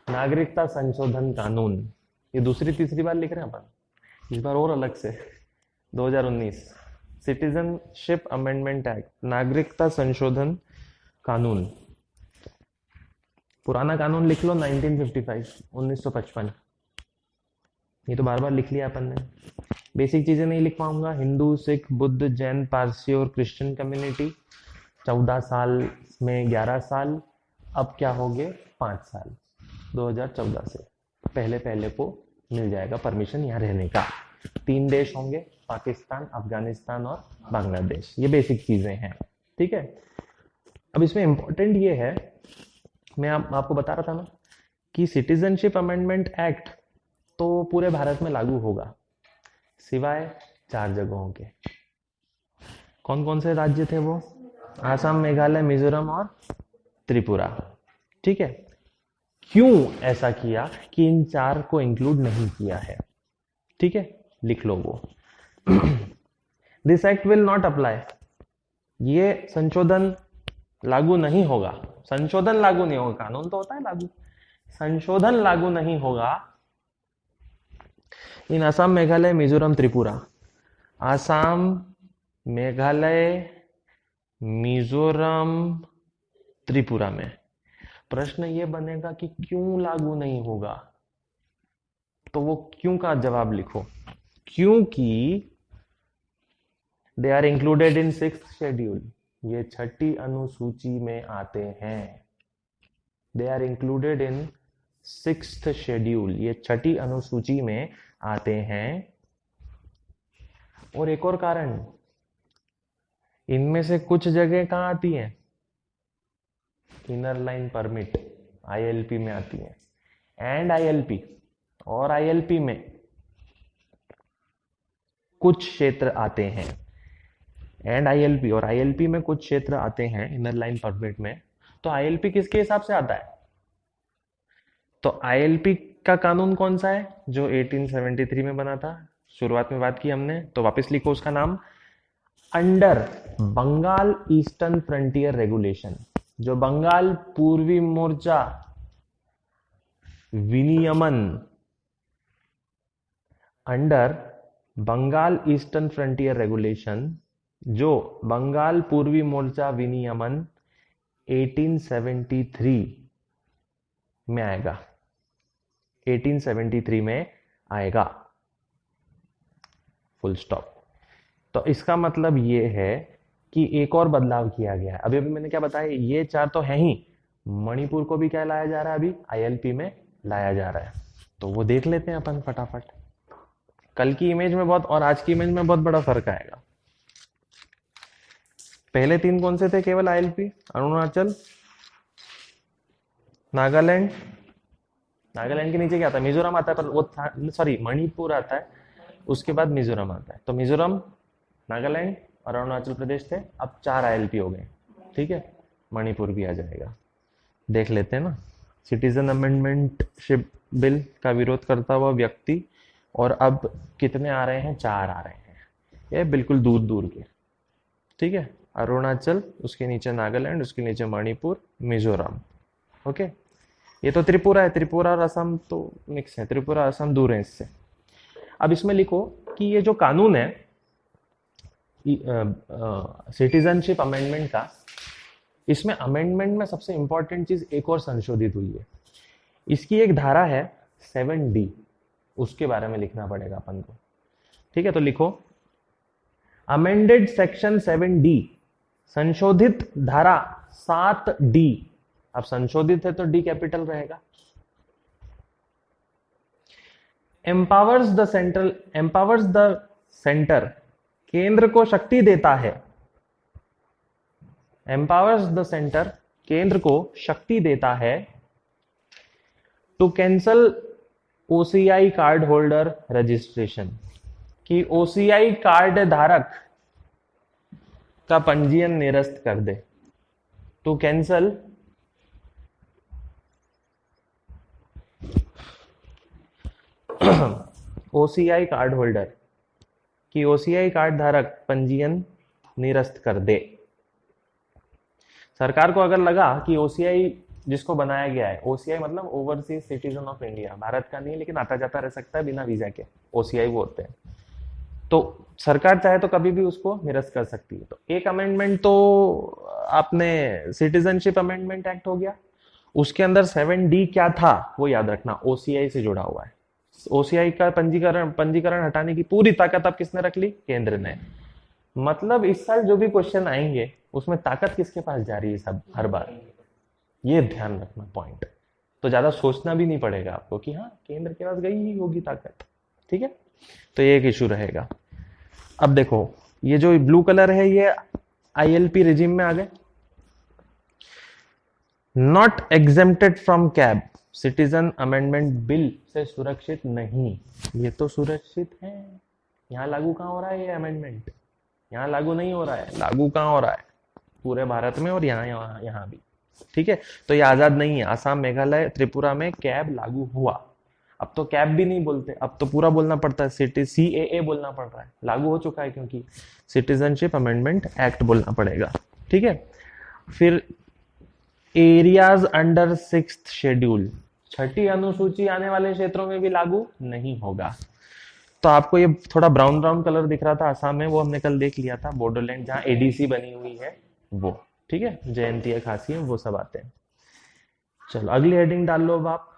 Speaker 1: नागरिकता संशोधन कानून, ये दूसरी तीसरी बार लिख रहे हैं अपन, इस बार और अलग से। 2019 सिटीजनशिप अमेंडमेंट एक्ट, नागरिकता संशोधन कानून। पुराना कानून लिख लो 1955, 1955, ये तो बार बार लिख लिया अपन ने। बेसिक चीजें नहीं लिख पाऊंगा, हिंदू सिख बुद्ध जैन पारसी और क्रिश्चियन कम्युनिटी, 14 साल में 11 साल, अब क्या हो गए 5 साल, 2014 से पहले पहले को मिल जाएगा परमिशन यहाँ रहने का। 3 देश होंगे, पाकिस्तान अफगानिस्तान और बांग्लादेश, ये बेसिक चीजें हैं, ठीक है। अब इसमें इंपॉर्टेंट ये है, मैं आपको बता रहा था ना कि सिटीजनशिप अमेंडमेंट एक्ट तो पूरे भारत में लागू होगा सिवाय 4 जगहों के। कौन कौन से राज्य थे वो? आसाम मेघालय मिजोरम और त्रिपुरा, ठीक है। क्यों ऐसा किया कि इन 4 को इंक्लूड नहीं किया है, ठीक है, लिख लो वो। This act will not apply, ये संशोधन लागू नहीं होगा, संशोधन लागू नहीं होगा, कानून तो होता है लागू, संशोधन लागू नहीं होगा इन असम मेघालय मिजोरम त्रिपुरा। आसाम मेघालय मिजोरम त्रिपुरा में प्रश्न ये बनेगा कि क्यों लागू नहीं होगा, तो वो क्यों का जवाब लिखो, क्योंकि they are included in 6th schedule, ये 6ठी अनुसूची में आते हैं। They are included in 6th schedule, ये 6ठी अनुसूची में आते हैं। और एक और कारण, इनमें से कुछ जगह कहां आती हैं, इनर लाइन परमिट आईएलपी में आती है, एंड आईएलपी और आईएलपी में कुछ क्षेत्र आते हैं, एंड आईएलपी और आईएलपी में कुछ क्षेत्र आते हैं इनर लाइन परमिट में। तो आईएलपी किसके हिसाब से आता है? तो आईएलपी का कानून कौन सा है? जो 1873 में बना था, शुरुआत में बात की हमने, तो वापस लिखो उसका नाम, under Bengal eastern frontier regulation, जो बंगाल पूर्वी मोर्चा विनियमन, under Bengal eastern frontier regulation, जो बंगाल पूर्वी मोर्चा विनियमन 1873 में आएगा, 1873 में आएगा, फुल स्टॉप। तो इसका मतलब ये है कि एक और बदलाव किया गया है। अभी अभी मैंने क्या बताया, ये 4 तो है ही, मणिपुर को भी क्या लाया जा रहा है, अभी आईएलपी में लाया जा रहा है, तो वो देख लेते हैं अपन फटाफट। कल की इमेज में बहुत और आज की इमेज में बहुत बड़ा फर्क आएगा। पहले 3 कौन से थे केवल आईएलपी? अरुणाचल, नागालैंड, नागालैंड के नीचे क्या आता है, मिजोरम आता है, पर वो सॉरी मणिपुर आता है, उसके बाद मिजोरम आता है। तो मिजोरम, नागालैंड और अरुणाचल प्रदेश थे, अब 4 आईएलपी हो गए, ठीक है, मणिपुर भी आ जाएगा। देख लेते हैं ना, सिटीजन अमेंडमेंटशिप बिल का विरोध करता हुआ व्यक्ति, और अब कितने आ रहे हैं, 4 आ रहे हैं, ये बिल्कुल दूर दूर के, ठीक है, अरुणाचल, उसके नीचे नागालैंड, उसके नीचे मणिपुर, मिजोरम, ओके। ये तो त्रिपुरा है, त्रिपुरा और असम तो मिक्स है, त्रिपुरा असम दूर है इससे। अब इसमें लिखो कि ये जो कानून है सिटीजनशिप अमेंडमेंट का, इसमें अमेंडमेंट में सबसे इंपॉर्टेंट चीज एक और संशोधित हुई है। इसकी एक धारा है 7D, उसके बारे में लिखना पड़ेगा अपन को, ठीक है। तो लिखो अमेंडेड सेक्शन 7D, संशोधित धारा 7D। अब संशोधित है तो डी कैपिटल रहेगा। एम्पावर्स द सेंटर, केंद्र को शक्ति देता है, एम्पावर्स द सेंटर, केंद्र को शक्ति देता है, to cancel OCI card holder registration, कि ओसीआई कार्ड धारक का पंजीयन निरस्त कर दे, to cancel OCI card holder कि ओसीआई कार्ड धारक पंजीयन निरस्त कर दे। सरकार को अगर लगा कि ओसीआई जिसको बनाया गया है, ओसीआई मतलब overseas citizen of India, Bharat का नहीं है लेकिन आता जाता रह सकता है बिना वीजा के, ओसीआई वो होते हैं, तो सरकार चाहे तो कभी भी उसको निरस्त कर सकती है। तो एक अमेंडमेंट तो आपने सिटीजनशिप अमेंडमेंट एक्ट हो गया, उसके अंदर 7D क्या था वो याद रखना, ओसीआई से जुड़ा हुआ है। ओसीआई का पंजीकरण पंजीकरण हटाने की पूरी ताकत अब किसने रख ली? केंद्र ने। मतलब इस साल जो भी क्वेश्चन आएंगे उसमें ताकत किसके पास जा रही है सब हर बार, ये ध्यान रखना पॉइंट। तो ज्यादा सोचना भी नहीं पड़ेगा आपको कि हाँ केंद्र के पास गई ही होगी ताकत, ठीक है। तो ये एक इशू रहेगा। अब देखो ये जो ब्लू कलर है ये आईएलपी रिजिम में आ गए। Not exempted from cab, citizen amendment bill से सुरक्षित नहीं। ये तो सुरक्षित है, यहां लागू कहां हो रहा है ये अमेंडमेंट? यहाँ लागू नहीं हो रहा है, लागू कहां हो रहा है? पूरे भारत में और यहाँ भी, ठीक है। तो ये आजाद नहीं है, आसाम मेघालय त्रिपुरा में कैब लागू हुआ। अब तो कैब भी नहीं बोलते, अब तो पूरा बोलना पड़ता है, CAA बोलना पड़ रहा है, लागू हो चुका है क्योंकि सिटीजनशिप अमेंडमेंट एक्ट बोलना पड़ेगा, ठीक है। फिर एरियाज अंडर 6th शेड्यूल, 6ठी अनुसूची आने वाले क्षेत्रों में भी लागू नहीं होगा। तो आपको ये थोड़ा ब्राउन ब्राउन कलर दिख रहा था आसाम में, वो हमने कल देख लिया था, बॉर्डरलैंड जहां एडीसी बनी हुई है वो, ठीक है, जयंती खासी है वो सब आते हैं। चलो अगली हेडिंग डाल लो अब आप।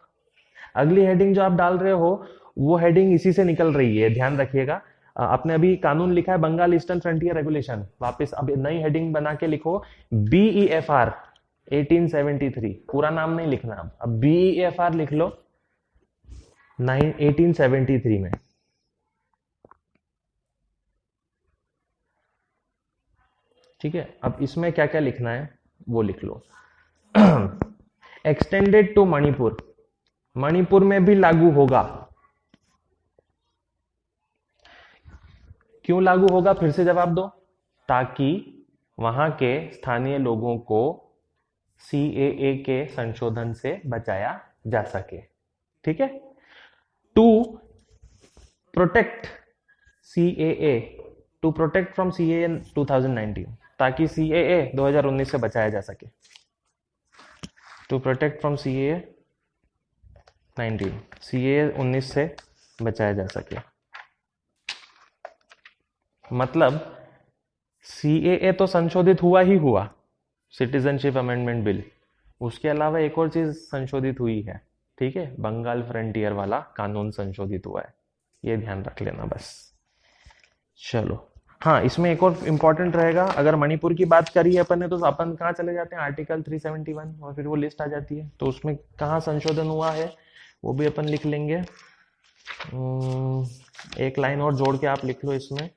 Speaker 1: अगली हेडिंग जो आप डाल रहे हो वो हेडिंग इसी से निकल रही है, ध्यान रखिएगा। आपने अभी कानून लिखा है बंगाल ईस्टर्न फ्रंटियर रेगुलेशन, वापस अब नई हेडिंग बना के लिखो BEFR 1873, पूरा नाम नहीं लिखना, अब BEFR लिख लो 1873 में। ठीक है, अब इसमें क्या क्या लिखना है वो लिख लो। एक्सटेंडेड टू मणिपुर, मणिपुर में भी लागू होगा। क्यों लागू होगा फिर से जवाब दो, ताकि वहां के स्थानीय लोगों को CAA के संशोधन से बचाया जा सके, ठीक है। To protect CAA, to protect from CAA 2019, ताकि CAA 2019 से बचाया जा सके। टू प्रोटेक्ट फ्रॉम CAA 19 से बचाया जा सके। मतलब CAA तो संशोधित हुआ ही हुआ, सिटीजनशिप अमेंडमेंट बिल, उसके अलावा एक और चीज संशोधित हुई है, ठीक है, बंगाल फ्रंटियर वाला कानून संशोधित हुआ है, ये ध्यान रख लेना बस। चलो हाँ, इसमें एक और इम्पोर्टेंट रहेगा, अगर मणिपुर की बात करी है अपन ने तो अपन कहाँ चले जाते हैं, आर्टिकल 371 और फिर वो लिस्ट आ जाती है, तो उसमें कहाँ संशोधन हुआ है वो भी अपन लिख लेंगे। एक लाइन और जोड़ के आप लिख लो इसमें,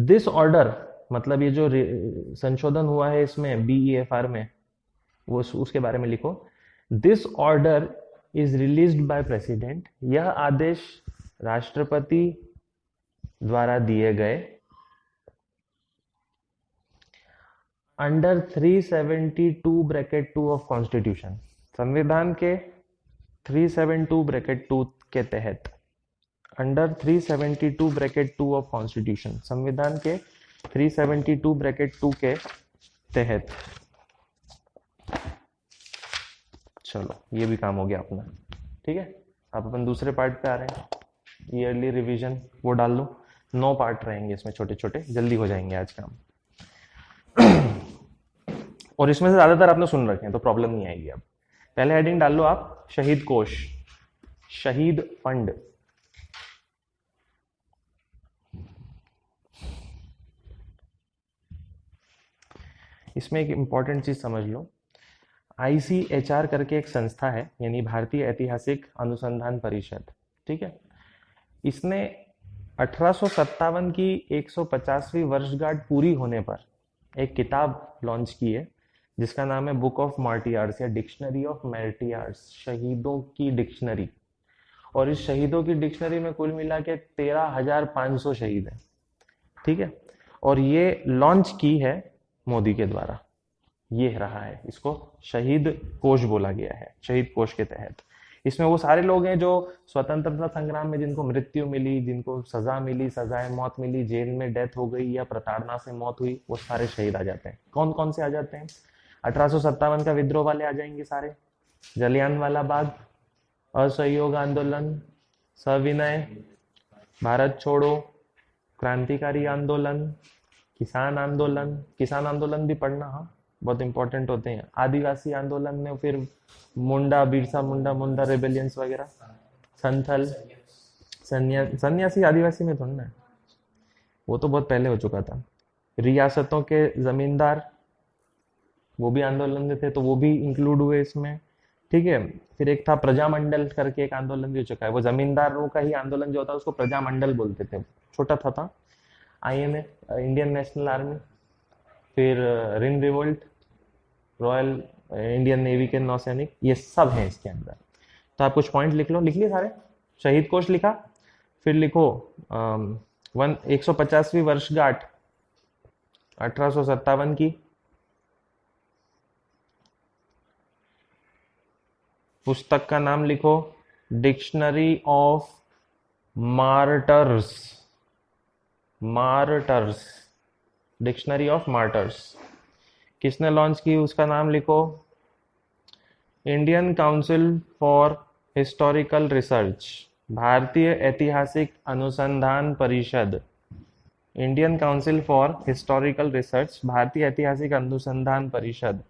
Speaker 1: दिस ऑर्डर, मतलब ये जो संशोधन हुआ है इसमें BEFR में, वो उसके बारे में लिखो। This order is released by president, यह आदेश राष्ट्रपति द्वारा दिए गए अंडर 372(2) ऑफ कॉन्स्टिट्यूशन, संविधान के 372(2) के तहत, अंडर 372(2) ऑफ कॉन्स्टिट्यूशन, संविधान के 372(2) के तहत। चलो ये भी काम हो गया अपना, ठीक है। अब अपन दूसरे पार्ट पे आ रहे हैं, ईयरली रिवीजन, वो डाल लो, 9 पार्ट रहेंगे इसमें छोटे छोटे, जल्दी हो जाएंगे आज काम। और इसमें से ज्यादातर आपने सुन रखे हैं तो प्रॉब्लम नहीं आएगी। अब पहले हेडिंग डाल लो आप, शहीद कोष, शहीद फंड। इसमें एक इंपॉर्टेंट चीज समझ लो, ICHR करके एक संस्था है, यानी भारतीय ऐतिहासिक अनुसंधान परिषद, ठीक है। इसने 1857 की 150वीं वर्षगांठ पूरी होने पर एक किताब लॉन्च की है जिसका नाम है बुक ऑफ मार्टियर्स या डिक्शनरी ऑफ मार्टियर्स, शहीदों की डिक्शनरी। और इस शहीदों की डिक्शनरी में कुल मिला के 13,500 शहीद हैं, ठीक है। और ये लॉन्च की है मोदी के द्वारा, ये रहा है, इसको शहीद कोष बोला गया है, शहीद कोष के तहत। इसमें वो सारे लोग हैं जो स्वतंत्रता संग्राम में जिनको मृत्यु मिली, जिनको सजा मिली, सजाए मौत मिली, जेल में डेथ हो गई या प्रताड़ना से मौत हुई, वो सारे शहीद आ जाते हैं। कौन कौन से आ जाते हैं? 1857 का विद्रोह वाले आ जाएंगे सारे, जलियांवाला बाग, असहयोग आंदोलन, सविनय, भारत छोड़ो, क्रांतिकारी आंदोलन, किसान आंदोलन, किसान आंदोलन भी पढ़ना, हाँ बहुत इंपॉर्टेंट होते हैं, आदिवासी आंदोलन में फिर मुंडा, बिरसा मुंडा, मुंडा रेबेलियंस वगैरह, संथल, सन्यासी आदिवासी में थोड़ा ना है, वो तो बहुत पहले हो चुका था। रियासतों के जमींदार, वो भी आंदोलन में थे, तो वो भी इंक्लूड हुए इसमें, ठीक है। फिर एक था प्रजामंडल करके एक आंदोलन भी हो चुका है, वो जमींदारों का ही आंदोलन जो होता है उसको प्रजामंडल बोलते थे, छोटा था। आईएनए, इंडियन नेशनल आर्मी, फिर रिन रिवोल्ट, रॉयल इंडियन नेवी के नौसैनिक, ये सब हैं इसके अंदर। तो आप कुछ पॉइंट लिख लो, लिख लिए सारे। शहीद कोष लिखा, फिर लिखो 150वीं वर्षगांठ 1857 की, पुस्तक का नाम लिखो dictionary of martyrs, martyrs, dictionary of martyrs. किसने लॉन्च की उसका नाम लिखो, Indian council for historical research, भारतीय ऐतिहासिक अनुसंधान परिषद, Indian council for historical research, भारतीय ऐतिहासिक अनुसंधान परिषद।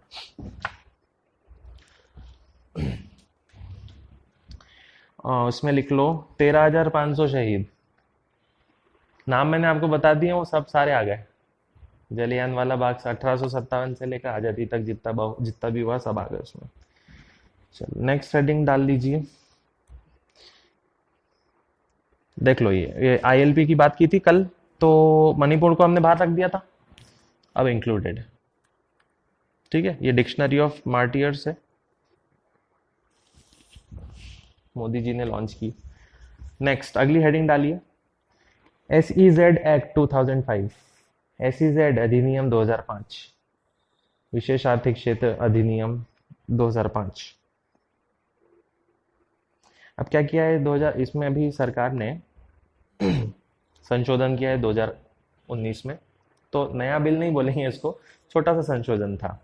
Speaker 1: उसमें लिख लो 13,500 शहीद, नाम मैंने आपको बता दिए, वो सब सारे आ गए। जलियांवाला बाग से 1857 से लेकर आजादी तक जितना भी हुआ सब आ गए उसमें। चलो नेक्स्ट हेडिंग डाल लीजिए। देख लो, ये आईएलपी की बात की थी कल, तो मणिपुर को हमने बाहर रख दिया था, अब इंक्लूडेड, ठीक है। ये डिक्शनरी ऑफ मार्टियर्स है, मोदी जी ने लॉन्च की। नेक्स्ट अगली हेडिंग डालिए, SEZ एक्ट 2005, SEZ अधिनियम 2005, विशेष आर्थिक क्षेत्र अधिनियम 2005। अब क्या किया है 2000, इसमें अभी सरकार ने संशोधन किया है 2019 में, तो नया बिल नहीं बोलेंगे इसको, छोटा सा संशोधन था।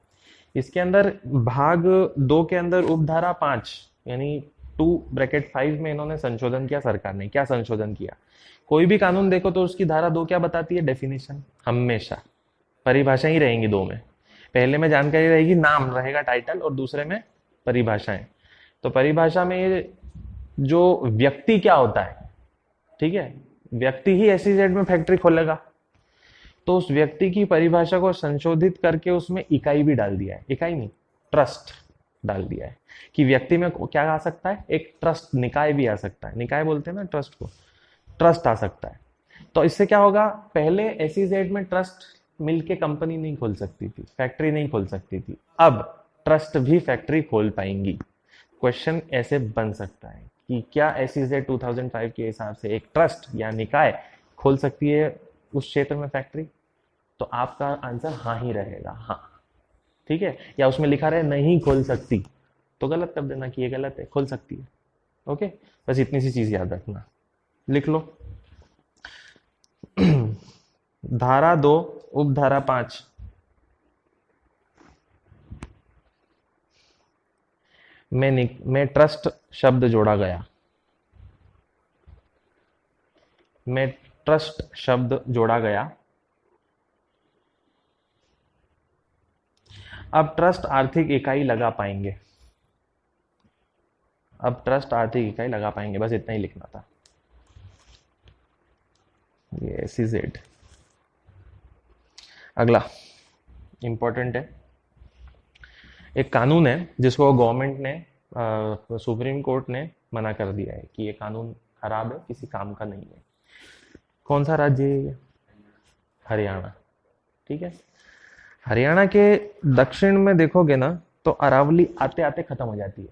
Speaker 1: इसके अंदर भाग 2 के अंदर उपधारा 5 यानी 2(5) में इन्होंने संशोधन किया। सरकार ने क्या संशोधन किया, कोई भी कानून देखो तो उसकी धारा 2 क्या बताती है, डेफिनेशन, हमेशा परिभाषा ही रहेंगी 2 में। पहले में जानकारी रहेगी, नाम रहेगा टाइटल, और दूसरे में परिभाषाएं। तो परिभाषा में ये जो व्यक्ति क्या होता है, ठीक है, व्यक्ति ही SEZ में फैक्ट्री खोलेगा, तो उस व्यक्ति की परिभाषा को संशोधित करके उसमें इकाई भी डाल दिया है, इकाई नहीं ट्रस्ट डाल दिया है, कि व्यक्ति में क्या आ सकता है, एक ट्रस्ट, निकाय भी आ सकता है, निकाय बोलते हैं ना ट्रस्ट को, ट्रस्ट आ सकता है। तो इससे क्या होगा, पहले SEZ में ट्रस्ट मिलके कंपनी नहीं खोल सकती थी, फैक्ट्री नहीं खोल सकती थी, अब ट्रस्ट भी फैक्ट्री खोल पाएंगी। क्वेश्चन ऐसे बन सकता है कि क्या SEZ 2005 के हिसाब से एक ट्रस्ट या निकाय खोल सकती है उस क्षेत्र में फैक्ट्री, तो आपका आंसर हाँ ही रहेगा, हाँ, ठीक है। या उसमें लिखा रहे नहीं खोल सकती, तो गलत कर देना कि ये गलत है, खोल सकती है। ओके, बस इतनी सी चीज याद रखना, लिख लो। धारा 2 उपधारा 5 में ट्रस्ट शब्द जोड़ा गया, में ट्रस्ट शब्द जोड़ा गया। अब ट्रस्ट आर्थिक इकाई लगा पाएंगे, अब ट्रस्ट आर्थिक इकाई लगा पाएंगे, बस इतना ही लिखना था। ये SEZ। अगला इंपॉर्टेंट है, एक कानून है जिसको गवर्नमेंट ने, सुप्रीम कोर्ट ने मना कर दिया है कि ये कानून खराब है, किसी काम का नहीं है। कौन सा राज्य है ये? हरियाणा, ठीक है। हरियाणा के दक्षिण में देखोगे ना तो अरावली आते आते खत्म हो जाती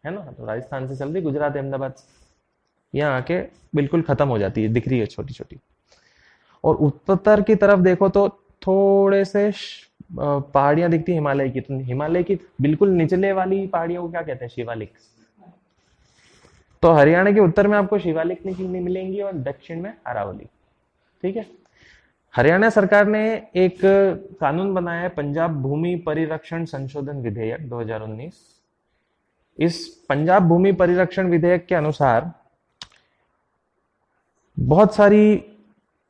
Speaker 1: है ना, तो राजस्थान से चल रही गुजरात अहमदाबाद से, यहाँ आके बिल्कुल खत्म हो जाती है, दिख रही है छोटी छोटी। और उत्तर की तरफ देखो तो थोड़े से पहाड़ियां दिखती हिमालय की, तो हिमालय की बिल्कुल निचले वाली पहाड़ियों को क्या कहते हैं? शिवालिक। तो हरियाणा के उत्तर में आपको शिवालिक नहीं मिलेंगी और दक्षिण में अरावली। ठीक है। हरियाणा सरकार ने एक कानून बनाया है, पंजाब भूमि परिरक्षण संशोधन विधेयक 2019। इस पंजाब भूमि परिरक्षण विधेयक के अनुसार बहुत सारी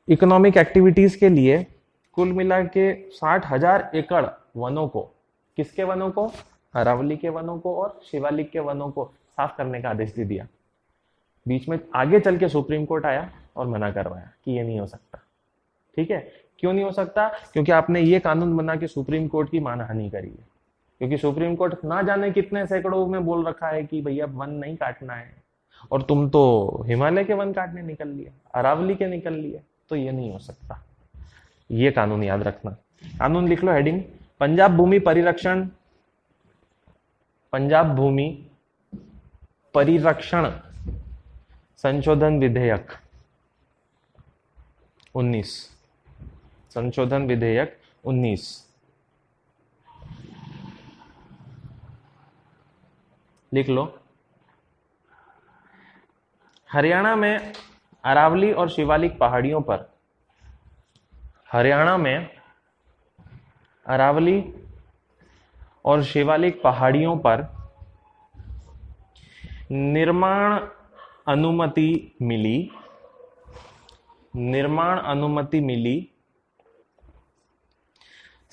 Speaker 1: इकोनॉमिक एक्टिविटीज के लिए कुल मिला के 60,000 एकड़ वनों को, किसके वनों को? अरावली के वनों को और शिवालिक के वनों को साफ करने का आदेश दे दिया। बीच में आगे चल के सुप्रीम कोर्ट आया और मना करवाया कि ये नहीं हो सकता। ठीक है। क्यों नहीं हो सकता? क्योंकि आपने ये कानून बना के सुप्रीम कोर्ट की मानहानि करी है। क्योंकि सुप्रीम कोर्ट ना जाने कितने सैकड़ों में बोल रखा है कि भैया वन नहीं काटना है, और तुम तो हिमालय के वन काटने निकल लिए, अरावली के निकल लिए। तो ये नहीं हो सकता। ये कानून याद रखना। कानून लिख लो, हेडिंग पंजाब भूमि परिरक्षण, पंजाब भूमि परिरक्षण संशोधन विधेयक 19, संशोधन विधेयक 19। लिख लो। हरियाणा में अरावली और शिवालिक पहाड़ियों पर, हरियाणा में अरावली और शिवालिक पहाड़ियों पर निर्माण अनुमति मिली, निर्माण अनुमति मिली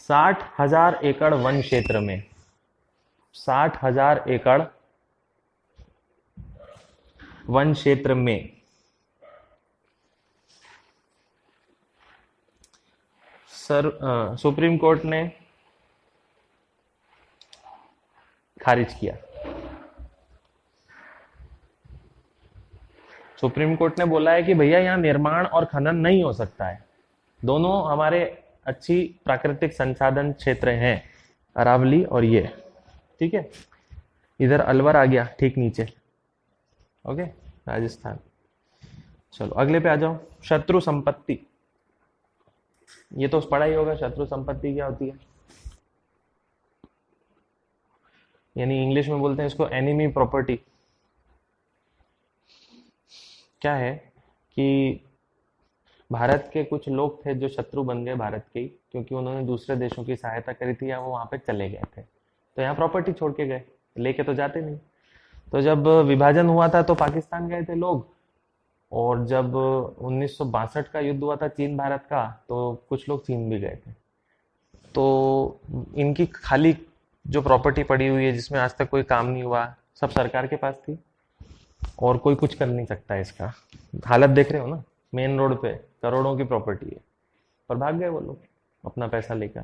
Speaker 1: 60,000 एकड़ वन क्षेत्र में। 60,000 एकड़ वन क्षेत्र में सुप्रीम कोर्ट ने खारिज किया। सुप्रीम कोर्ट ने बोला है कि भैया यहां निर्माण और खनन नहीं हो सकता है। दोनों हमारे अच्छी प्राकृतिक संसाधन क्षेत्र हैं, अरावली और ये। ठीक है। इधर अलवर आ गया ठीक नीचे। ओके, राजस्थान। चलो अगले पे आ जाओ। शत्रु संपत्ति, ये तो पढ़ा ही होगा। शत्रु संपत्ति क्या होती है? यानी इंग्लिश में बोलते हैं इसको एनिमी प्रॉपर्टी। क्या है कि भारत के कुछ लोग थे जो शत्रु बन गए भारत के ही, क्योंकि उन्होंने दूसरे देशों की सहायता करी थी या वो वहां पे चले गए थे। तो यहाँ प्रॉपर्टी छोड़ के गए, लेके तो जाते नहीं। तो जब विभाजन हुआ था तो पाकिस्तान गए थे लोग, और जब 1962 का युद्ध हुआ था चीन भारत का, तो कुछ लोग चीन भी गए थे। तो इनकी खाली जो प्रॉपर्टी पड़ी हुई है जिसमें आज तक कोई काम नहीं हुआ, सब सरकार के पास थी, और कोई कुछ कर नहीं सकता। इसका हालत देख रहे हो ना, मेन रोड पे करोड़ों की प्रॉपर्टी है, पर भाग गए वो लोग अपना पैसा लेकर।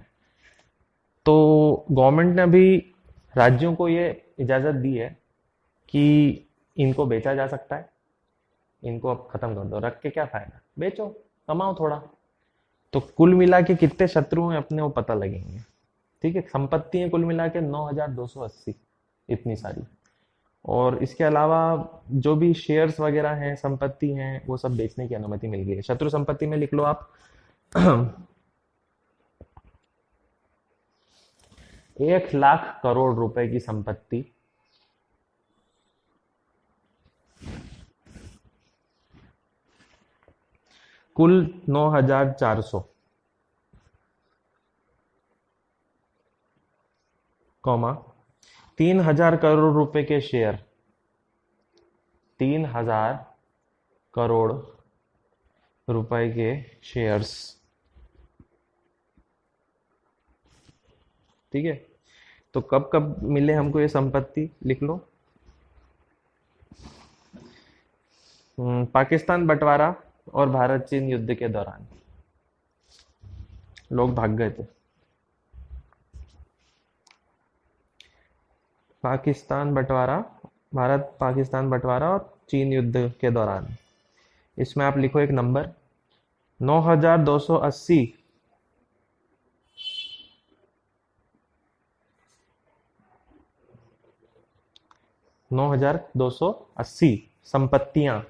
Speaker 1: तो गवर्नमेंट ने अभी राज्यों को ये इजाजत दी है कि इनको बेचा जा सकता है, इनको अब खत्म कर दो, रख के क्या फायदा, बेचो, कमाओ थोड़ा। तो कुल मिला के कितने शत्रु हैं अपने वो पता लगेंगे। ठीक है। संपत्ति है कुल मिला के 9,280, इतनी सारी। और इसके अलावा जो भी शेयर्स वगैरह हैं, संपत्ति हैं, वो सब बेचने की अनुमति मिल गई है। शत्रु संपत्ति में लिख लो आप 1,00,000 करोड़ रुपए की संपत्ति, कुल 9,400, कॉमा 3,000 करोड़ रुपए के शेयर, 3,000 करोड़ रुपए के शेयर्स। ठीक है। तो कब कब मिले हमको ये संपत्ति, लिख लो। पाकिस्तान बंटवारा और भारत चीन युद्ध के दौरान लोग भाग गए थे। पाकिस्तान बंटवारा, भारत पाकिस्तान बंटवारा और चीन युद्ध के दौरान। इसमें आप लिखो एक नंबर 9,280 9,280 संपत्तियां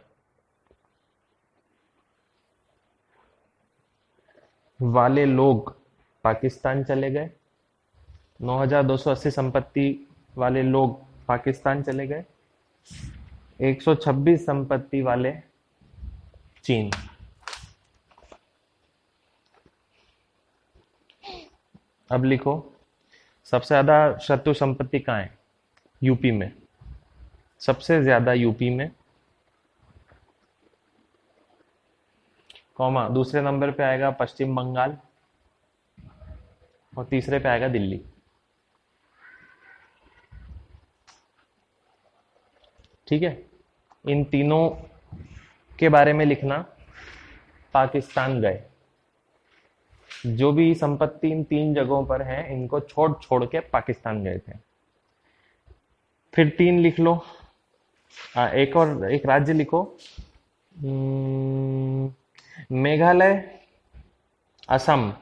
Speaker 1: वाले लोग पाकिस्तान चले गए 9,280 संपत्ति वाले लोग पाकिस्तान चले गए, 126 संपत्ति वाले चीन। अब लिखो, सबसे ज्यादा शत्रु संपत्ति कहाँ है? यूपी में, सबसे ज्यादा यूपी में, कॉमा, दूसरे नंबर पे आएगा पश्चिम बंगाल और तीसरे पे आएगा दिल्ली। ठीक है, इन तीनों के बारे में लिखना। पाकिस्तान गए, जो भी संपत्ति इन तीन जगहों पर है इनको छोड़ छोड़ के पाकिस्तान गए थे। फिर तीन लिख लो। एक और एक राज्य लिखो, मेघालय, असम,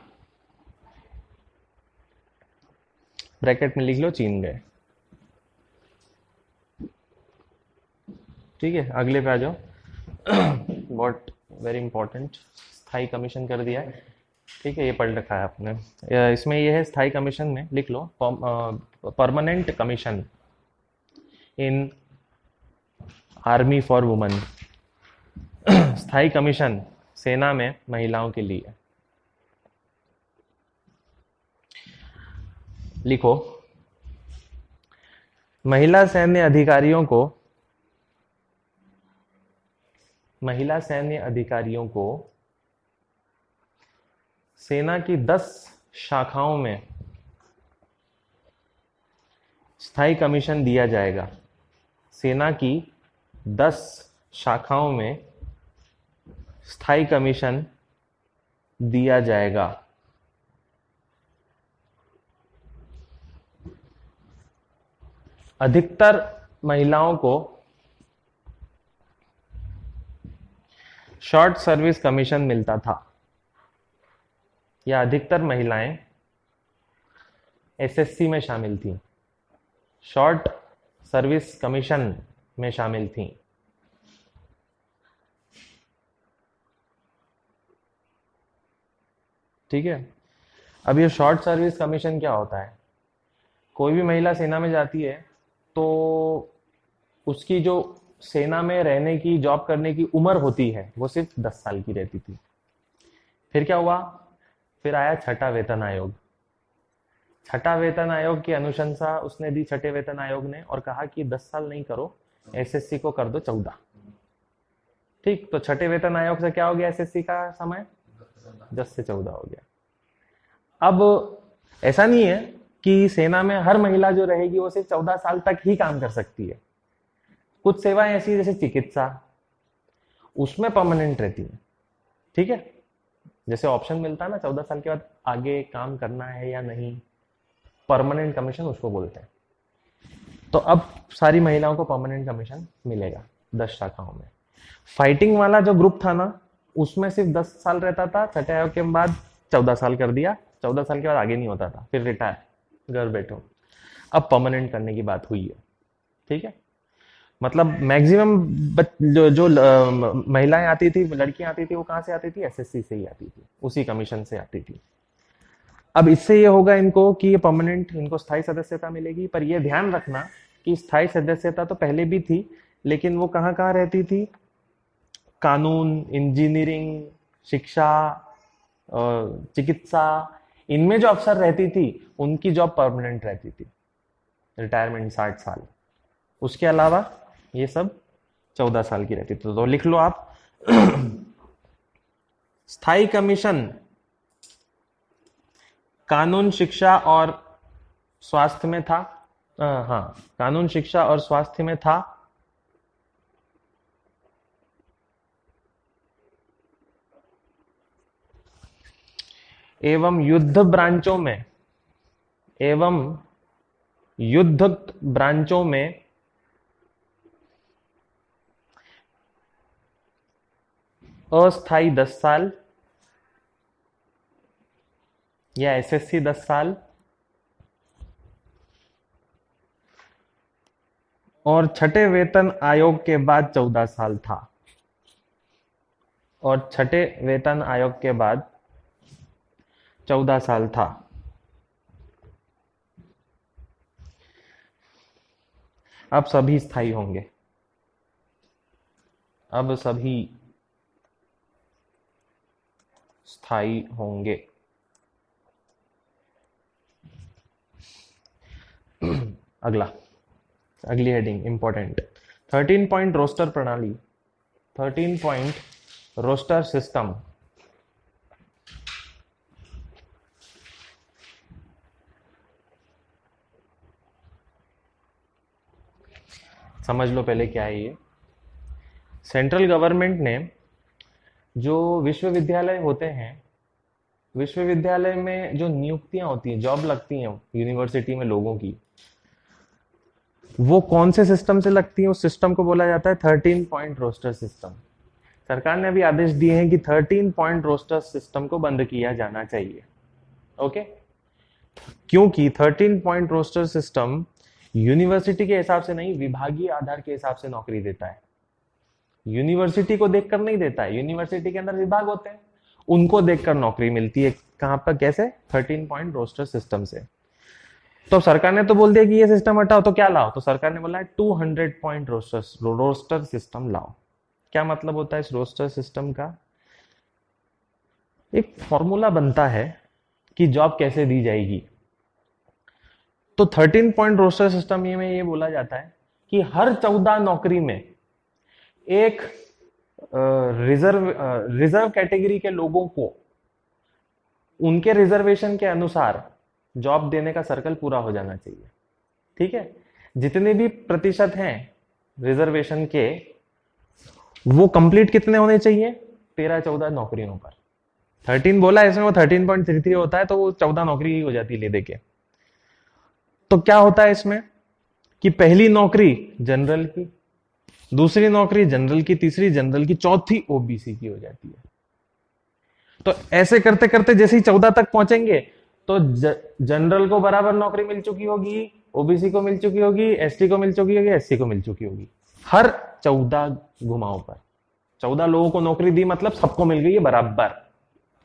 Speaker 1: ब्रैकेट में लिख लो चीन गए। ठीक है, अगले पे आ जाओ। बहुत वेरी इंपॉर्टेंट, स्थायी कमीशन कर दिया है। ठीक है, ये पढ़ रखा है आपने। इसमें ये है स्थायी कमीशन में लिख लो, permanent commission in army for women. स्थायी कमीशन सेना में महिलाओं के लिए। लिखो, महिला सैन्य अधिकारियों को सेना की 10 शाखाओं में स्थायी कमीशन दिया जाएगा। सेना की 10 शाखाओं में स्थायी कमीशन दिया जाएगा। अधिकतर महिलाओं को शॉर्ट सर्विस कमीशन मिलता था, या अधिकतर महिलाएं एसएससी में शामिल थीं, शॉर्ट सर्विस कमीशन में शामिल थीं। ठीक है, अब ये शॉर्ट सर्विस कमीशन क्या होता है? कोई भी महिला सेना में जाती है तो उसकी जो सेना में रहने की, जॉब करने की उम्र होती है वो सिर्फ 10 साल की रहती थी। फिर क्या हुआ? फिर आया छठा वेतन आयोग। छठा वेतन आयोग की अनुशंसा उसने दी, छठे वेतन आयोग ने, और कहा कि 10 साल नहीं करो, एसएससी को कर दो 14। ठीक, तो छठे वेतन आयोग से क्या हो गया? एसएससी का समय 10 से 14 हो गया। अब ऐसा नहीं है कि सेना में हर महिला जो रहेगी वो सिर्फ 14 साल तक ही काम कर सकती है। कुछ सेवाएं ऐसी जैसे चिकित्सा, उसमें परमानेंट रहती है। ठीक है, जैसे ऑप्शन मिलता है ना 14 साल के बाद आगे काम करना है या नहीं, परमानेंट कमीशन उसको बोलते हैं। तो अब सारी महिलाओं को परमानेंट कमीशन मिलेगा 10 शाखाओं में। फाइटिंग वाला जो ग्रुप था ना, उसमें सिर्फ 10 साल रहता था, छठे आयोग के बाद 14 साल कर दिया, 14 साल के बाद आगे नहीं होता था, फिर रिटायर, घर बैठो। अब परमानेंट करने की बात हुई है। ठीक है, मतलब मैक्सिमम जो महिलाएं आती थी, लड़कियां आती थी, वो कहां से आती थी? एसएससी से ही आती थी, उसी कमीशन से आती थी। अब इससे ये होगा इनको कि ये परमानेंट, इनको स्थायी सदस्यता मिलेगी। पर ये ध्यान रखना कि स्थायी सदस्यता तो पहले भी थी, लेकिन वो कहां कहां रहती थी? कानून, इंजीनियरिंग, शिक्षा, चिकित्सा, इनमें जो अफसर रहती थी उनकी जॉब परमानेंट रहती थी, रिटायरमेंट 60 साल। उसके अलावा ये सब 14 साल की रहती थी। तो लिख लो आप, स्थायी कमीशन कानून, शिक्षा और स्वास्थ्य में था। हाँ, कानून, शिक्षा और स्वास्थ्य में था। एवं युद्ध ब्रांचों में अस्थाई 10 साल या एसएससी 10 साल, और छठे वेतन आयोग के बाद 14 साल था। और छठे वेतन आयोग के बाद 14 साल था। अब सभी स्थायी होंगे, अब सभी स्थायी होंगे। अगला, अगली हेडिंग इंपॉर्टेंट, 13 पॉइंट रोस्टर प्रणाली, 13 पॉइंट रोस्टर सिस्टम। समझ लो पहले क्या है ये। सेंट्रल गवर्नमेंट ने जो विश्वविद्यालय होते हैं, विश्वविद्यालय में जो नियुक्तियां होती हैं, जॉब लगती हैं यूनिवर्सिटी में लोगों की, वो कौन से सिस्टम से लगती है? उस सिस्टम को बोला जाता है 13 पॉइंट रोस्टर सिस्टम। सरकार ने अभी आदेश दिए हैं कि 13 पॉइंट रोस्टर सिस्टम को बंद किया जाना चाहिए। ओके, क्योंकि 13 पॉइंट रोस्टर सिस्टम यूनिवर्सिटी के हिसाब से नहीं, विभागीय आधार के हिसाब से नौकरी देता है। यूनिवर्सिटी को देखकर नहीं देता है, यूनिवर्सिटी के अंदर विभाग होते हैं, उनको देखकर नौकरी मिलती है। कहां पर, कैसे? 13 पॉइंट रोस्टर सिस्टम से। तो सरकार ने तो बोल दिया कि ये सिस्टम हटाओ, तो क्या लाओ? तो सरकार ने बोला है 200 पॉइंट रोस्टर सिस्टम लाओ। क्या मतलब होता है इस रोस्टर सिस्टम का? एक फॉर्मूला बनता है कि जॉब कैसे दी जाएगी। तो 13 पॉइंट रोस्टर सिस्टम में ये बोला जाता है कि हर 14 नौकरी में एक रिजर्व कैटेगरी के लोगों को उनके रिजर्वेशन के अनुसार जॉब देने का सर्कल पूरा हो जाना चाहिए। ठीक है, जितने भी प्रतिशत हैं रिजर्वेशन के, वो कंप्लीट कितने होने चाहिए? 13-14 नौकरियों पर। 13 बोला इसमें, वो 13.33 होता है, तो वो 14 नौकरी ही हो जाती है ले देके। तो क्या होता है इसमें कि पहली नौकरी जनरल की, दूसरी नौकरी जनरल की, तीसरी जनरल की, चौथी ओबीसी की हो जाती है। तो ऐसे करते करते जैसे ही 14 तक पहुंचेंगे तो जनरल को बराबर नौकरी मिल चुकी होगी, ओबीसी को मिल चुकी होगी, एसटी को मिल चुकी होगी, एससी को मिल चुकी होगी। हर 14 घुमाव पर 14 लोगों को नौकरी दी, मतलब सबको मिल गई है बराबर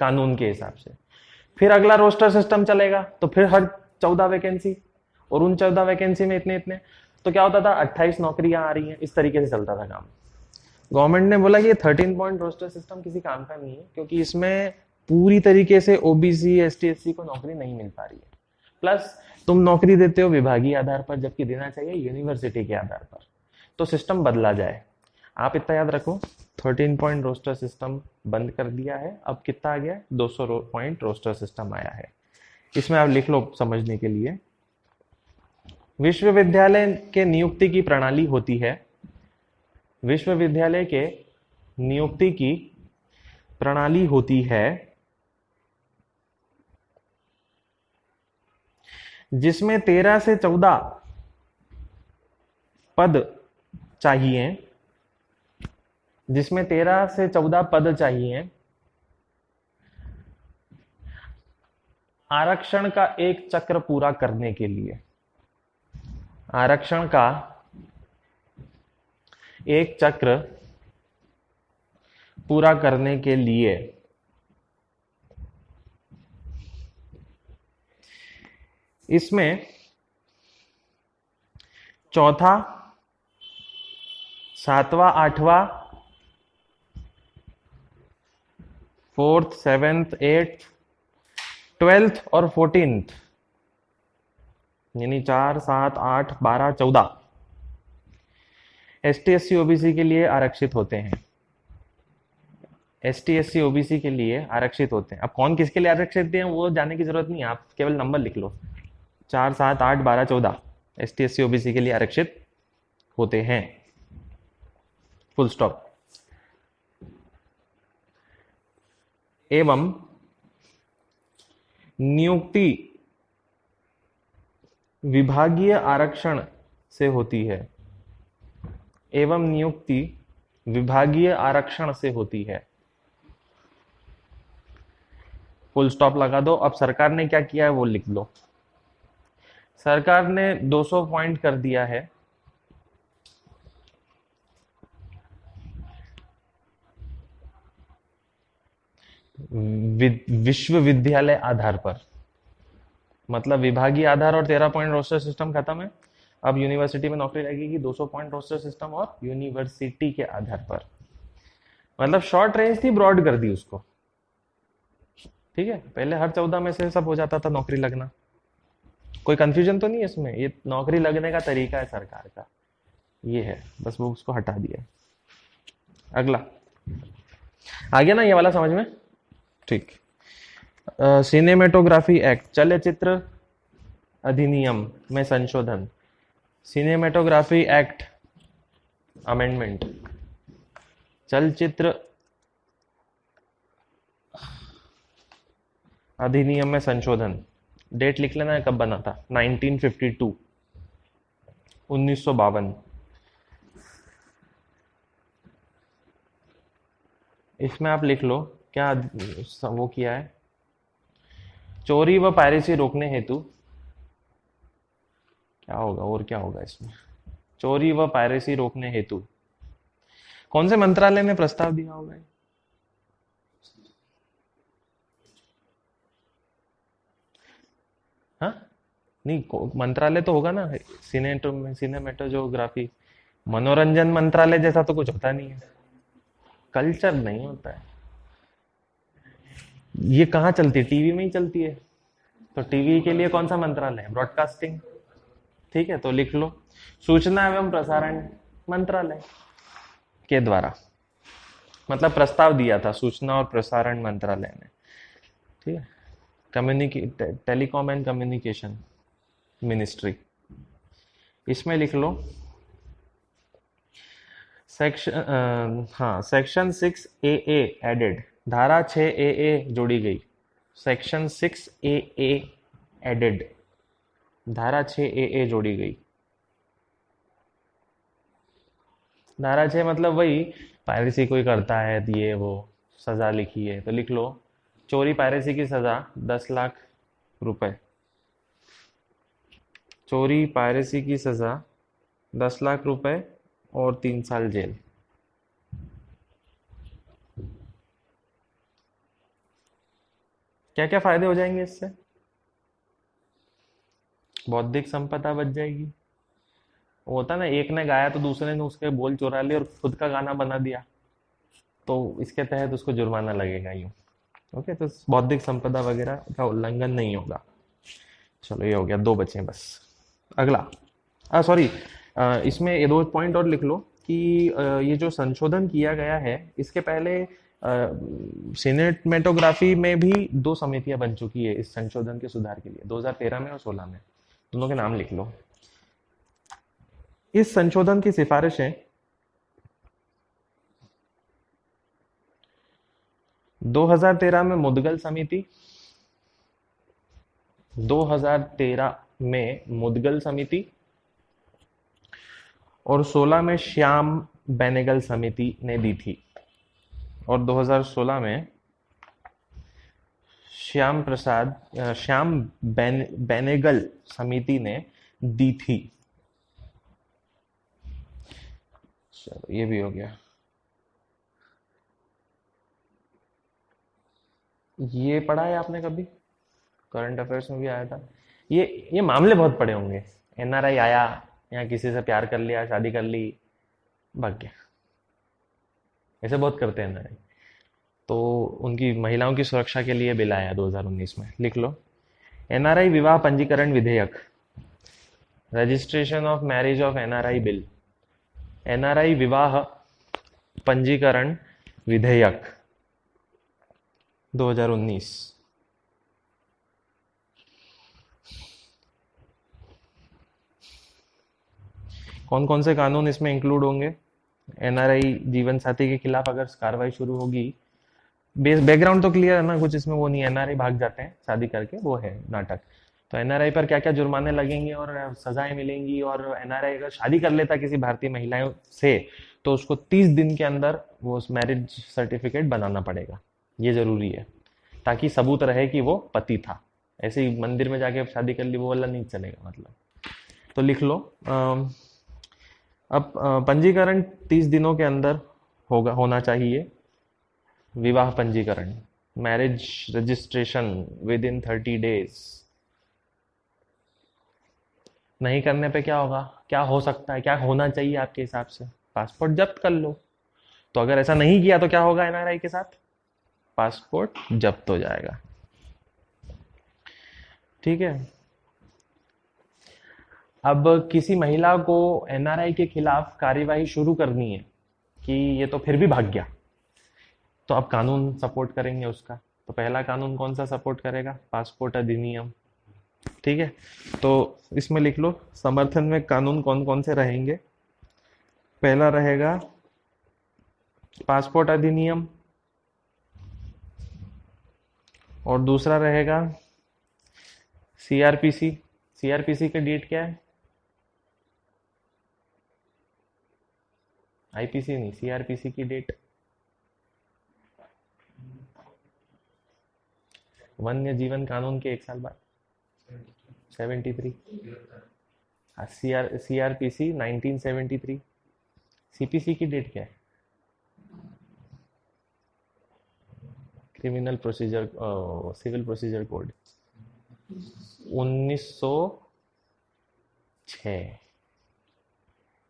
Speaker 1: कानून के हिसाब से। फिर अगला रोस्टर सिस्टम चलेगा, तो फिर हर 14 वैकेंसी, और उन 14 वैकेंसी में इतने इतने, तो क्या होता था? 28 नौकरियां आ रही हैं। इस तरीके से चलता था काम। गवर्नमेंट ने बोला कि ये 13 पॉइंट रोस्टर सिस्टम किसी काम का नहीं है, क्योंकि इसमें पूरी तरीके से ओबीसी, एसटी, एससी को नौकरी नहीं मिल पा रही है। प्लस तुम नौकरी देते हो विभागीय आधार पर, जबकि देना चाहिए यूनिवर्सिटी के आधार पर। तो सिस्टम बदला जाए। आप इतना याद रखो, 13 पॉइंट रोस्टर सिस्टम बंद कर दिया है। अब कितना आ गया? 200 पॉइंट रोस्टर सिस्टम आया है। इसमें आप लिख लो समझने के लिए। विश्वविद्यालय के नियुक्ति की प्रणाली होती है, विश्वविद्यालय के नियुक्ति की प्रणाली होती है जिसमें 13 से 14 पद चाहिए, जिसमें 13 से 14 पद चाहिए। आरक्षण का एक चक्र पूरा करने के लिए, आरक्षण का एक चक्र पूरा करने के लिए इसमें चौथा, सातवां, आठवां, 4th, 7th, 8th, 12th और 14th, यानी 4, 7, 8, 12, 14 एसटी, एससी, ओबीसी के लिए आरक्षित होते हैं। एसटी, एससी, ओबीसी के लिए आरक्षित होते हैं। अब कौन किसके लिए आरक्षित है वो जानने की जरूरत नहीं है, आप केवल नंबर लिख लो। 4, 7, 8, 12, 14 एसटी, एससी, ओबीसी के लिए आरक्षित होते हैं। Full stop. एवं नियुक्ति विभागीय आरक्षण से होती है, एवं नियुक्ति विभागीय आरक्षण से होती है। फुल स्टॉप लगा दो। अब सरकार ने क्या किया है वो लिख लो। सरकार ने 200 पॉइंट कर दिया है विश्वविद्यालय आधार पर, मतलब विभागीय आधार और 13 पॉइंट रोस्टर सिस्टम खत्म है। अब यूनिवर्सिटी में नौकरी लगेगी 200 पॉइंट रोस्टर सिस्टम और यूनिवर्सिटी के आधार पर। मतलब शॉर्ट रेंज थी, ब्रॉड कर दी उसको। ठीक है, पहले हर 14 में से सब हो जाता था नौकरी लगना। कोई कंफ्यूजन तो नहीं है इसमें, ये नौकरी लगने का तरीका है सरकार का, ये है बस, वो उसको हटा दिया है। अगला आ गया ना ये वाला समझ में? ठीक। सिनेमेटोग्राफी एक्ट, चलचित्र अधिनियम में संशोधन, सिनेमेटोग्राफी एक्ट अमेंडमेंट, चलचित्र अधिनियम में संशोधन। डेट लिख लेना है कब बना था, 1952, 1952। इसमें आप लिख लो क्या वो किया है, चोरी व पायरेसी रोकने हेतु, क्या होगा और क्या होगा इसमें, चोरी व पायरेसी रोकने हेतु कौन से मंत्रालय ने प्रस्ताव दिया होगा? हाँ, नहीं मंत्रालय तो होगा ना, सिनेमेटोजोग्राफी, मनोरंजन मंत्रालय जैसा तो कुछ होता नहीं है, कल्चर नहीं होता है। ये कहाँ चलती है, टीवी में ही चलती है, तो टीवी के लिए कौन सा मंत्रालय है, ब्रॉडकास्टिंग। ठीक है, तो लिख लो सूचना एवं प्रसारण मंत्रालय के द्वारा, मतलब प्रस्ताव दिया था सूचना और प्रसारण मंत्रालय ने। ठीक है, टेलीकॉम एंड कम्युनिकेशन मिनिस्ट्री। इसमें लिख लो सेक्शन, हाँ, सेक्शन 6AA एडेड, धारा 6AA जोड़ी गई, सेक्शन 6AA एडेड, धारा 6AA जोड़ी गई। धारा 6 मतलब वही, पायरेसी कोई करता है ये वो, सजा लिखी है तो लिख लो चोरी पायरेसी की सजा 10 लाख रुपए, चोरी पायरेसी की सजा 10 लाख रुपए और 3 साल जेल। क्या क्या फायदे हो जाएंगे इससे? बौद्धिक संपदा बच जाएगी। वो होता ना, एक ने गाया तो दूसरे ने उसके बोल चुरा लिए और खुद का गाना बना दिया, तो इसके तहत उसको जुर्माना लगेगा यूं। ओके, तो बौद्धिक संपदा वगैरह का उल्लंघन नहीं होगा। चलो ये हो गया, दो बचे बस। अगला, सॉरी, इसमें ये दो पॉइंट और लिख लो कि ये जो संशोधन किया गया है, इसके पहले सिनेमेटोग्राफी में भी दो समितियां बन चुकी है इस संशोधन के सुधार के लिए, 2013 में और 16 में, दोनों के नाम लिख लो। इस संशोधन की सिफारिशें 2013 में मुदगल समिति, 2013 में मुदगल समिति और 16 में श्याम बेनेगल समिति ने दी थी, और 2016 में श्याम बेनेगल समिति ने दी थी। चलो ये भी हो गया। ये पढ़ा है आपने कभी, करंट अफेयर्स में भी आया था। ये मामले बहुत पड़े होंगे, एनआरआई आया, या किसी से प्यार कर लिया, शादी कर ली, भाग गया, ऐसे बहुत करते हैं एनआरआई। तो उनकी महिलाओं की सुरक्षा के लिए बिल आया 2019 में, लिख लो एनआरआई विवाह पंजीकरण विधेयक, registration of marriage of NRI bill, NRI विवाह पंजीकरण विधेयक 2019। कौन कौन से कानून इसमें इंक्लूड होंगे? एनआरआई जीवन साथी के खिलाफ अगर कार्रवाई शुरू होगी, बैकग्राउंड तो क्लियर है ना, कुछ इसमें वो नहीं, एनआरआई भाग जाते हैं शादी करके, वो है नाटक। तो एनआरआई पर क्या क्या जुर्माने लगेंगे और सजाएं मिलेंगी, और एनआरआई अगर शादी कर लेता किसी भारतीय महिलाओं से तो उसको 30 दिन के अंदर वो मैरिज सर्टिफिकेट बनाना पड़ेगा, ये जरूरी है, ताकि सबूत रहे कि वो पति था। ऐसे ही मंदिर में जाके शादी कर ली वो वाला नहीं चलेगा मतलब। तो लिख लो अब पंजीकरण 30 दिनों के अंदर होना चाहिए, विवाह पंजीकरण, marriage registration with in 30 days, नहीं करने पे क्या होगा, क्या हो सकता है, क्या होना चाहिए आपके हिसाब से? पासपोर्ट जब्त कर लो। तो अगर ऐसा नहीं किया तो क्या होगा एनआरआई के साथ? पासपोर्ट जब्त हो जाएगा। ठीक है। अब किसी महिला को एनआरआई के खिलाफ कार्यवाही शुरू करनी है कि ये तो फिर भी भाग गया, तो अब कानून सपोर्ट करेंगे उसका। तो पहला कानून कौन सा सपोर्ट करेगा? पासपोर्ट अधिनियम। ठीक है। तो इसमें लिख लो समर्थन में कानून कौन कौन से रहेंगे। पहला रहेगा पासपोर्ट अधिनियम, और दूसरा रहेगा सीआरपीसी। सीआरपीसी का डेट क्या है? आईपीसी नहीं, सीआरपीसी की डेट वन्य जीवन कानून के 1 साल बाद, 73। सीआरपीसी 1973। सीपीसी की डेट क्या है? Criminal procedure, civil procedure code 1906।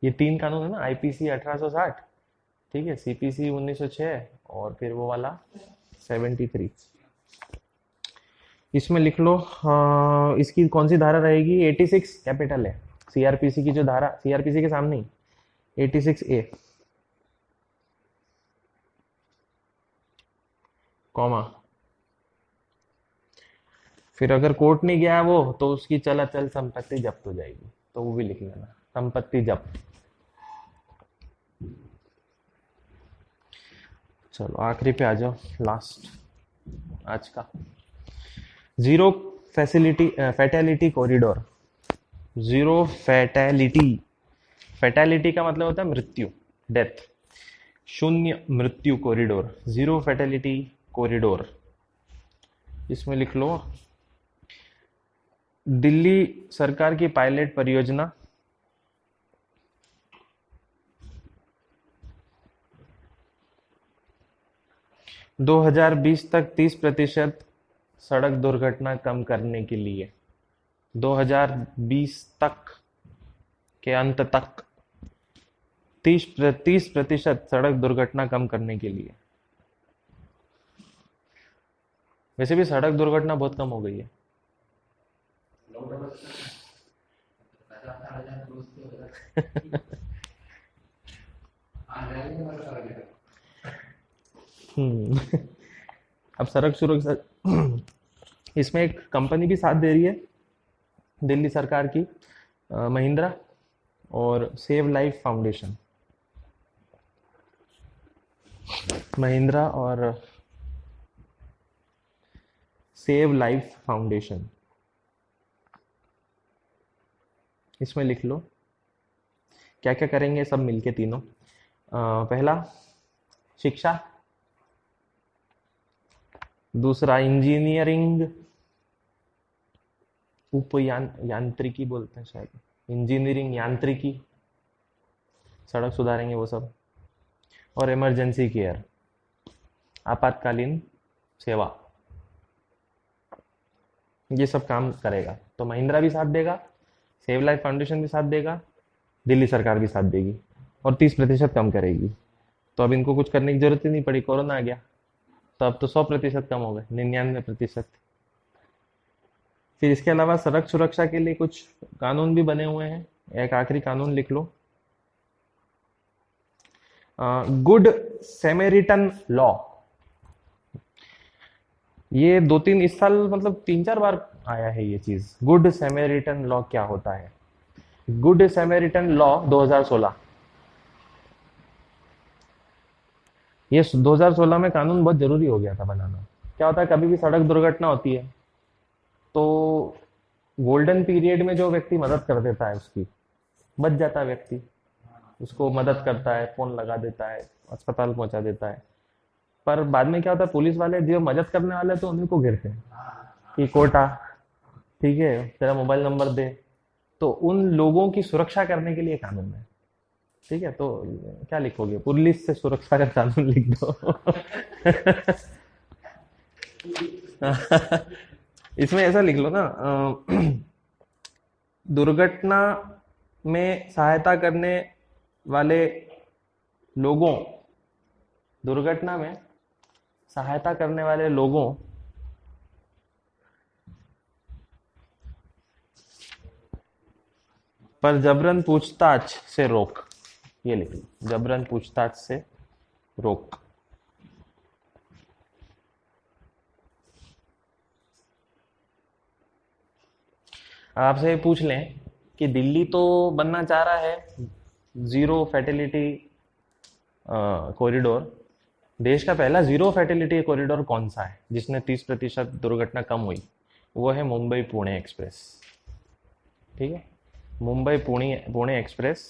Speaker 1: ये 3 कानून है ना, आईपीसी 1860, ठीक है, सीपीसी 1906, और फिर वो वाला 73। इसमें लिख लो इसकी कौन सी धारा रहेगी? 86 कैपिटल है। सीआरपीसी की जो धारा, सीआरपीसी के सामने ही 86A, कॉमा। फिर अगर कोर्ट नहीं गया वो, तो उसकी चल अचल संपत्ति जब्त हो जाएगी, तो वो भी लिख लेना, संपत्ति जब्त। चलो आखिरी पे आ जाओ, लास्ट आज का। Zero fatality corridor. Zero fatality, fatality का मतलब होता है मृत्यु, डेथ। शून्य मृत्यु कॉरिडोर, जीरो फैटेलिटी कॉरिडोर। इसमें लिख लो दिल्ली सरकार की पायलट परियोजना, – 2020 तक 30% सड़क दुर्घटना कम करने के लिए। 2020 तक के अंत तक 30% सड़क दुर्घटना कम करने के लिए। वैसे भी सड़क दुर्घटना बहुत कम हो गई है। अब सड़क सुरक्षा इसमें एक कंपनी भी साथ दे रही है दिल्ली सरकार की, महिंद्रा और सेव लाइफ फाउंडेशन। महिंद्रा और सेव लाइफ फाउंडेशन। इसमें लिख लो क्या क्या करेंगे सब मिलके तीनों। पहला शिक्षा, दूसरा इंजीनियरिंग, यांत्रिकी बोलते हैं शायद, इंजीनियरिंग यांत्रिकी, सड़क सुधारेंगे वो सब, और इमरजेंसी केयर, आपातकालीन सेवा। ये सब काम करेगा। तो महिंद्रा भी साथ देगा, सेव लाइफ फाउंडेशन भी साथ देगा, दिल्ली सरकार भी साथ देगी, और 30% कम करेगी। तो अब इनको कुछ करने की जरूरत ही नहीं पड़ी, कोरोना आ गया, तो अब तो 100% कम हो गए, 99%। फिर इसके अलावा सड़क सुरक्षा के लिए कुछ कानून भी बने हुए हैं। एक आखिरी कानून लिख लो, गुड सैमेरिटन लॉ। ये 2-3 इस साल मतलब 3-4 बार आया है ये चीज। गुड सैमेरिटन लॉ क्या होता है? गुड सैमेरिटन लॉ 2016, ये 2016 में कानून बहुत जरूरी हो गया था बनाना। क्या होता है, कभी भी सड़क दुर्घटना होती है तो गोल्डन पीरियड में जो व्यक्ति मदद कर देता है उसकी, बच जाता है व्यक्ति, उसको मदद करता है, फोन लगा देता है, अस्पताल पहुंचा देता है। पर बाद में क्या होता है, पुलिस वाले जो मदद करने वाले तो उन्हीं को घेरते हैं कि कोटा, ठीक है, तेरा मोबाइल नंबर दे। तो उन लोगों की सुरक्षा करने के लिए कानून है। ठीक है, तो क्या लिखोगे? पुलिस से सुरक्षा का कानून लिख दो। इसमें ऐसा लिख लो ना, दुर्घटना में सहायता करने वाले लोगों दुर्घटना में सहायता करने वाले लोगों पर जबरन पूछताछ से रोक। ये लिख लो, जबरन पूछताछ से रोक। आपसे ये पूछ लें कि दिल्ली तो बनना चाह रहा है जीरो फैटिलिटी कॉरिडोर। देश का पहला जीरो फैटिलिटी कॉरिडोर कौन सा है जिसने 30% दुर्घटना कम हुई? वो है मुंबई पुणे एक्सप्रेस। ठीक है, मुंबई पुणे पुणे एक्सप्रेस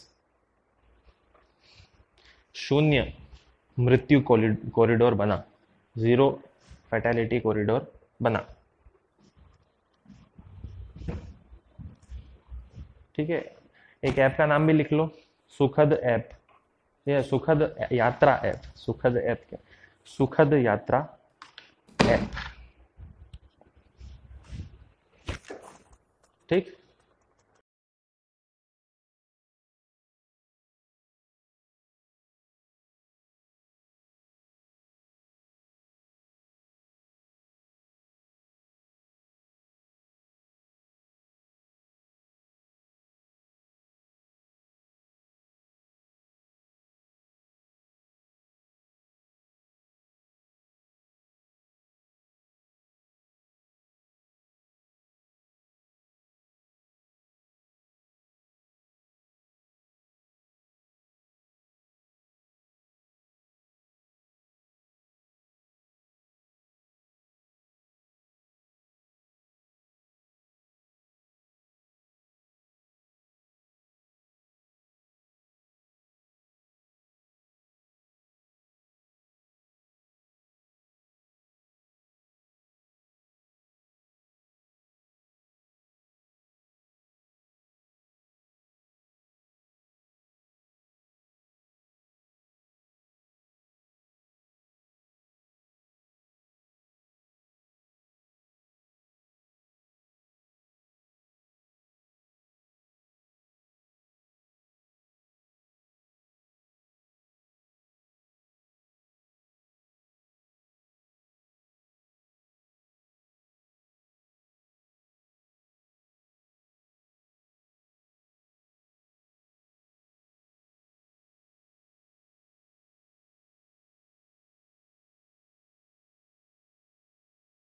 Speaker 1: शून्य मृत्यु कॉरिडोर बना, जीरो फैटेलिटी कॉरिडोर बना। ठीक है, एक ऐप का नाम भी लिख लो, सुखद ऐप। यह सुखद यात्रा ऐप। सुखद ऐप क्या? सुखद यात्रा ऐप। ठीक।